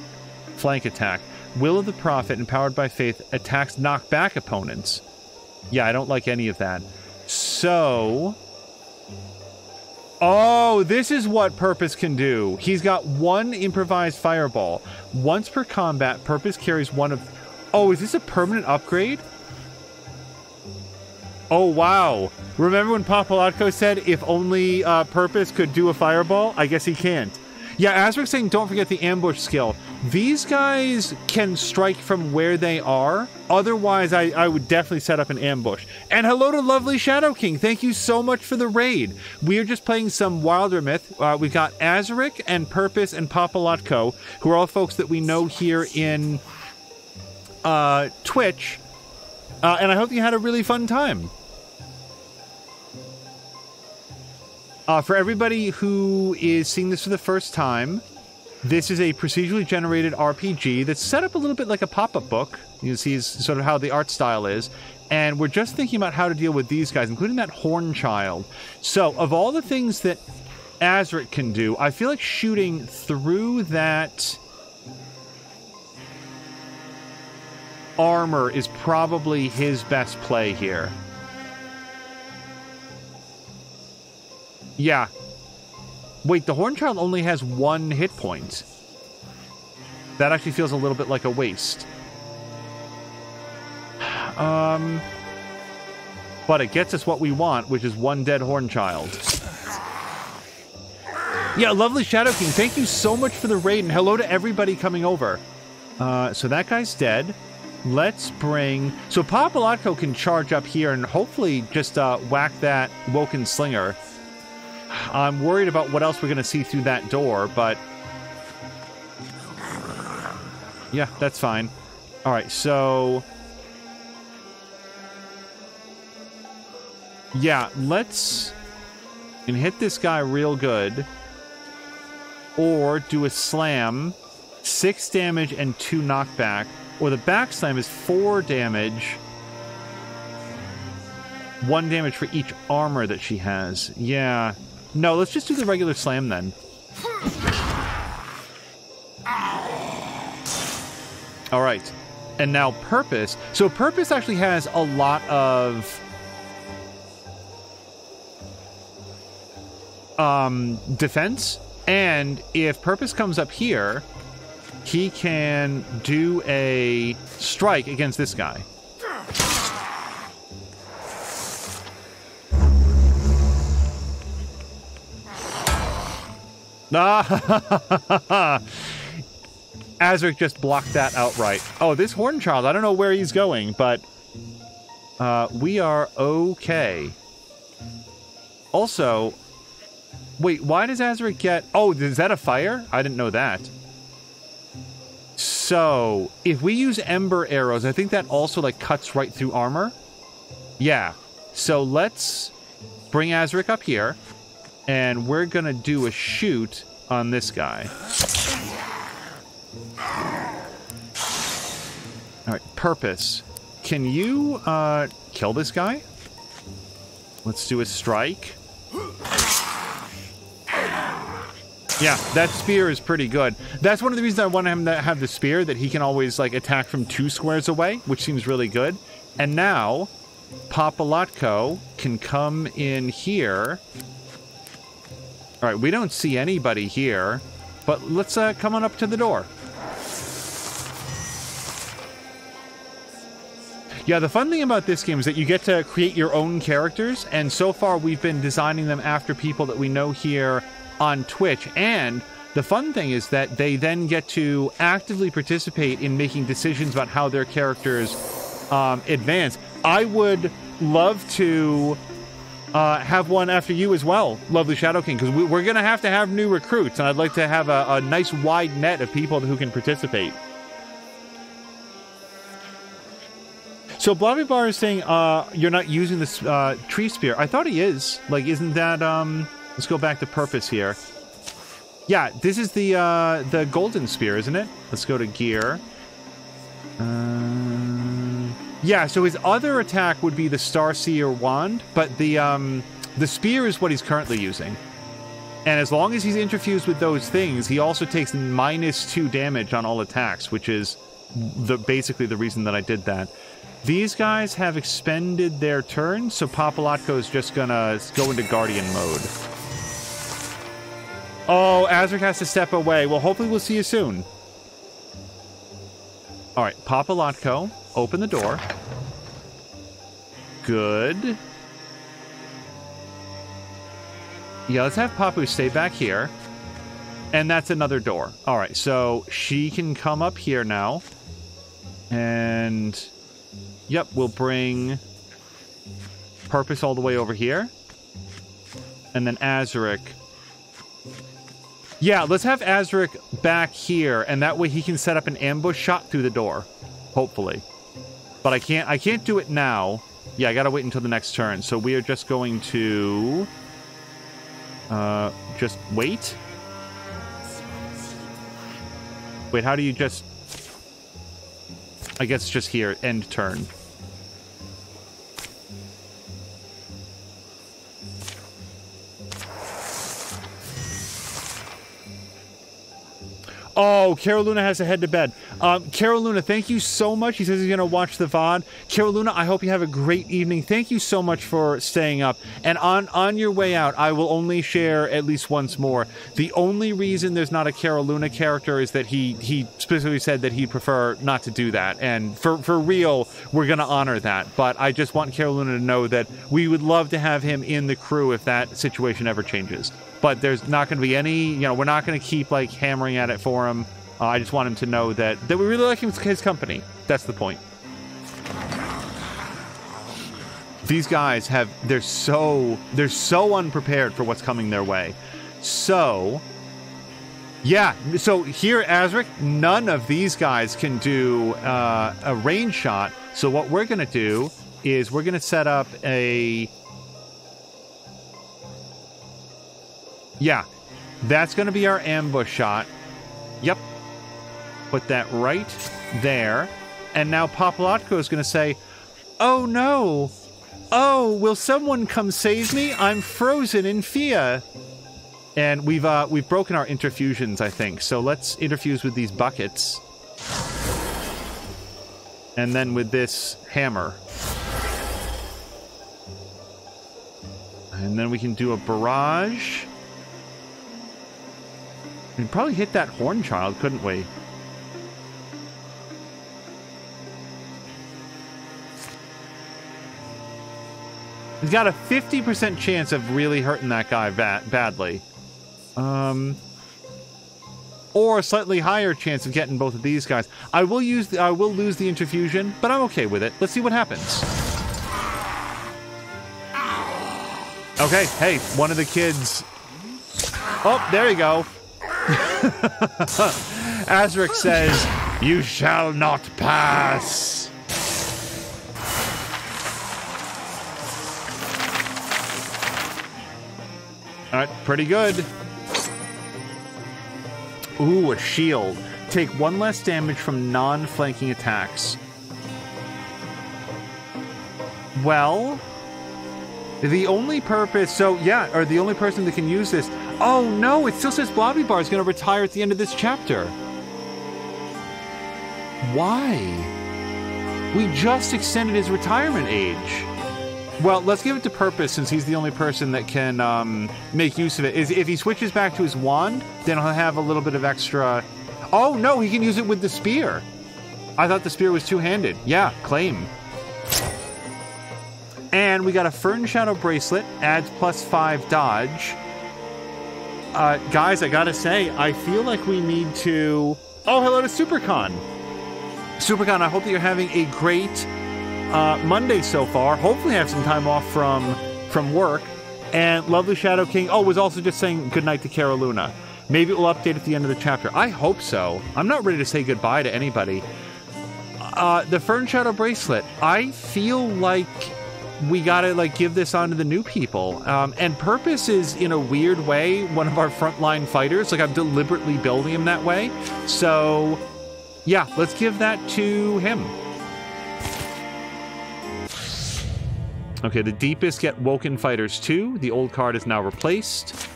flank attack. Will of the Prophet, empowered by faith, attacks knock back opponents. Yeah, I don't like any of that. So... Oh, this is what Purpose can do. He's got one improvised fireball. Once per combat, Purpose carries one of... Oh, is this a permanent upgrade? Oh, wow. Remember when Papalotko said if only Purpose could do a fireball? I guess he can't. Yeah, Azric's saying don't forget the ambush skill. These guys can strike from where they are. Otherwise, I would definitely set up an ambush. And hello to lovely Shadow King. Thank you so much for the raid. We are just playing some Wildermyth. We've got Azric and Purpose and Papalotko, who are all folks that we know here in Twitch. And I hope you had a really fun time. For everybody who is seeing this for the first time, this is a procedurally generated RPG that's set up a little bit like a pop-up book. You can see sort of how the art style is. And we're just thinking about how to deal with these guys, including that horn child. So, of all the things that Azric can do, I feel like shooting through that armor is probably his best play here. Yeah. Wait, the Hornchild only has 1 hit point. That actually feels a little bit like a waste. But it gets us what we want, which is 1 dead Hornchild. Yeah, lovely Shadow King. Thank you so much for the raid, and hello to everybody coming over. So that guy's dead. Let's bring... So Papalotko can charge up here and hopefully just whack that Woken Slinger. I'm worried about what else we're going to see through that door, but... Yeah, that's fine. Alright, so... Yeah, let's... And hit this guy real good. Or do a slam, 6 damage and 2 knockback. Or the back slam is 4 damage, 1 damage for each armor that she has. Yeah. No, let's just do the regular slam then. Alright. And now Purpose. So Purpose actually has a lot of... defense. And if Purpose comes up here, he can do a strike against this guy. Azric just blocked that outright. Oh, this Hornchild, I don't know where he's going, but we are okay. Also... Wait, why does Azric get... Oh, is that a fire? I didn't know that. So, if we use Ember Arrows, I think that also, like, cuts right through armor. Yeah. So, let's bring Azric up here, and we're gonna do a shoot on this guy. Alright, Purpose. Can you, kill this guy? Let's do a strike. Yeah, that spear is pretty good. That's one of the reasons I want him to have the spear, that he can always, like, attack from 2 squares away, which seems really good. And now, Papalotko can come in here. Alright, we don't see anybody here, but let's come on up to the door. Yeah, the fun thing about this game is that you get to create your own characters, and so far we've been designing them after people that we know here on Twitch, and the fun thing is that they then get to actively participate in making decisions about how their characters advance. I would love to have one after you as well, lovely Shadow King, because we're going to have new recruits, and I'd like to have a nice wide net of people who can participate. So Blobby Bar is saying you're not using this tree spear. I thought he is. Like, isn't that... Let's go back to Purpose here. Yeah, this is the golden spear, isn't it? Let's go to gear. Yeah, so his other attack would be the Starseer wand, but the spear is what he's currently using. And as long as he's interfused with those things, he also takes -2 damage on all attacks, which is basically the reason that I did that. These guys have expended their turn, so Papalotko is just gonna go into Guardian mode. Oh, Azric has to step away. Well, hopefully we'll see you soon. Alright, Papalotko, open the door. Good. Yeah, let's have Papu stay back here. And that's another door. Alright, so she can come up here now. And... Yep, we'll bring Purpose all the way over here. And then Azric. Yeah, let's have Azric back here, and that way he can set up an ambush shot through the door. Hopefully. But I can't do it now. Yeah, I gotta wait until the next turn. So we are just going to... just wait? Wait, how do you just... I guess just here, end turn. Oh, Carol Luna has to head to bed. Carol Luna, thank you so much. He says he's going to watch the VOD. Carol Luna, I hope you have a great evening. Thank you so much for staying up. And on your way out, I will only share at least once more. The only reason there's not a Carol Luna character is that he specifically said that he'd prefer not to do that. And for real, we're going to honor that. But I just want Carol Luna to know that we would love to have him in the crew if that situation ever changes. But there's not going to be any, we're not going to keep, like, hammering at it for him. I just want him to know that we really like his company. That's the point. These guys they're so unprepared for what's coming their way. So, yeah. So here, Azric, none of these guys can do a range shot. So what we're going to do is we're going to set up a... Yeah, that's going to be our ambush shot. Yep. Put that right there. And now Popolotko is going to say, oh no. Oh, will someone come save me? I'm frozen in fear. And we've broken our interfusions, I think. So let's interfuse with these buckets. And then with this hammer. And then we can do a barrage. We'd probably hit that horn child, couldn't we? He's got a 50% chance of really hurting that guy badly. Or a slightly higher chance of getting both of these guys. I will lose the interfusion, but I'm okay with it. Let's see what happens. Okay, hey, one of the kids... Oh, there you go. Azric says, you shall not pass. Alright, pretty good. Ooh, a shield. Take 1 less damage from non-flanking attacks. Well, the only purpose... So, yeah, or the only person that can use this... Oh, no, it still says Blobby Bar is going to retire at the end of this chapter. Why? We just extended his retirement age. Well, let's give it to Purpose, since he's the only person that can make use of it. If he switches back to his wand, then he'll have a little bit of extra... Oh, no, he can use it with the spear. I thought the spear was two-handed. Yeah, claim. And we got a Fern Shadow Bracelet, adds +5 dodge. Guys, I gotta say, I feel like we need to... Oh, hello to Supercon. Supercon, I hope that you're having a great Monday so far. Hopefully have some time off from work. And Lovely Shadow King, was also just saying goodnight to Cara Luna. Maybe it will update at the end of the chapter. I hope so. I'm not ready to say goodbye to anybody. The Fern Shadow Bracelet, I feel like we gotta, give this on to the new people. And Purpose is, in a weird way, one of our frontline fighters. I'm deliberately building him that way. So, yeah, let's give that to him. Okay, the Deepest get Woken Fighters 2. The old card is now replaced.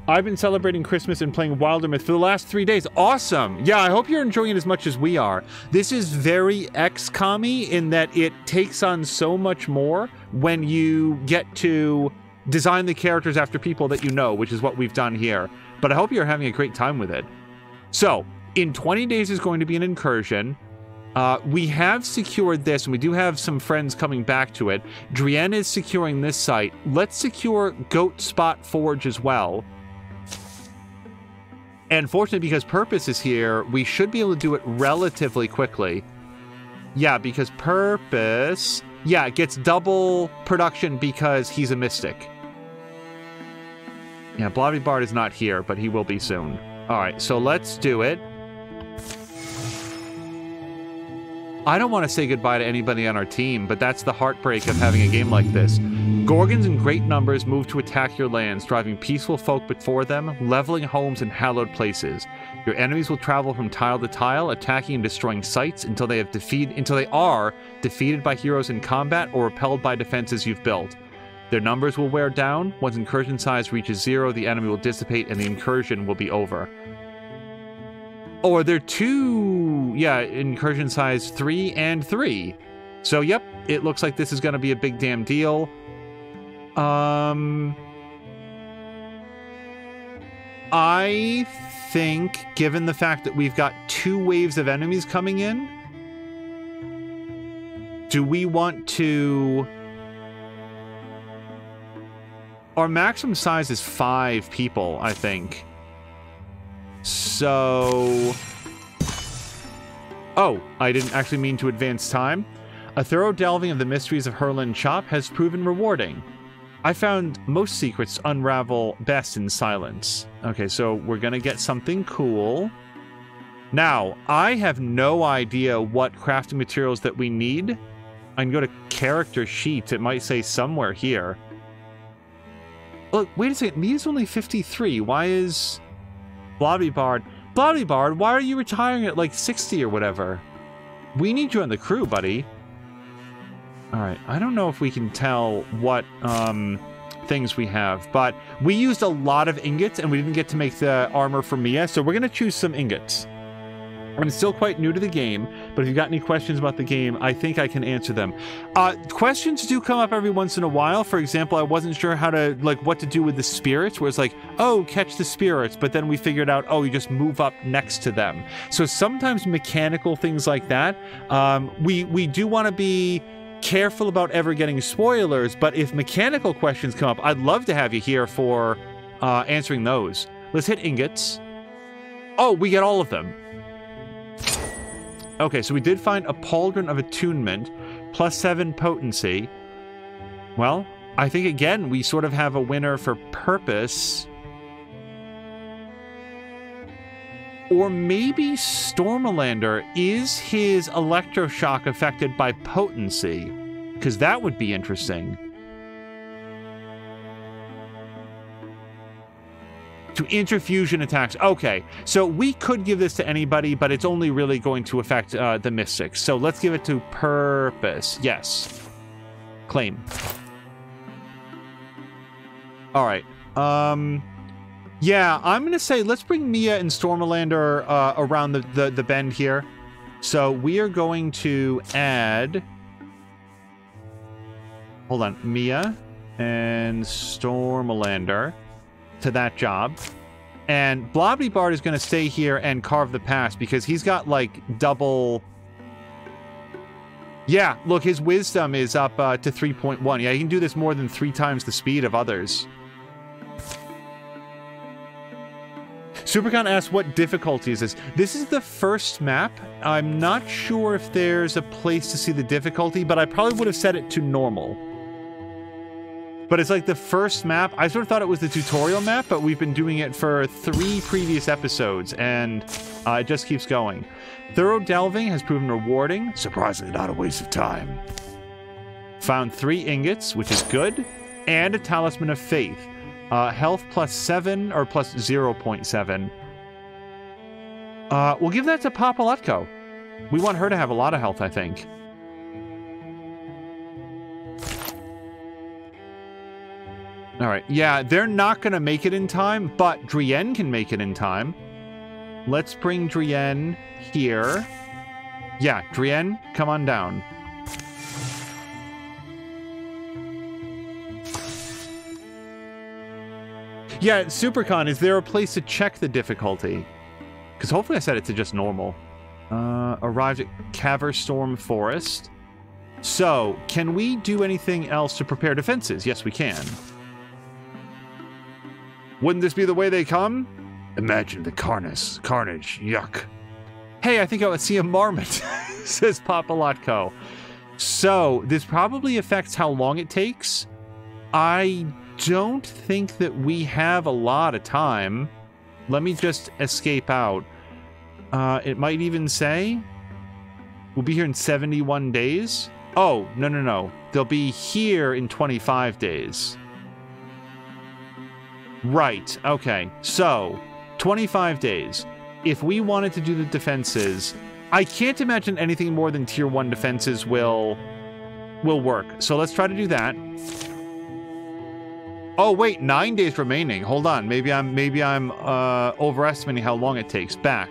I've been celebrating Christmas and playing Wildermyth for the last 3 days. Awesome! Yeah, I hope you're enjoying it as much as we are. This is very XCOM-y in that it takes on so much more when you get to design the characters after people that you know, which is what we've done here. But I hope you're having a great time with it. So, in 20 days is going to be an incursion. We have secured this, and we do have some friends coming back to it. Drienne is securing this site. Let's secure Goat Spot Forge as well. And fortunately, because Purpose is here, we should be able to do it relatively quickly. Yeah, because Purpose... Yeah, it gets double production because he's a mystic. Yeah, Blobby Bard is not here, but he will be soon. Alright, so let's do it. I don't want to say goodbye to anybody on our team, but that's the heartbreak of having a game like this. Gorgons in great numbers move to attack your lands, driving peaceful folk before them, leveling homes and hallowed places. Your enemies will travel from tile to tile, attacking and destroying sites until they are defeated by heroes in combat or repelled by defenses you've built. Their numbers will wear down. Once incursion size reaches 0, the enemy will dissipate and the incursion will be over. Or they're two... Yeah, incursion size 3 and 3. So, yep, it looks like this is going to be a big damn deal. I think, given the fact that we've got 2 waves of enemies coming in, do we want to... Our maximum size is 5 people, I think. So... Oh, I didn't actually mean to advance time. A thorough delving of the mysteries of Herlin Chop has proven rewarding. I found most secrets unravel best in silence. Okay, so we're gonna get something cool. Now, I have no idea what crafting materials that we need. I can go to character sheets. It might say somewhere here. Look, wait a second. Mia's only 53. Why is... Blobbybard, why are you retiring at like 60 or whatever? We need you on the crew, buddy. Alright, I don't know if we can tell what things we have, but we used a lot of ingots and we didn't get to make the armor for Mia, so we're going to choose some ingots. I'm still quite new to the game, but if you've got any questions about the game, I think I can answer them. Questions do come up every once in a while. For example, I wasn't sure how to, like, what to do with the spirits, where it's like, oh, catch the spirits, but then we figured out, oh, you just move up next to them. So sometimes mechanical things like that. We do want to be careful about ever getting spoilers, but if mechanical questions come up, I'd love to have you here for answering those. Let's hit ingots. Oh, we get all of them. Okay, so we did find a Pauldron of Attunement, +7 potency. Well, I think, again, we sort of have a winner for purpose. Or maybe Stormalander, is his electroshock affected by potency? Because that would be interesting. To interfusion attacks. Okay, so we could give this to anybody, but it's only really going to affect the Mystics. So let's give it to purpose. Yes. Claim. All right. Yeah, I'm going to say let's bring Mia and Stormalander around the bend here. So we are going to add... Hold on. Mia and Stormalander to that job. And Blobbybard is going to stay here and carve the past because he's got, like, double... Yeah, look, his wisdom is up to 3.1. Yeah, he can do this more than 3 times the speed of others. Supercon asks, what difficulty is this? This is the first map. I'm not sure if there's a place to see the difficulty, but I probably would have set it to normal. But it's like the first map. I sort of thought it was the tutorial map, but we've been doing it for 3 previous episodes, and it just keeps going. Thorough delving has proven rewarding. Surprisingly not a waste of time. Found 3 ingots, which is good, and a Talisman of Faith. Health +7 or +0.7. We'll give that to Papalutko. We want her to have a lot of health, I think. All right. Yeah, they're not going to make it in time, but Drienne can make it in time. Let's bring Drienne here. Yeah, Drienne, come on down. Yeah, Supercon, is there a place to check the difficulty? Because hopefully I set it to just normal. Arrived at Caverstorm Forest. So, can we do anything else to prepare defenses? Yes, we can. Wouldn't this be the way they come? Imagine the carnage. Yuck. Hey, I think I would see a marmot, says Papalutko. So, this probably affects how long it takes. I don't think that we have a lot of time. Let me just escape out. It might even say we'll be here in 71 days. Oh, no. They'll be here in 25 days. Right, okay. So, 25 days. If we wanted to do the defenses, I can't imagine anything more than tier 1 defenses will work. So let's try to do that. Oh wait, 9 days remaining. Hold on. Maybe I'm overestimating how long it takes. Back.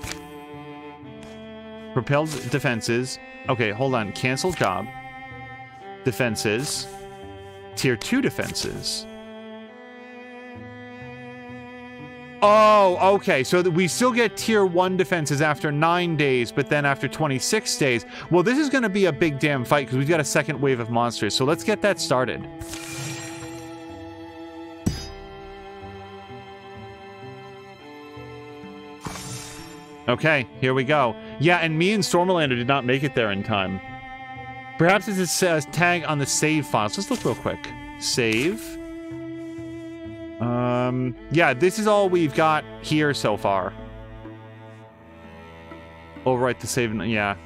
Propelled defenses. Okay, hold on. Cancel job. Defenses. Tier 2 defenses. Oh, okay. So we still get tier 1 defenses after 9 days, but then after 26 days. Well, this is going to be a big damn fight because we've got a second wave of monsters. So let's get that started. Okay, here we go. Yeah, and me and Stormlander did not make it there in time. Perhaps it's a tag on the save files. Let's look real quick. Save. Yeah, this is all we've got here so far. Overwrite the save. Yeah.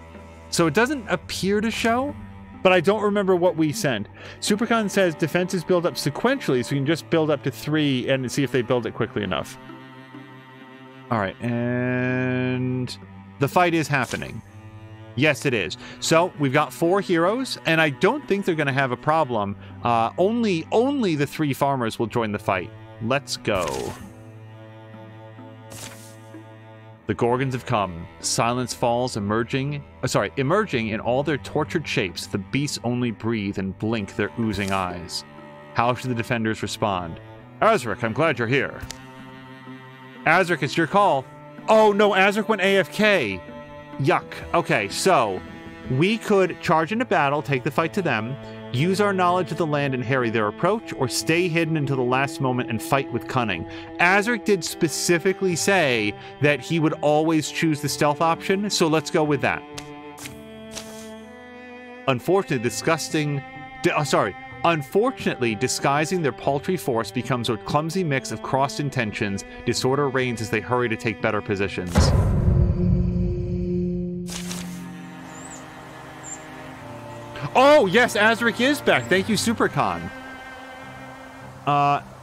So it doesn't appear to show, but I don't remember what we sent. Supercon says defenses build up sequentially, so you can just build up to 3 and see if they build it quickly enough. All right, and the fight is happening. Yes, it is. So we've got 4 heroes, and I don't think they're going to have a problem. Only the 3 farmers will join the fight. Let's go. The Gorgons have come. Silence falls, emerging in all their tortured shapes. The beasts only breathe and blink their oozing eyes. How should the defenders respond? Azric, I'm glad you're here. Azric, it's your call. Oh no, Azric went AFK. Yuck. Okay, so we could charge into battle, take the fight to them, use our knowledge of the land and harry their approach, or stay hidden until the last moment and fight with cunning. Azric did specifically say that he would always choose the stealth option, so let's go with that. Unfortunately, disguising their paltry force becomes a clumsy mix of crossed intentions. Disorder reigns as they hurry to take better positions. Oh, yes, Azric is back. Thank you, Supercon.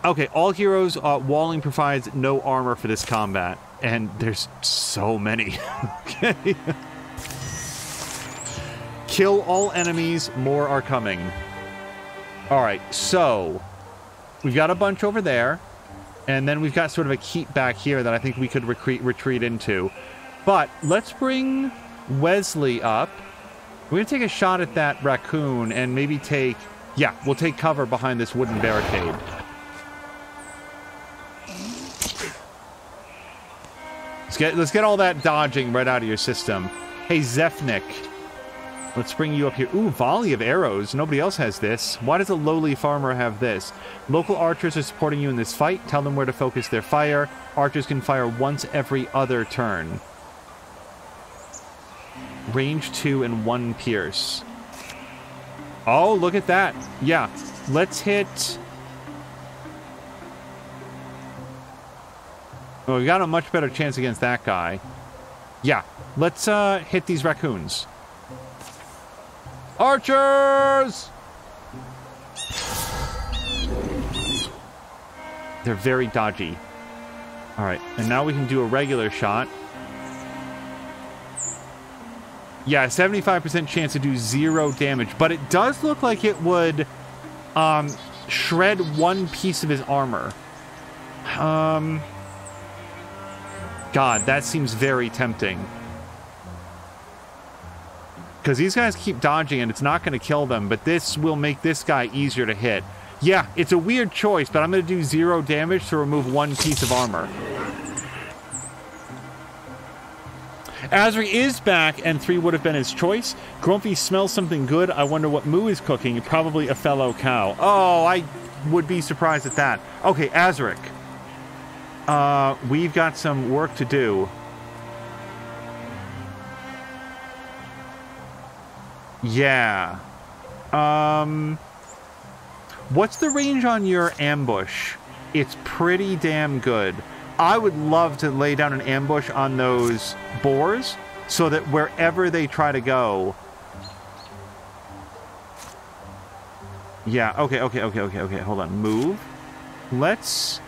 Okay, all heroes, walling provides no armor for this combat. And there's so many. Okay. Kill all enemies, more are coming. All right, so we've got a bunch over there. And then we've got sort of a keep back here that I think we could retreat into. But let's bring Wesley up. We're going to take a shot at that raccoon and maybe take... Yeah, we'll take cover behind this wooden barricade. Let's get all that dodging right out of your system. Hey, Zefnik. Let's bring you up here. Ooh, volley of arrows. Nobody else has this. Why does a lowly farmer have this? Local archers are supporting you in this fight. Tell them where to focus their fire. Archers can fire once every other turn. Range 2 and 1 pierce. Oh, look at that. Yeah, let's hit... Well, we got a much better chance against that guy. Yeah, let's hit these raccoons. Archers! They're very dodgy. All right, and now we can do a regular shot. Yeah, 75% chance to do 0 damage, but it does look like it would shred 1 piece of his armor. God, that seems very tempting. Because these guys keep dodging and it's not going to kill them, but this will make this guy easier to hit. Yeah, it's a weird choice, but I'm going to do 0 damage to remove 1 piece of armor. Azric is back, and 3 would have been his choice. Grumpy smells something good. I wonder what Moo is cooking. Probably a fellow cow. Oh, I would be surprised at that. Okay, Azric. We've got some work to do. Yeah. What's the range on your ambush? It's pretty damn good. I would love to lay down an ambush on those boars so that wherever they try to go... Yeah, okay, hold on. Move. Let's...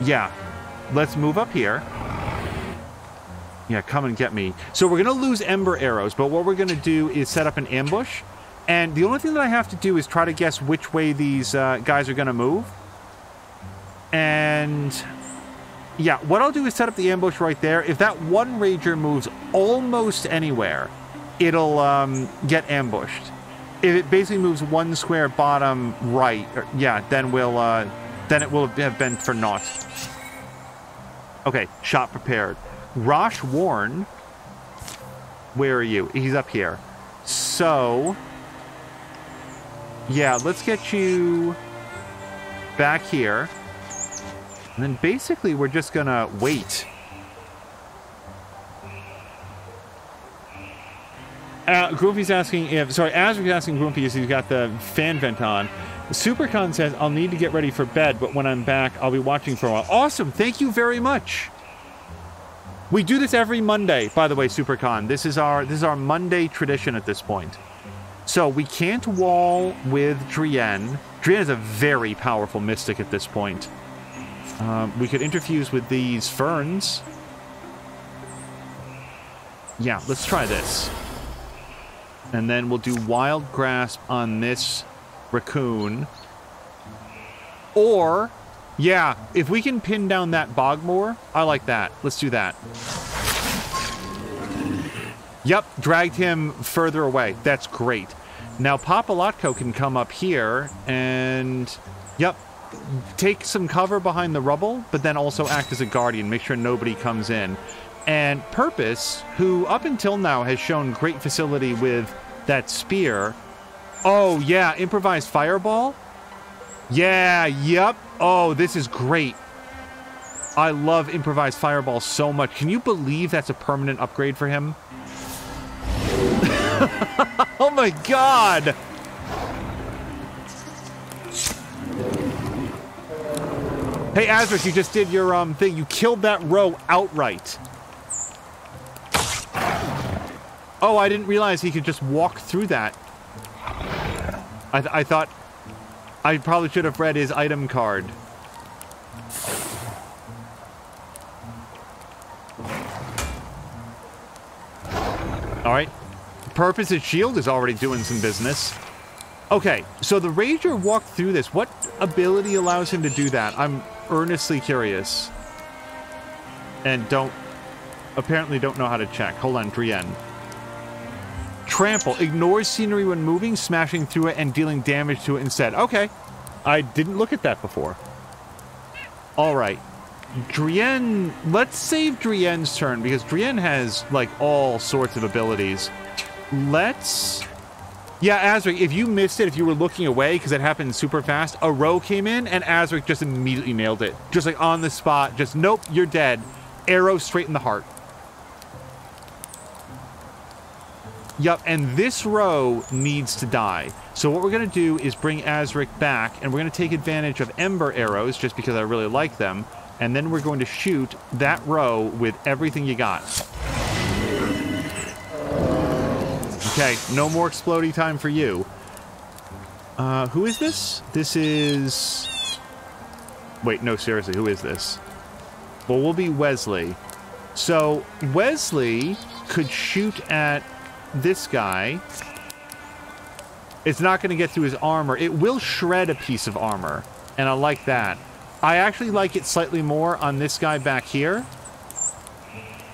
Yeah, let's move up here. Yeah, come and get me. So we're going to lose Ember Arrows, but what we're going to do is set up an ambush And the only thing that I have to do is try to guess which way these guys are going to move. And yeah, what I'll do is set up the ambush right there. If that one Rager moves almost anywhere, it'll get ambushed. If it basically moves one square bottom right, yeah, then it will have been for naught. Okay, shot prepared. Rosh Warren, where are you? He's up here. So, yeah, let's get you back here. And then basically we're just gonna wait. Grumpy's asking if... Sorry, Azric's asking Grumpy if he's got the fan vent on. Supercon says, I'll need to get ready for bed, but when I'm back, I'll be watching for a while. Awesome! Thank you very much! We do this every Monday, by the way, Supercon. This is our Monday tradition at this point. So, we can't wall with Drienne. Drienne is a very powerful mystic at this point. We could interfuse with these ferns. Yeah, let's try this. And then we'll do Wild Grasp on this raccoon. Or, yeah, if we can pin down that Bogmore, I like that. Let's do that. Yep, dragged him further away. That's great. Now Papalotko can come up here and, yep, take some cover behind the rubble, but then also act as a guardian, make sure nobody comes in. And Purpose, who up until now has shown great facility with that spear. Oh, yeah, improvised fireball? Yeah, yep. Oh, this is great. I love improvised fireball so much. Can you believe that's a permanent upgrade for him? Oh my god! Hey, Azric, you just did your thing. You killed that row outright. Oh, I didn't realize he could just walk through that. I thought... I probably should have read his item card. Alright. Purpose's shield is already doing some business. Okay, so the Rager walked through this. What ability allows him to do that? I'm earnestly curious. And apparently don't know how to check. Hold on, Drienne. Trample. Ignores scenery when moving, smashing through it, and dealing damage to it instead. Okay. I didn't look at that before. Alright. Drienne... Let's save Drienne's turn, because Drienne has, like, all sorts of abilities. Let's... Yeah, Azric, if you missed it, if you were looking away, because it happened super fast, a row came in, and Azric just immediately nailed it. Just, like, on the spot. Just, nope, you're dead. Arrow straight in the heart. Yup, and this row needs to die. So what we're going to do is bring Azric back, and we're going to take advantage of Ember arrows, just because I really like them, and then we're going to shoot that row with everything you got. Okay, no more explodey time for you. Who is this? This is... Wait, no, seriously, who is this? Well, we'll be Wesley. So, Wesley could shoot at this guy. It's not going to get through his armor. It will shred a piece of armor, and I like that. I actually like it slightly more on this guy back here,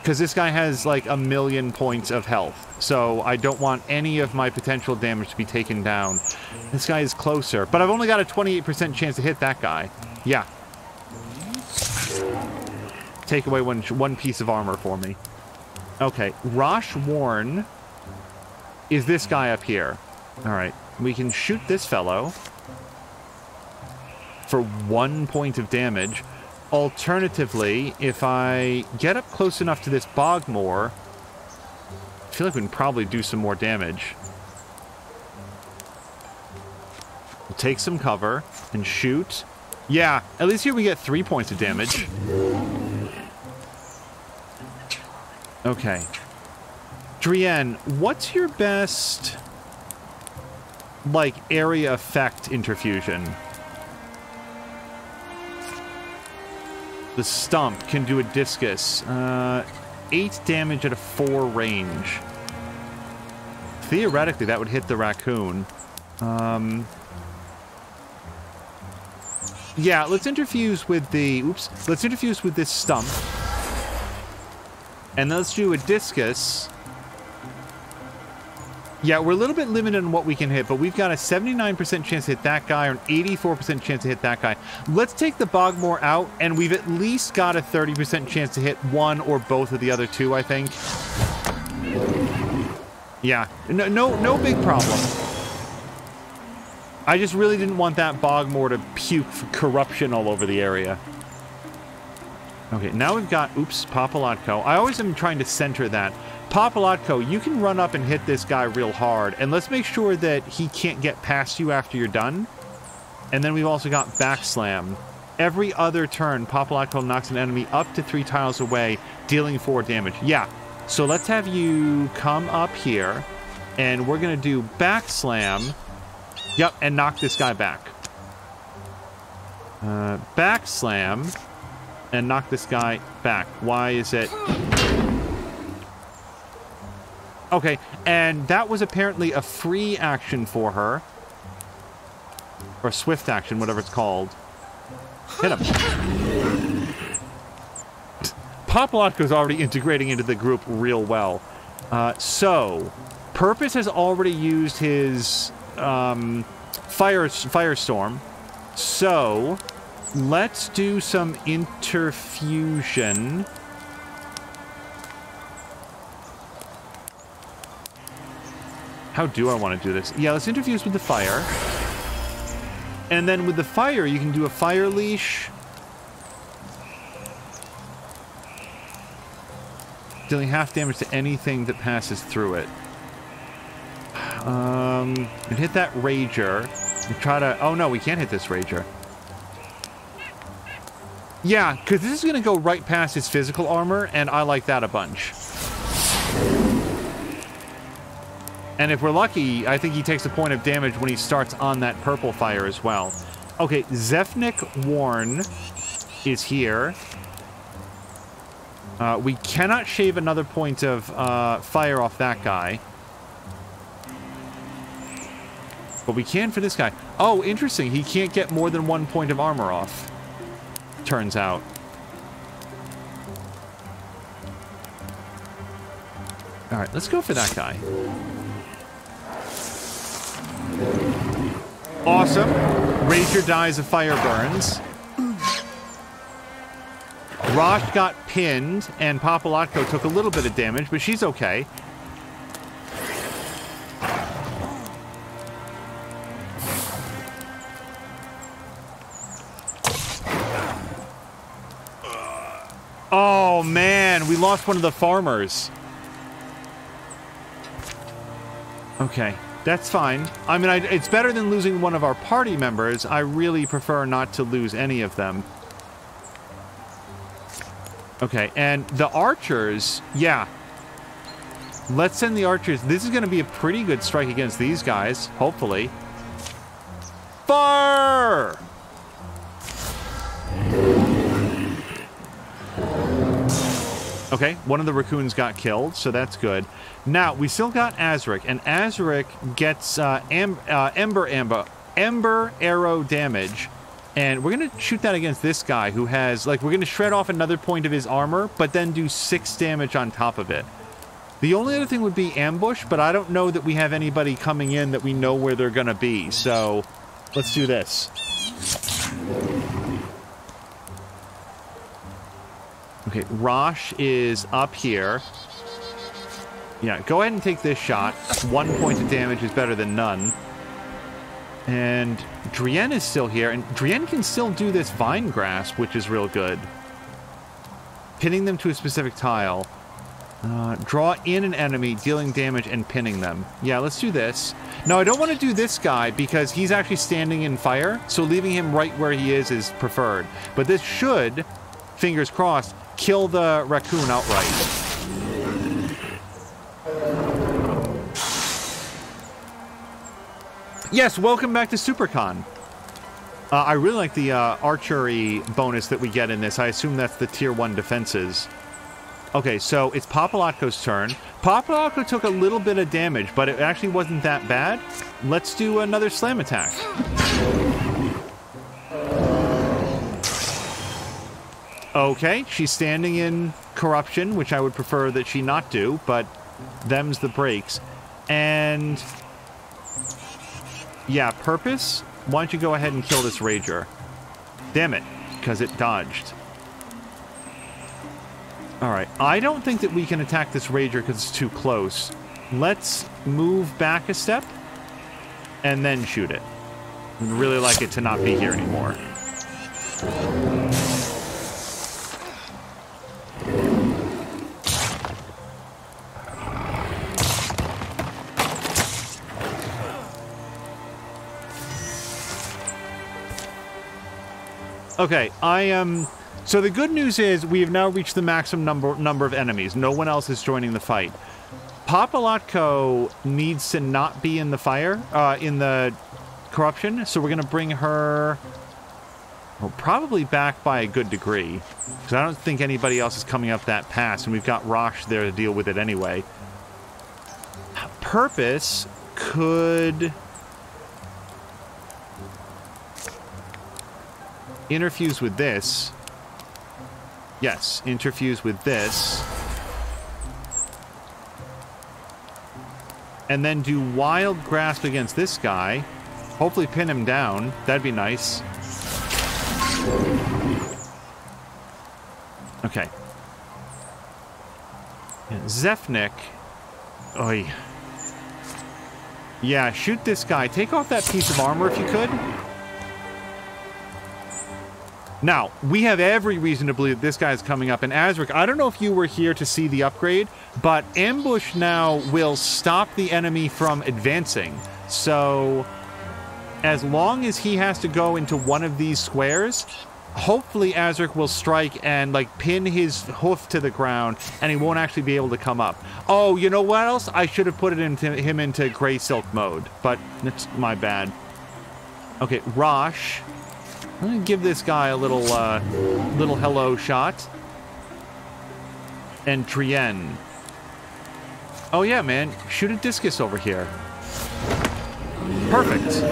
because this guy has like 1,000,000 points of health, so I don't want any of my potential damage to be taken down. This guy is closer, but I've only got a 28% chance to hit that guy. Yeah. Take away one piece of armor for me. Okay, Rosh Warren is this guy up here. Alright, we can shoot this fellow for 1 point of damage. Alternatively, if I get up close enough to this Bogmore, I feel like we can probably do some more damage. We'll take some cover and shoot. Yeah, at least here we get 3 points of damage. Okay. Drienne, what's your best, like, area effect interfusion? The stump can do a discus. 8 damage at a 4 range. theoretically, that would hit the raccoon. Yeah, let's interfuse with the... Oops. Let's interfuse with this stump. And let's do a discus. Yeah, we're a little bit limited on what we can hit, but we've got a 79% chance to hit that guy or an 84% chance to hit that guy. Let's take the Bogmore out, and we've at least got a 30% chance to hit one or both of the other two, I think. Yeah, no big problem. I just really didn't want that Bogmore to puke corruption all over the area. Okay, now we've got, oops, Papalotko. I always am trying to center that. Papalotko, you can run up and hit this guy real hard, and let's make sure that he can't get past you after you're done. And then we've also got Backslam. Every other turn, Papalotko knocks an enemy up to 3 tiles away, dealing 4 damage. Yeah, so let's have you come up here, and we're going to do Backslam. Yep, and knock this guy back. Backslam, and knock this guy back. Why is it... Okay, and that was apparently a free action for her. Or swift action, whatever it's called. Hit him. Papalotko's already integrating into the group real well. So, Purpose has already used his Firestorm. So, let's do some interfusion. How do I want to do this? Yeah, let's interfuse with the fire. And then with the fire, you can do a fire leash. Dealing half damage to anything that passes through it. And hit that Rager. And try to... Oh, no, we can't hit this Rager. Yeah, because this is going to go right past his physical armor, and I like that a bunch. And if we're lucky, I think he takes a point of damage when he starts on that purple fire as well. Okay, Zefnik Warren is here. We cannot shave another point of fire off that guy. But we can for this guy. Oh, interesting. He can't get more than 1 point of armor off. Turns out. Alright, let's go for that guy. Awesome. Rager dies of fire burns. Rosh got pinned, and Papalotko took a little bit of damage, but she's okay. Oh, man, we lost one of the farmers. Okay. That's fine. I mean, it's better than losing one of our party members. I really prefer not to lose any of them. Okay, and the archers, yeah. Let's send the archers. This is going to be a pretty good strike against these guys, hopefully. Fire! Okay, one of the raccoons got killed, so that's good. Now, we still got Azric, and Azric gets Ember Arrow damage, and we're going to shoot that against this guy who has, like, we're going to shred off another point of his armor, but then do 6 damage on top of it. The only other thing would be ambush, but I don't know that we have anybody coming in that we know where they're going to be, so let's do this. Okay, Rosh is up here. Yeah, go ahead and take this shot. 1 point of damage is better than none. And Drienne is still here, and Drienne can still do this Vine Grasp, which is real good. Pinning them to a specific tile. Draw in an enemy, dealing damage and pinning them. Yeah, let's do this. Now, I don't want to do this guy because he's actually standing in fire, so leaving him right where he is preferred. But this should, fingers crossed, kill the raccoon outright. Yes, welcome back to SuperCon. I really like the archery bonus that we get in this. I assume that's the tier 1 defenses. Okay, so it's Papalotko's turn. Papalotko took a little bit of damage, but it actually wasn't that bad. Let's do another slam attack. Okay, she's standing in corruption, which I would prefer that she not do, but them's the breaks. And yeah, purpose, why don't you go ahead and kill this Rager? Damn it, because it dodged. Alright, I don't think that we can attack this Rager because it's too close. Let's move back a step and then shoot it. I'd really like it to not be here anymore. Okay, so the good news is we have now reached the maximum number of enemies. No one else is joining the fight. Papalotko needs to not be in the fire, in the corruption, so we're going to bring her, well, probably back by a good degree, because I don't think anybody else is coming up that pass, and we've got Rosh there to deal with it anyway. Purpose could interfuse with this. Yes, interfuse with this. And then do Wild Grasp against this guy. Hopefully pin him down. That'd be nice. Okay. Zefnik. Oy. Yeah, shoot this guy. Take off that piece of armor if you could. Now, we have every reason to believe that this guy is coming up. And Azric, I don't know if you were here to see the upgrade, but ambush now will stop the enemy from advancing. So, as long as he has to go into one of these squares, hopefully Azric will strike and, like, pin his hoof to the ground, and he won't actually be able to come up. Oh, you know what else? I should have put it into him into Grey Silk mode, but it's my bad. Okay, Rosh. I'm gonna give this guy a little hello shot. And Drienne. Oh yeah, man. Shoot a discus over here. Perfect.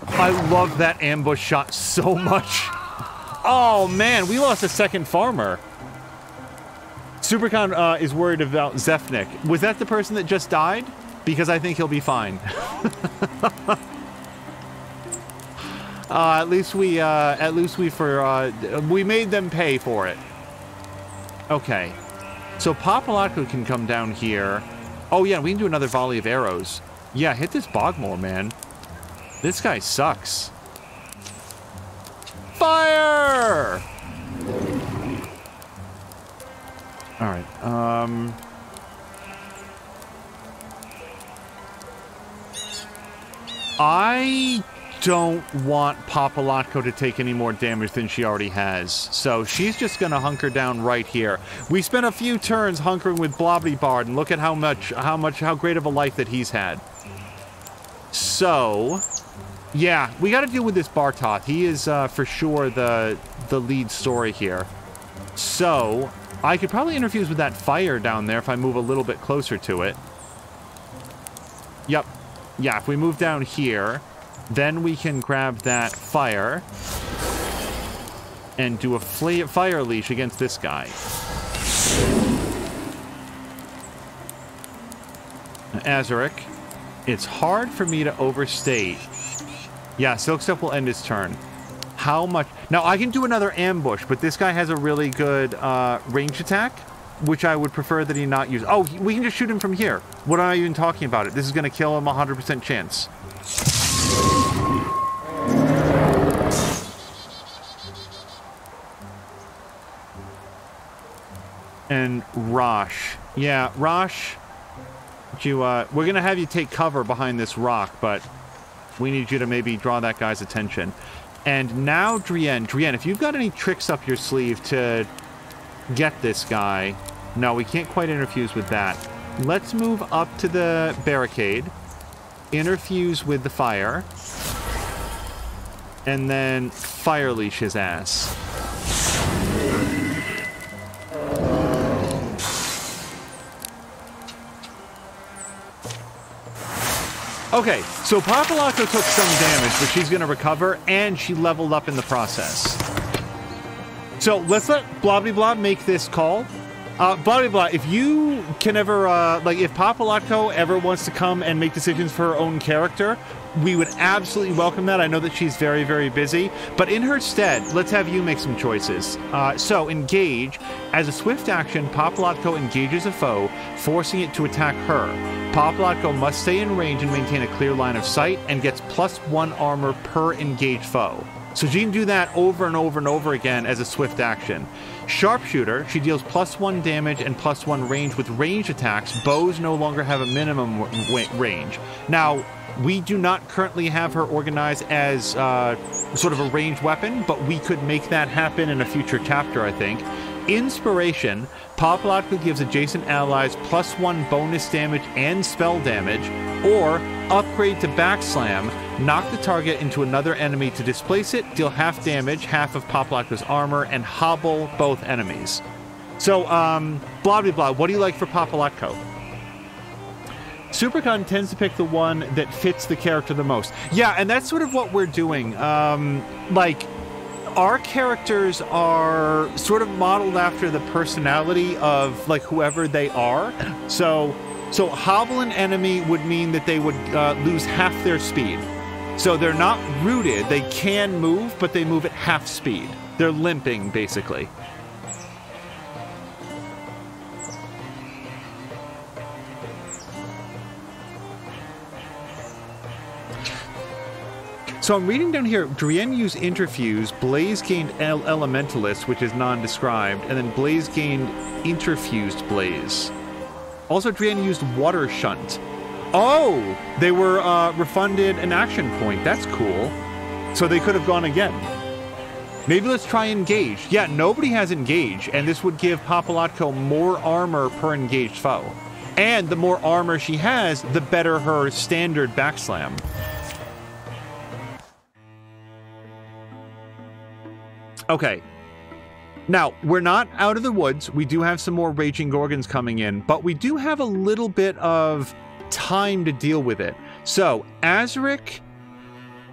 I love that ambush shot so much. Oh man, we lost a second farmer. Supercon is worried about Zefnik. Was that the person that just died? Because I think he'll be fine. At least we made them pay for it. Okay. So Papalotko can come down here. Oh yeah, we can do another volley of arrows. Yeah, hit this Bogmore, man. This guy sucks. Fire! Alright, I don't want Papalotko to take any more damage than she already has, so she's just gonna hunker down right here. We spent a few turns hunkering with Blobbity Bard, and look at how great of a life that he's had. So, yeah, we gotta deal with this Bartoth. He is, for sure the lead story here. So, I could probably interfuse with that fire down there if I move a little bit closer to it. Yep. Yeah, if we move down here, then we can grab that fire and do a fire leash against this guy. Azaric, it's hard for me to overstate. Yeah, Silkstep will end his turn. How much? Now, I can do another ambush, but this guy has a really good range attack, which I would prefer that he not use. Oh, we can just shoot him from here. What am I even talking about? This is going to kill him 100% chance. And Rosh. Yeah, Rosh, we're going to have you take cover behind this rock, but we need you to maybe draw that guy's attention. And now Drienne. Drienne, if you've got any tricks up your sleeve to get this guy... No, we can't quite interfuse with that. Let's move up to the barricade. Interfuse with the fire. And then fire leash his ass. Okay, so Papalotto took some damage, but she's going to recover, and she leveled up in the process. So let's let Blobby Blob make this call. Blobby Blob, if you can ever, like, if Papalotto ever wants to come and make decisions for her own character, we would absolutely welcome that. I know that she's very, very busy, but in her stead, let's have you make some choices. So engage. As a swift action, Papalotto engages a foe, forcing it to attack her. Papalotto must stay in range and maintain a clear line of sight, and gets +1 armor per engaged foe. So she can do that over and over and over again as a swift action. Sharpshooter, she deals +1 damage and +1 range with ranged attacks. Bows no longer have a minimum range. Now, we do not currently have her organized as sort of a ranged weapon, but we could make that happen in a future chapter, I think. Inspiration, Papalotto gives adjacent allies +1 bonus damage and spell damage, or upgrade to Backslam, knock the target into another enemy to displace it, deal half damage, half of Papalotto's armor, and hobble both enemies. So, Blobby Blob, what do you like for Papalotto? Supercon tends to pick the one that fits the character the most. Yeah, and that's sort of what we're doing. Like, our characters are sort of modeled after the personality of, like, whoever they are. So hobble an enemy would mean that they would lose half their speed. So they're not rooted. They can move, but they move at half speed. They're limping, basically. So I'm reading down here, Drienne used Interfuse, Blaze gained Elementalist, which is non-described, and then Blaze gained Interfused Blaze. Also, Drienne used Water Shunt. Oh! They were refunded an action point. That's cool. So they could have gone again. Maybe let's try Engage. Yeah, nobody has Engage, and this would give Papalotto more armor per engaged foe. And the more armor she has, the better her standard Backslam. Okay. Now, we're not out of the woods. We do have some more Raging Gorgons coming in, but we do have a little bit of time to deal with it. So, Azric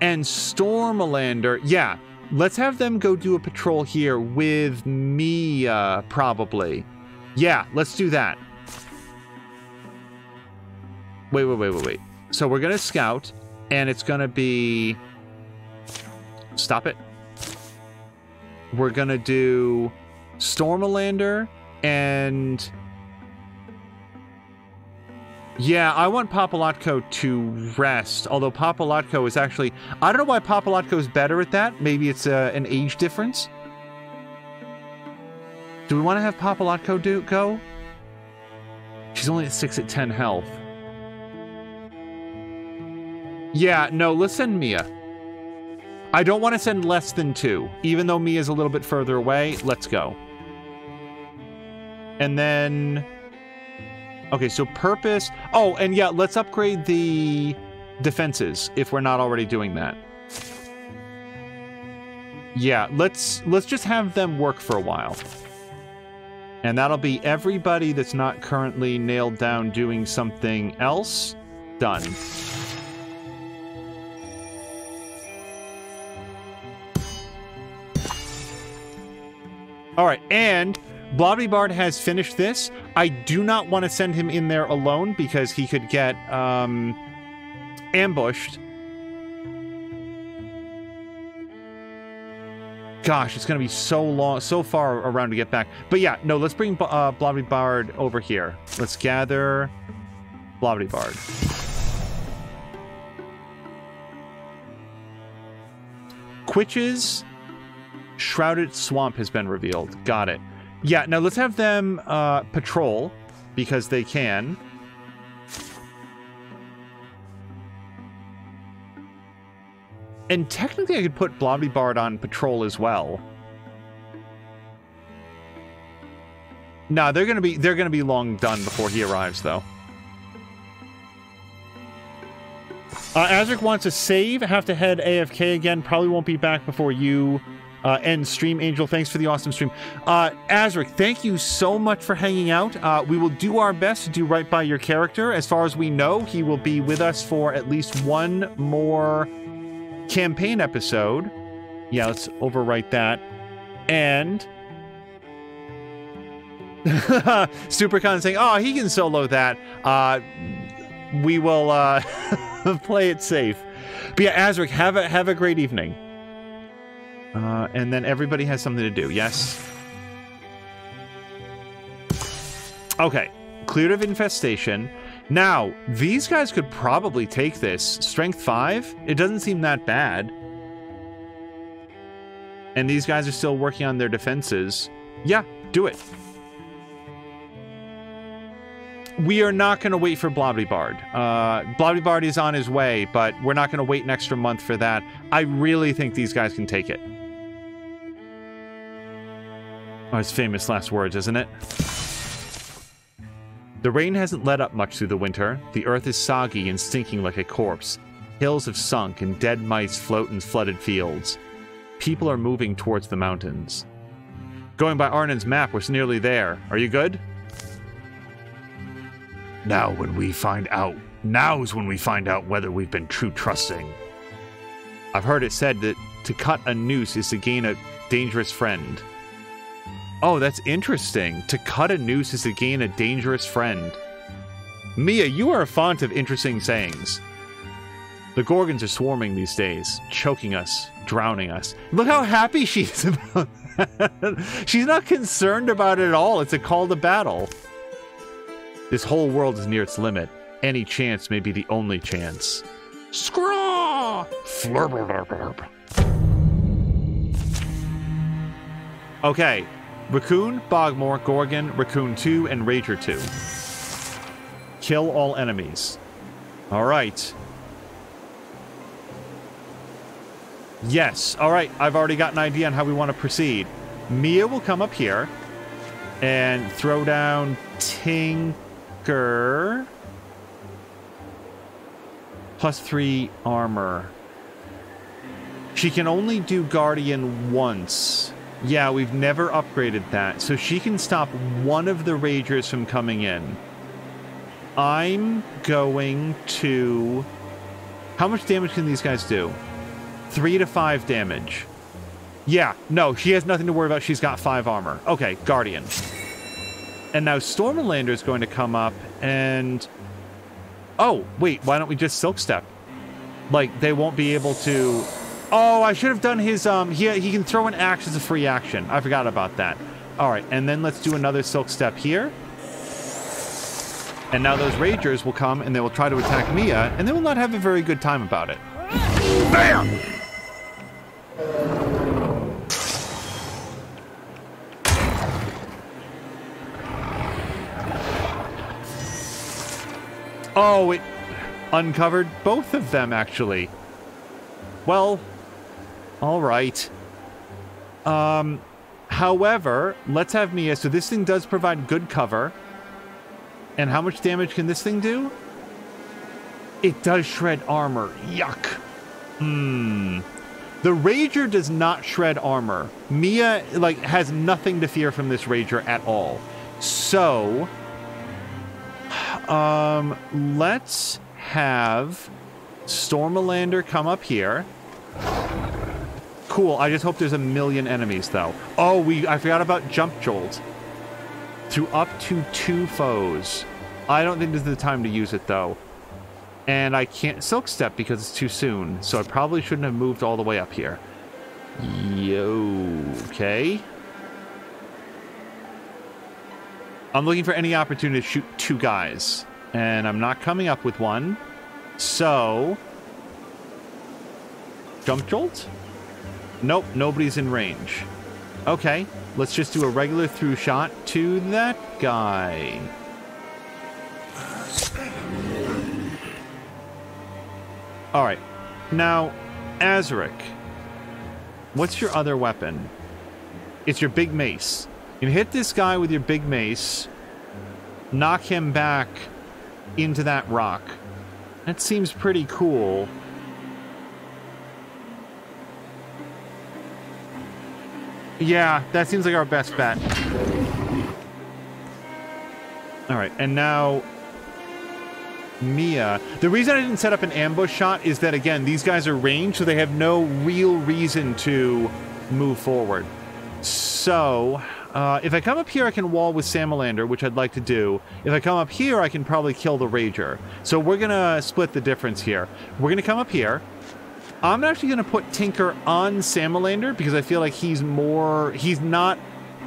and Stormalander, yeah, let's have them go do a patrol here with Mia, probably. Yeah, let's do that. Wait. So we're going to scout, and it's going to be... Stop it. We're going to do Stormalander and... Yeah, I want Papalotto to rest, although Papalotto is actually... I don't know why Papalotto is better at that. Maybe it's an age difference. Do we want to have Papalotto go? She's only at 6 at 10 health. Yeah, no, let's send Mia. I don't want to send less than 2. Even though Mia's a little bit further away, let's go. And then... Okay, so purpose... Oh, and yeah, let's upgrade the defenses, if we're not already doing that. Yeah, let's just have them work for a while. And that'll be everybody that's not currently nailed down doing something else. Done. All right, and Blobby Bard has finished this. I do not want to send him in there alone because he could get ambushed. Gosh, it's going to be so long, so far around to get back. But yeah, no, let's bring Blobby Bard over here. Let's gather Blobby Bard. Quitch's Shrouded Swamp has been revealed. Got it. Yeah, now let's have them patrol, because they can. And technically I could put Blobby Bard on patrol as well. No, they're gonna be long done before he arrives, though. Azric wants to save, have to head AFK again. Probably won't be back before you end stream. Angel, thanks for the awesome stream. Azric, thank you so much for hanging out. We will do our best to do right by your character. As far as we know, he will be with us for at least one more campaign episode. Yeah, let's overwrite that. And Supercon saying, oh, he can solo that. We will play it safe. But yeah, Azric, have a great evening. And then everybody has something to do, yes? Okay, cleared of infestation. Now, these guys could probably take this. Strength 5? It doesn't seem that bad. And these guys are still working on their defenses. Yeah, do it. We are not going to wait for Blobbybard. Blobbybard is on his way, but we're not going to wait an extra month for that. I really think these guys can take it. Oh, his famous last words, isn't it? The rain hasn't let up much through the winter. The earth is soggy and stinking like a corpse. Hills have sunk and dead mice float in flooded fields. People are moving towards the mountains. Going by Arnon's map, we're nearly there. Are you good? Now's when we find out whether we've been true trusting. I've heard it said that to cut a noose is to gain a dangerous friend. Oh, that's interesting. To cut a noose is to gain a dangerous friend. Mia, you are a font of interesting sayings. The Gorgons are swarming these days, choking us, drowning us. Look how happy she is about that. She's not concerned about it at all. It's a call to battle. This whole world is near its limit. Any chance may be the only chance. Scraw! Flurblurblurb. Okay. Raccoon, Bogmore, Gorgon, Raccoon 2, and Rager 2. Kill all enemies. Alright. Yes. Alright, I've already got an idea on how we want to proceed. Mia will come up here and throw down Tinker. +3 armor. She can only do Guardian once. Yeah, we've never upgraded that. So she can stop one of the Ragers from coming in. I'm going to... How much damage can these guys do? 3 to 5 damage. Yeah, no, she has nothing to worry about. She's got 5 armor. Okay, Guardian. And now Stormlander is going to come up and... Oh, wait, why don't we just Silk Step? Like, they won't be able to... Oh, I should have done his, he can throw an axe as a free action. I forgot about that. Alright, and then let's do another Silk Step here. And now those Ragers will come and they will try to attack Mia, and they will not have a very good time about it. Bam! Oh, it uncovered both of them, actually. Well, alright. However, let's have Mia. So this thing does provide good cover. And how much damage can this thing do? It does shred armor. Yuck. The Rager does not shred armor. Mia, like, has nothing to fear from this Rager at all. So... let's have Stormlander come up here. Cool, I just hope there's a million enemies, though. Oh, I forgot about Jump Jolt. To up to 2 foes. I don't think this is the time to use it, though. And I can't Silk Step because it's too soon, so I probably shouldn't have moved all the way up here. Okay. I'm looking for any opportunity to shoot 2 guys. And I'm not coming up with one. So... Jump Jolt? Nope, nobody's in range. Okay, let's just do a regular through shot to that guy. Alright, now, Azric. What's your other weapon? It's your big mace. You can hit this guy with your big mace, knock him back into that rock. That seems pretty cool. Yeah, that seems like our best bet. Alright, and now... Mia. The reason I didn't set up an ambush shot is that, again, these guys are ranged, so they have no real reason to move forward. So, if I come up here, I can wall with Salamander, which I'd like to do. If I come up here, I can probably kill the Rager. So we're going to split the difference here. We're going to come up here. I'm actually going to put Tinker on Salamander because I feel like he's not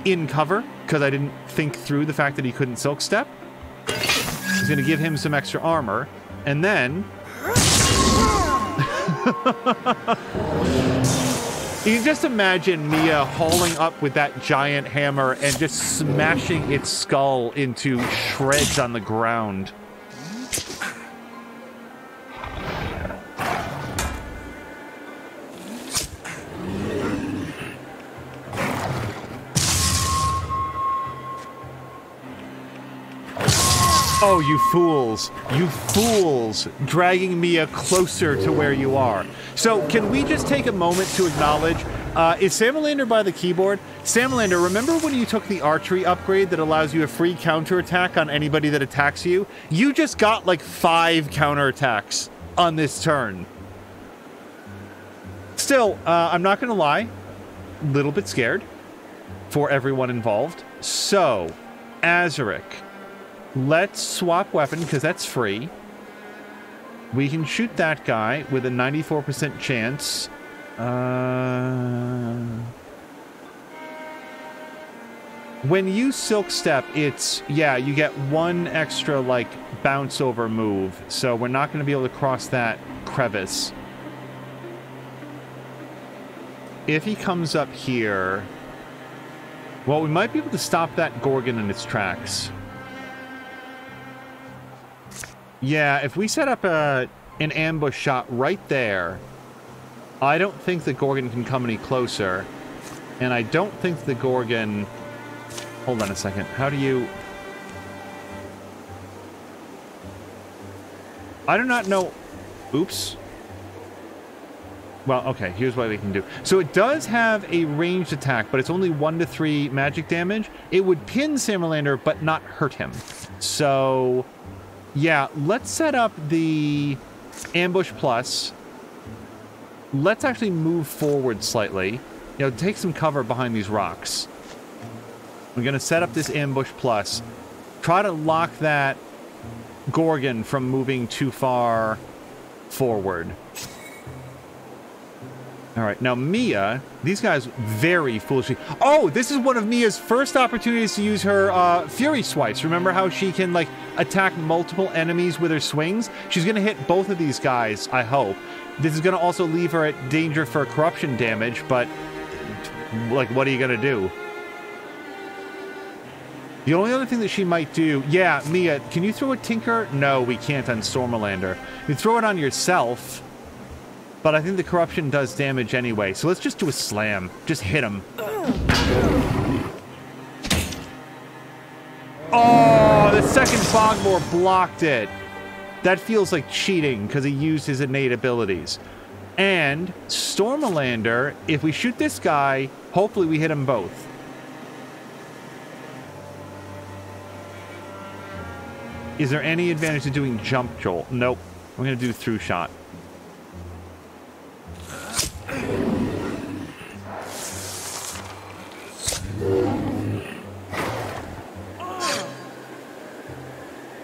in cover because I didn't think through the fact that he couldn't Silk Step. He's going to give him some extra armor. And then... You can just imagine Mia hauling up with that giant hammer and just smashing its skull into shreds on the ground. Oh, you fools. You fools. Dragging Mia closer to where you are. So, can we just take a moment to acknowledge, is Salamander by the keyboard? Salamander, remember when you took the archery upgrade that allows you a free counterattack on anybody that attacks you? You just got like 5 counterattacks on this turn. Still, I'm not going to lie. A little bit scared for everyone involved. So, Azaric. Let's swap weapon, because that's free. We can shoot that guy with a 94% chance. When you Silk Step, it's... Yeah, you get 1 extra, like, bounce over move. So we're not going to be able to cross that crevice. If he comes up here... Well, we might be able to stop that Gorgon in its tracks. Yeah, if we set up an ambush shot right there, I don't think the Gorgon can come any closer. And I don't think the Gorgon... Hold on a second. How do you... I do not know... Oops. Well, okay, here's what we can do. So it does have a ranged attack, but it's only 1 to 3 magic damage. It would pin Salamander, but not hurt him. So... Yeah, let's set up the ambush plus. Let's actually move forward slightly. You know, take some cover behind these rocks. We're going to set up this ambush plus. Try to lock that Gorgon from moving too far forward. All right, now Mia, these guys very foolishly... Oh, this is one of Mia's first opportunities to use her Fury Swipes. Remember how she can, like, attack multiple enemies with her swings? She's going to hit both of these guys, I hope. This is going to also leave her at danger for corruption damage, but, like, what are you going to do? The only other thing that she might do... Yeah, Mia, can you throw a Tinker? No, we can't on Stormalander. You throw it on yourself... But I think the corruption does damage anyway, so let's just do a slam. Just hit him. Oh, the second Bogmore blocked it. That feels like cheating because he used his innate abilities. And Stormalander, if we shoot this guy, hopefully we hit them both. Is there any advantage to doing jump jolt? Nope. I'm going to do through shot.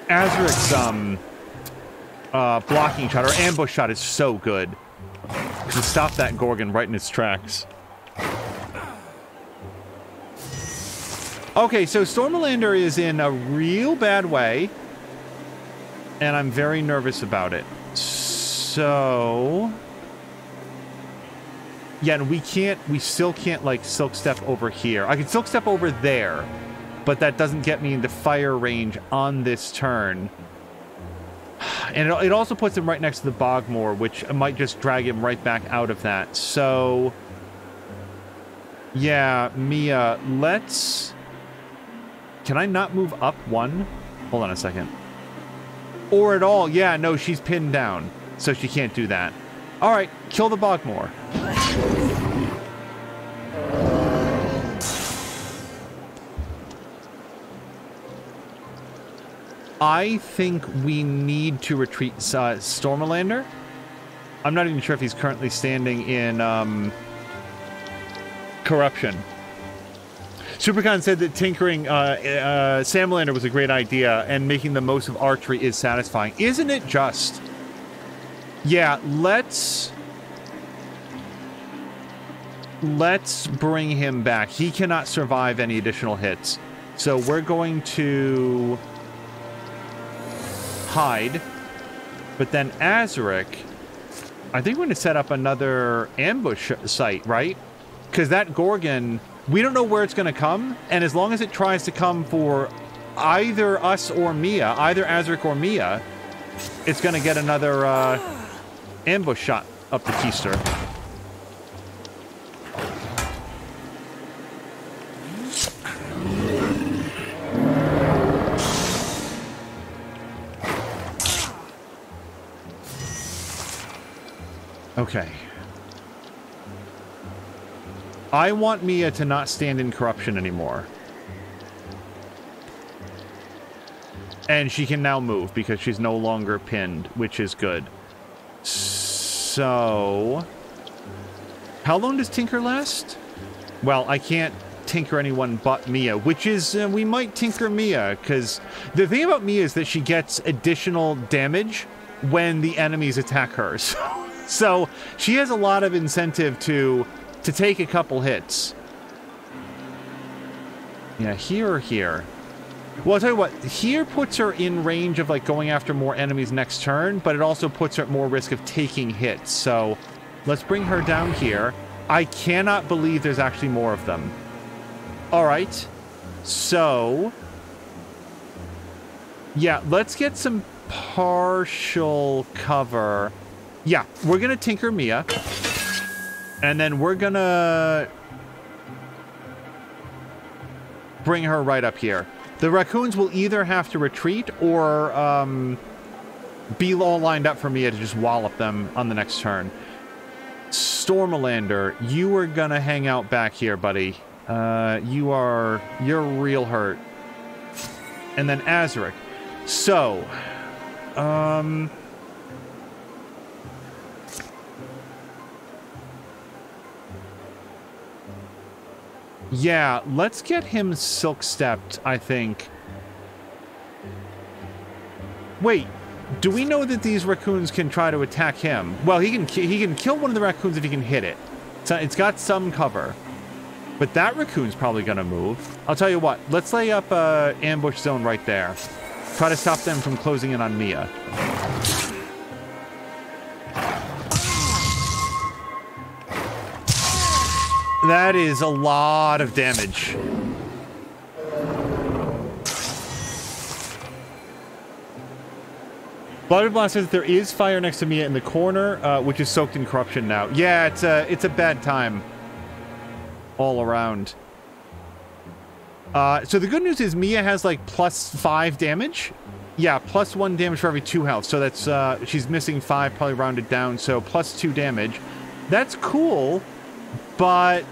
Azaric's blocking shot, or ambush shot, is so good. To stop that Gorgon right in its tracks. Okay, so Stormalander is in a real bad way. And I'm very nervous about it. So... Yeah, and we still can't, like, Silk Step over here. I can Silk Step over there, but that doesn't get me into fire range on this turn. And it also puts him right next to the Bogmore, which might just drag him right back out of that. So, yeah, Mia, let's... Can I not move up 1? Hold on a second. Or at all. Yeah, no, she's pinned down. So she can't do that. All right, kill the Bogmore. I think we need to retreat Stormalander. I'm not even sure if he's currently standing in corruption. Supercon said that tinkering Samalander was a great idea and making the most of archery is satisfying. Isn't it just? Yeah, let's bring him back. He cannot survive any additional hits. So we're going to hide. But then Azaric, I think we're going to set up another ambush site, right? Because that Gorgon, we don't know where it's going to come. And as long as it tries to come for either us or Mia, either Azaric or Mia, it's going to get another ambush shot up the keister. Okay. I want Mia to not stand in corruption anymore. And she can now move because she's no longer pinned, which is good. So, how long does Tinker last? Well, I can't tinker anyone but Mia, which is, we might tinker Mia, because the thing about Mia is that she gets additional damage when the enemies attack her. So she has a lot of incentive to take a couple hits. Yeah, here or here. Well, I'll tell you what, here puts her in range of, like, going after more enemies next turn, but it also puts her at more risk of taking hits. So let's bring her down here. I cannot believe there's actually more of them. All right. So, yeah, let's get some partial cover. Yeah, we're going to tinker Mia. And then we're going to bring her right up here. The raccoons will either have to retreat or be all lined up for Mia to just wallop them on the next turn. Stormalander, you are gonna hang out back here, buddy. You're real hurt. And then Azaric. So, yeah, let's get him silk-stepped, I think. Wait, do we know that these raccoons can try to attack him? Well, he can kill one of the raccoons if he can hit it. So it's got some cover. But that raccoon's probably going to move. I'll tell you what, let's lay up an ambush zone right there. Try to stop them from closing in on Mia. That is a lot of damage. Blast says that there is fire next to Mia in the corner, which is soaked in corruption now. Yeah, it's a bad time all around. So the good news is Mia has like +5 damage. Yeah, +1 damage for every 2 health. So that's she's missing 5, probably rounded down. So +2 damage. That's cool. But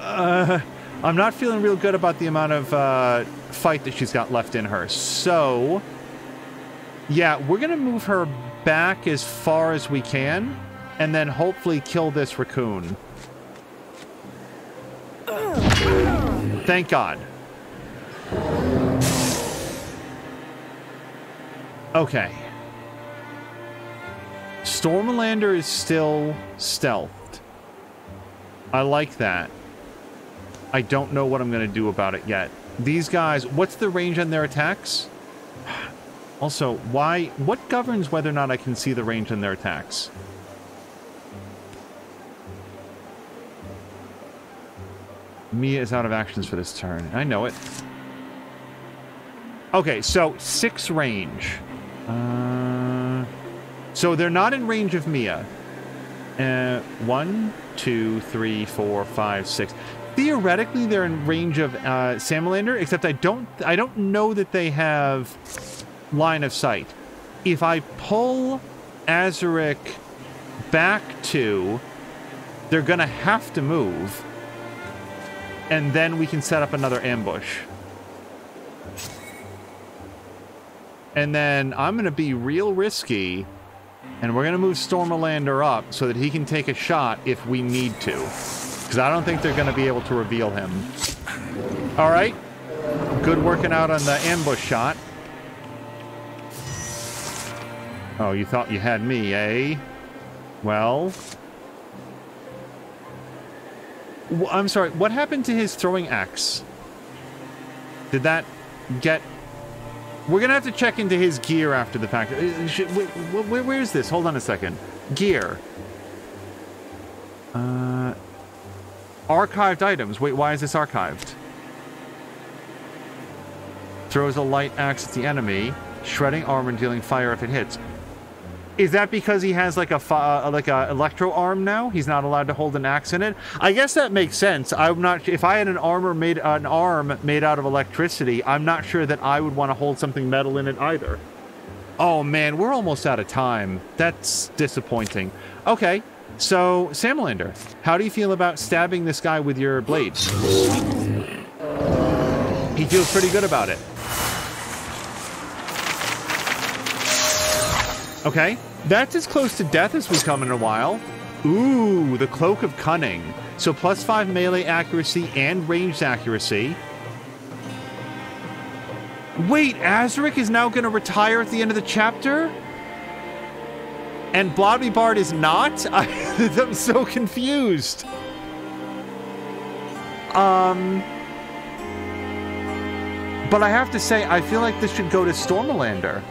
I'm not feeling real good about the amount of fight that she's got left in her. So, yeah, we're going to move her back as far as we can, and then hopefully kill this raccoon. Thank God. Okay. Stormalander is still stealthed. I like that. I don't know what I'm going to do about it yet. These guys, what's the range on their attacks? Also, what governs whether or not I can see the range on their attacks? Mia is out of actions for this turn. I know it. Okay, so 6 range. So they're not in range of Mia. 1, 2, 3, 4, 5, 6. Theoretically, they're in range of Samalander, except I don't know that they have line of sight. if I pull Azaric back to, they're going to have to move. And then we can set up another ambush. And then I'm going to be real risky. And we're going to move Stormalander up so that he can take a shot if we need to. Because I don't think they're going to be able to reveal him. All right. Good working out on the ambush shot. Oh, you thought you had me, eh? Well... I'm sorry, what happened to his throwing axe? Did that get... We're going to have to check into his gear after the fact. Where is this? Hold on a second. Gear. Archived items. Wait, why is this archived? Throws a light axe at the enemy, shredding armor and dealing fire if it hits. Is that because he has like a electro arm now? He's not allowed to hold an axe in it. I guess that makes sense. I'm not. If I had an arm made out of electricity, I'm not sure that I would want to hold something metal in it either. Oh man, we're almost out of time. That's disappointing. Okay, so Salamander, how do you feel about stabbing this guy with your blade? He feels pretty good about it. Okay, that's as close to death as we come in a while. Ooh, the Cloak of Cunning. So +5 melee accuracy and ranged accuracy. Wait, Azaric is now going to retire at the end of the chapter? And Blobby Bard is not? I'm so confused. But I have to say, I feel like this should go to Stormalander.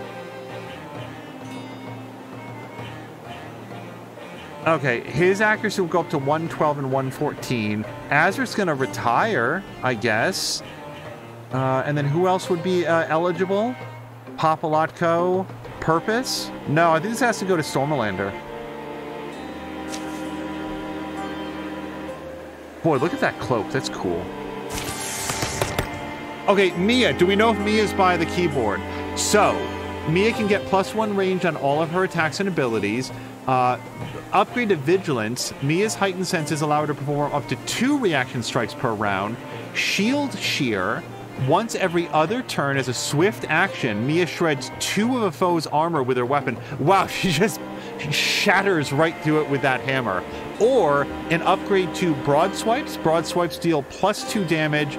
Okay, his accuracy will go up to 112 and 114. Azaric's going to retire, I guess. And then who else would be eligible? Papalotko? Purpose? No, I think this has to go to Stormalander. Boy, look at that cloak. That's cool. Okay, Mia. Do we know if Mia's by the keyboard? So, Mia can get +1 range on all of her attacks and abilities. Upgrade to Vigilance. Mia's heightened senses allow her to perform up to 2 reaction strikes per round. Shield Shear. Once every other turn as a swift action, Mia shreds 2 of a foe's armor with her weapon. Wow, she just shatters right through it with that hammer. Or an upgrade to Broad Swipes. Broad Swipes deal +2 damage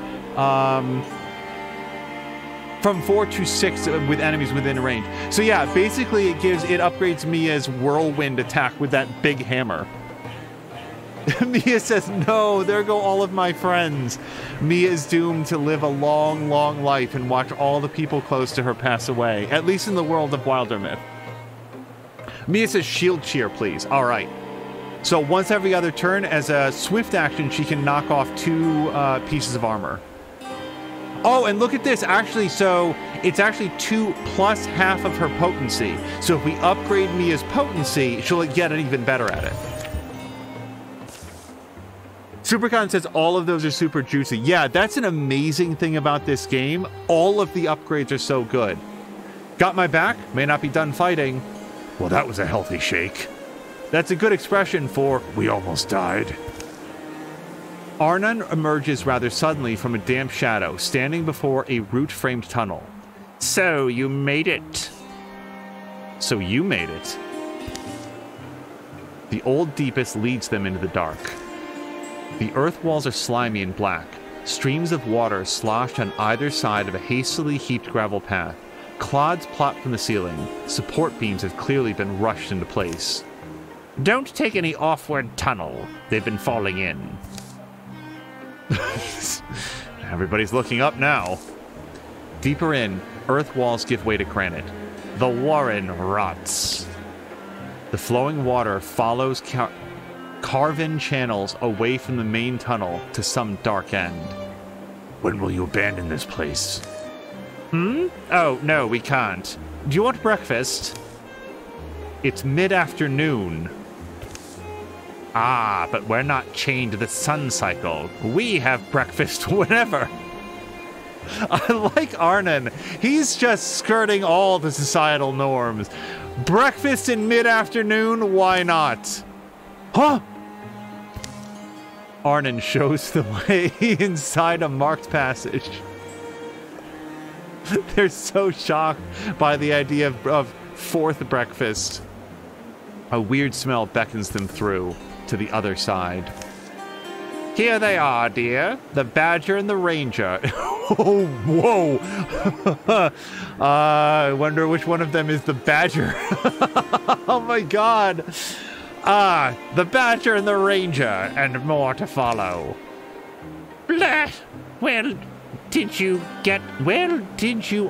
from 4 to 6 with enemies within range. So yeah, basically it upgrades Mia's whirlwind attack with that big hammer. Mia says, no, there go all of my friends. Mia is doomed to live a long, long life and watch all the people close to her pass away, at least in the world of Wildermyth. Mia says, shield cheer, please. All right. So once every other turn, as a swift action, she can knock off 2 pieces of armor. Oh, and look at this. Actually, so it's actually 2 plus half of her potency. So if we upgrade Mia's potency, she'll get even better at it. Supercon says all of those are super juicy. Yeah, that's an amazing thing about this game. All of the upgrades are so good. Got my back, may not be done fighting. Well, that was a healthy shake. That's a good expression for we almost died. Arnon emerges rather suddenly from a damp shadow, standing before a root-framed tunnel. So you made it. So you made it. The old Deepest leads them into the dark. The earth walls are slimy and black. Streams of water sloshed on either side of a hastily heaped gravel path. Clods plop from the ceiling. Support beams have clearly been rushed into place. Don't take any offward tunnel. They've been falling in. Everybody's looking up now. Deeper in, earth walls give way to granite. The warren rots. The flowing water follows carven channels away from the main tunnel to some dark end. When will you abandon this place? Oh, no, we can't. Do you want breakfast? It's mid-afternoon. Ah, but we're not chained to the sun cycle. We have breakfast whenever. I like Arnon. He's just skirting all the societal norms. Breakfast in mid-afternoon, why not? Huh? Arnon shows the way inside a marked passage. They're so shocked by the idea of fourth breakfast. A weird smell beckons them through to the other side. Here they are, dear. The Badger and the Ranger. Oh, whoa. I wonder which one of them is the Badger. Oh my god. The Badger and the Ranger, and more to follow. Blah. Well, did you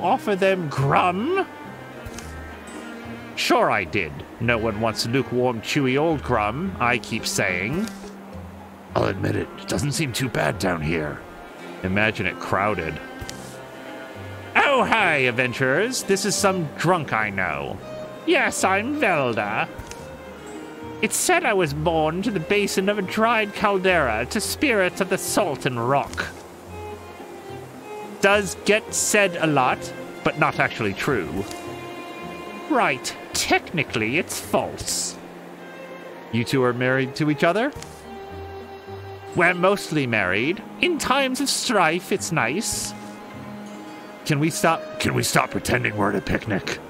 offer them grum? Sure I did. No one wants lukewarm, chewy old grum, I keep saying. I'll admit it, it doesn't seem too bad down here. Imagine it crowded. Oh, hi, adventurers. This is some drunk I know. Yes, I'm Velda. It's said I was born to the basin of a dried caldera to spirits of the salt and rock. Does get said a lot, but not actually true. Right, technically it's false. You two are married to each other? We're mostly married. In times of strife, it's nice. Can we stop pretending we're at a picnic?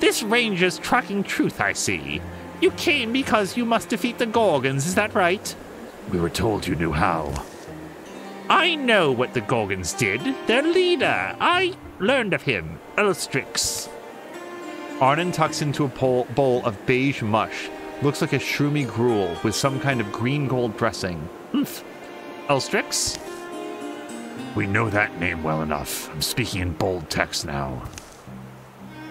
This ranger's tracking truth, I see. You came because you must defeat the Gorgons, is that right? We were told you knew how. I know what the Gorgons did. Their leader. I learned of him. Ulstrix. Arnon tucks into a bowl of beige mush. Looks like a shroomy gruel with some kind of green gold dressing. Humph. Ulstrix? We know that name well enough. I'm speaking in bold text now.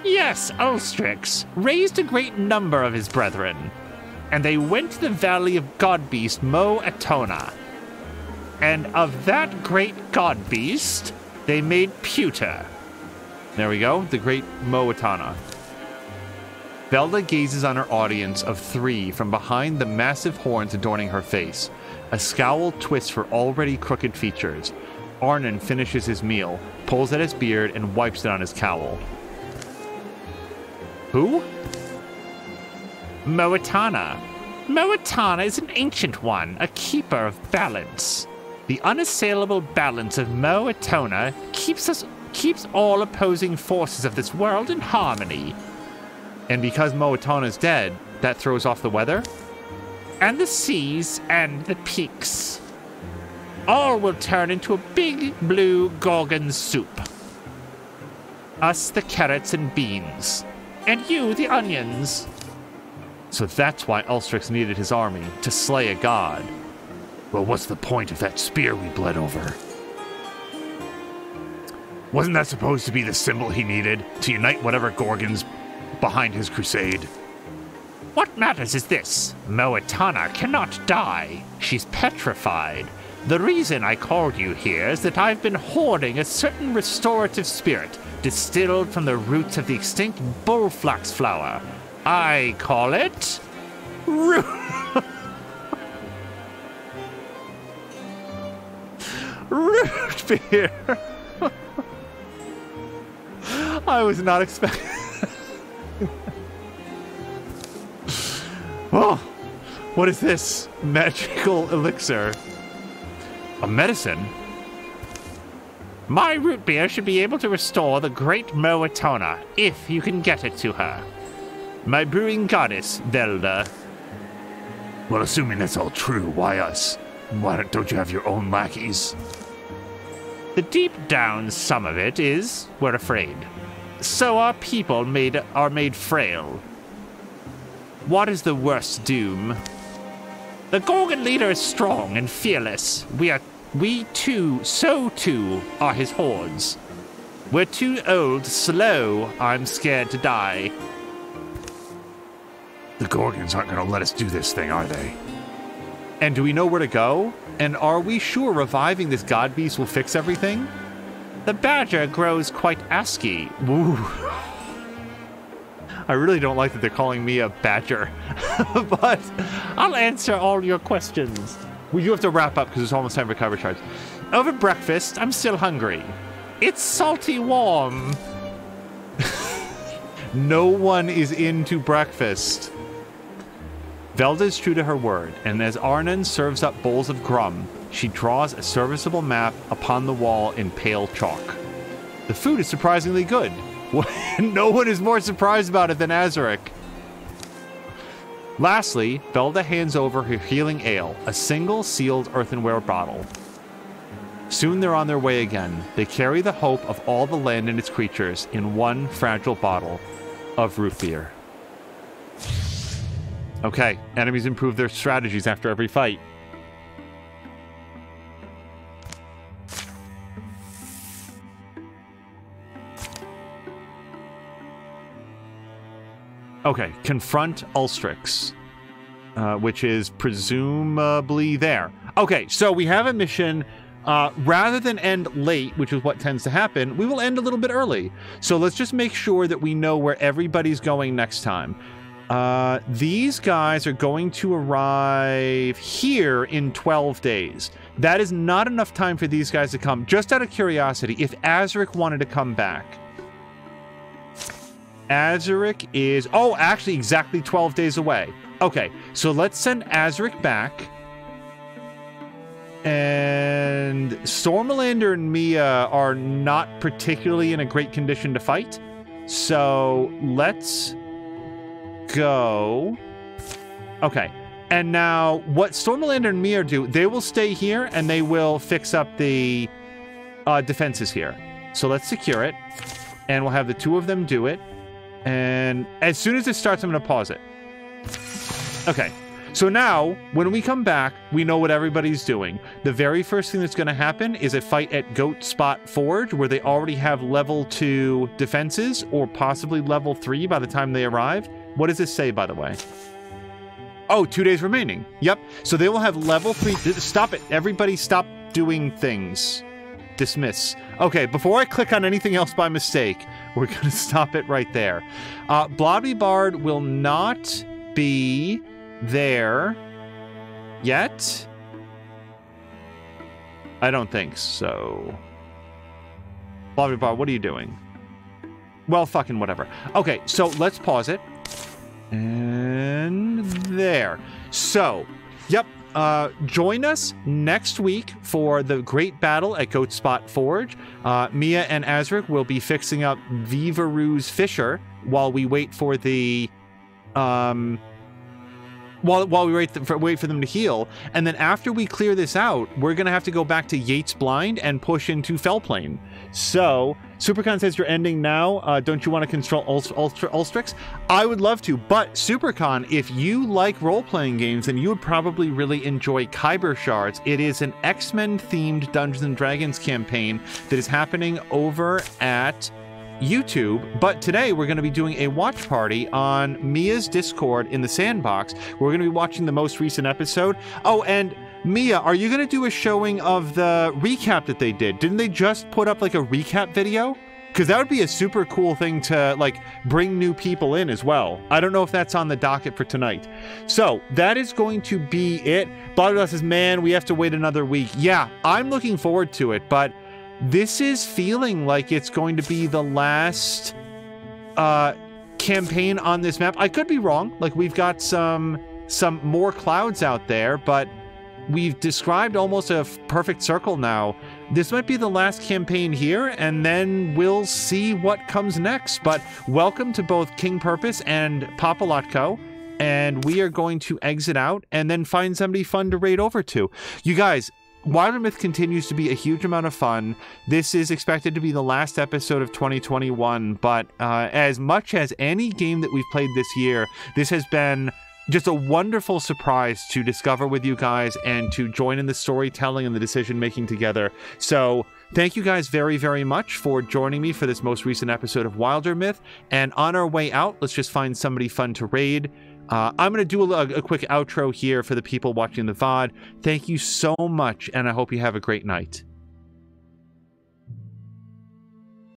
Yes, Ulstrix raised a great number of his brethren, and they went to the valley of god-beast Mo-Atona. And of that great god-beast, they made pewter. There we go, the great Mo-Atona. Velda gazes on her audience of 3 from behind the massive horns adorning her face. A scowl twists her already crooked features. Arnon finishes his meal, pulls at his beard, and wipes it on his cowl. Who? Mo-Atona. Mo-Atona is an ancient one, a keeper of balance. The unassailable balance of Mo-Atona keeps all opposing forces of this world in harmony. And because Mo-Atona is dead, that throws off the weather? And the seas and the peaks. All will turn into a big blue Gorgon soup. Us the carrots and beans. And you the onions. So that's why Ulstrix needed his army, to slay a god. Well, what's the point of that spear we bled over? Wasn't that supposed to be the symbol he needed to unite whatever Gorgons behind his crusade? What matters is this. Mo-Atona cannot die. She's petrified. The reason I called you here is that I've been hoarding a certain restorative spirit distilled from the roots of the extinct bullflax flower. I call it... root beer. I was not expecting... Oh, what is this? Magical elixir. A medicine? My root beer should be able to restore the great Mo-Atona, if you can get it to her. My brewing goddess, Velda. Well, assuming that's all true, why us? Why don't you have your own lackeys? The deep down sum of it is, we're afraid. So our people are made frail. What is the worst doom? The Gorgon leader is strong and fearless. We too, so too, are his hordes. We're too old, slow, I'm scared to die. The Gorgons aren't going to let us do this thing, are they? And do we know where to go? And are we sure reviving this god beast will fix everything? The badger grows quite ASCII. Woo. I really don't like that they're calling me a badger, but I'll answer all your questions. We do have to wrap up because it's almost time for cover charts. Over breakfast, I'm still hungry. It's salty warm. No one is into breakfast. Velda is true to her word, and as Arnon serves up bowls of grum, she draws a serviceable map upon the wall in pale chalk. The food is surprisingly good. No one is more surprised about it than Azaric. Lastly, Velda hands over her healing ale, a single sealed earthenware bottle. Soon they're on their way again. They carry the hope of all the land and its creatures in one fragile bottle of root beer. Okay, enemies improve their strategies after every fight. Okay, confront Ulstrix, which is presumably there. Okay, so we have a mission. Rather than end late, which is what tends to happen, we will end a little bit early. So let's just make sure that we know where everybody's going next time. These guys are going to arrive here in 12 days. That is not enough time for these guys to come. Just out of curiosity, if Azaric wanted to come back. Azaric is... Oh, actually exactly 12 days away. Okay, so let's send Azaric back. And Stormlander and Mia are not particularly in a great condition to fight. So let's go. Okay. And now what Stormlander and Mia do, they will stay here and they will fix up the defenses here. So let's secure it. And we'll have the two of them do it. And as soon as it starts, I'm going to pause it. Okay. So now, when we come back, we know what everybody's doing. The very first thing that's going to happen is a fight at Goat Spot Forge, where they already have level 2 defenses, or possibly level 3 by the time they arrive. What does this say, by the way? Oh, 2 days remaining. Yep. So they will have level 3... Stop it. Everybody stop doing things. Dismiss. Okay, before I click on anything else by mistake, we're going to stop it right there. Blobby Bard will not be... there yet? I don't think so. Blobby Bar, what are you doing? Well, fucking whatever. Okay, so let's pause it. And there. So, yep. Join us next week for the great battle at Goat Spot Forge. Mia and Azaric will be fixing up Vivaru's Fisher while we wait for the... While we wait for them to heal. And then after we clear this out, we're going to have to go back to Yates Blind and push into Fellplane. So, Supercon says you're ending now. Don't you want to control Ulstrix? I would love to, but Supercon, if you like role-playing games, then you would probably really enjoy Kyber Shards. It is an X-Men themed Dungeons & Dragons campaign that is happening over at YouTube, but today we're going to be doing a watch party on Mia's Discord in the Sandbox. We're going to be watching the most recent episode. Oh, and Mia, are you going to do a showing of the recap that they did? Didn't they just put up like a recap video? Because that would be a super cool thing to like bring new people in as well. I don't know if that's on the docket for tonight. So that is going to be it. Blogger says, man, we have to wait another week. Yeah, I'm looking forward to it, but this is feeling like it's going to be the last campaign on this map. I could be wrong. Like, we've got some more clouds out there, but we've described almost a perfect circle now. This might be the last campaign here, and then we'll see what comes next. But welcome to both King Purpose and Papalotko. And we are going to exit out and then find somebody fun to raid over to. You guys... Wildermyth continues to be a huge amount of fun. This is expected to be the last episode of 2021, but as much as any game that we've played this year, this has been just a wonderful surprise to discover with you guys and to join in the storytelling and the decision-making together. So thank you guys very, very much for joining me for this most recent episode of Wildermyth. And on our way out, let's just find somebody fun to raid. I'm going to do a quick outro here for the people watching the VOD. Thank you so much, and I hope you have a great night.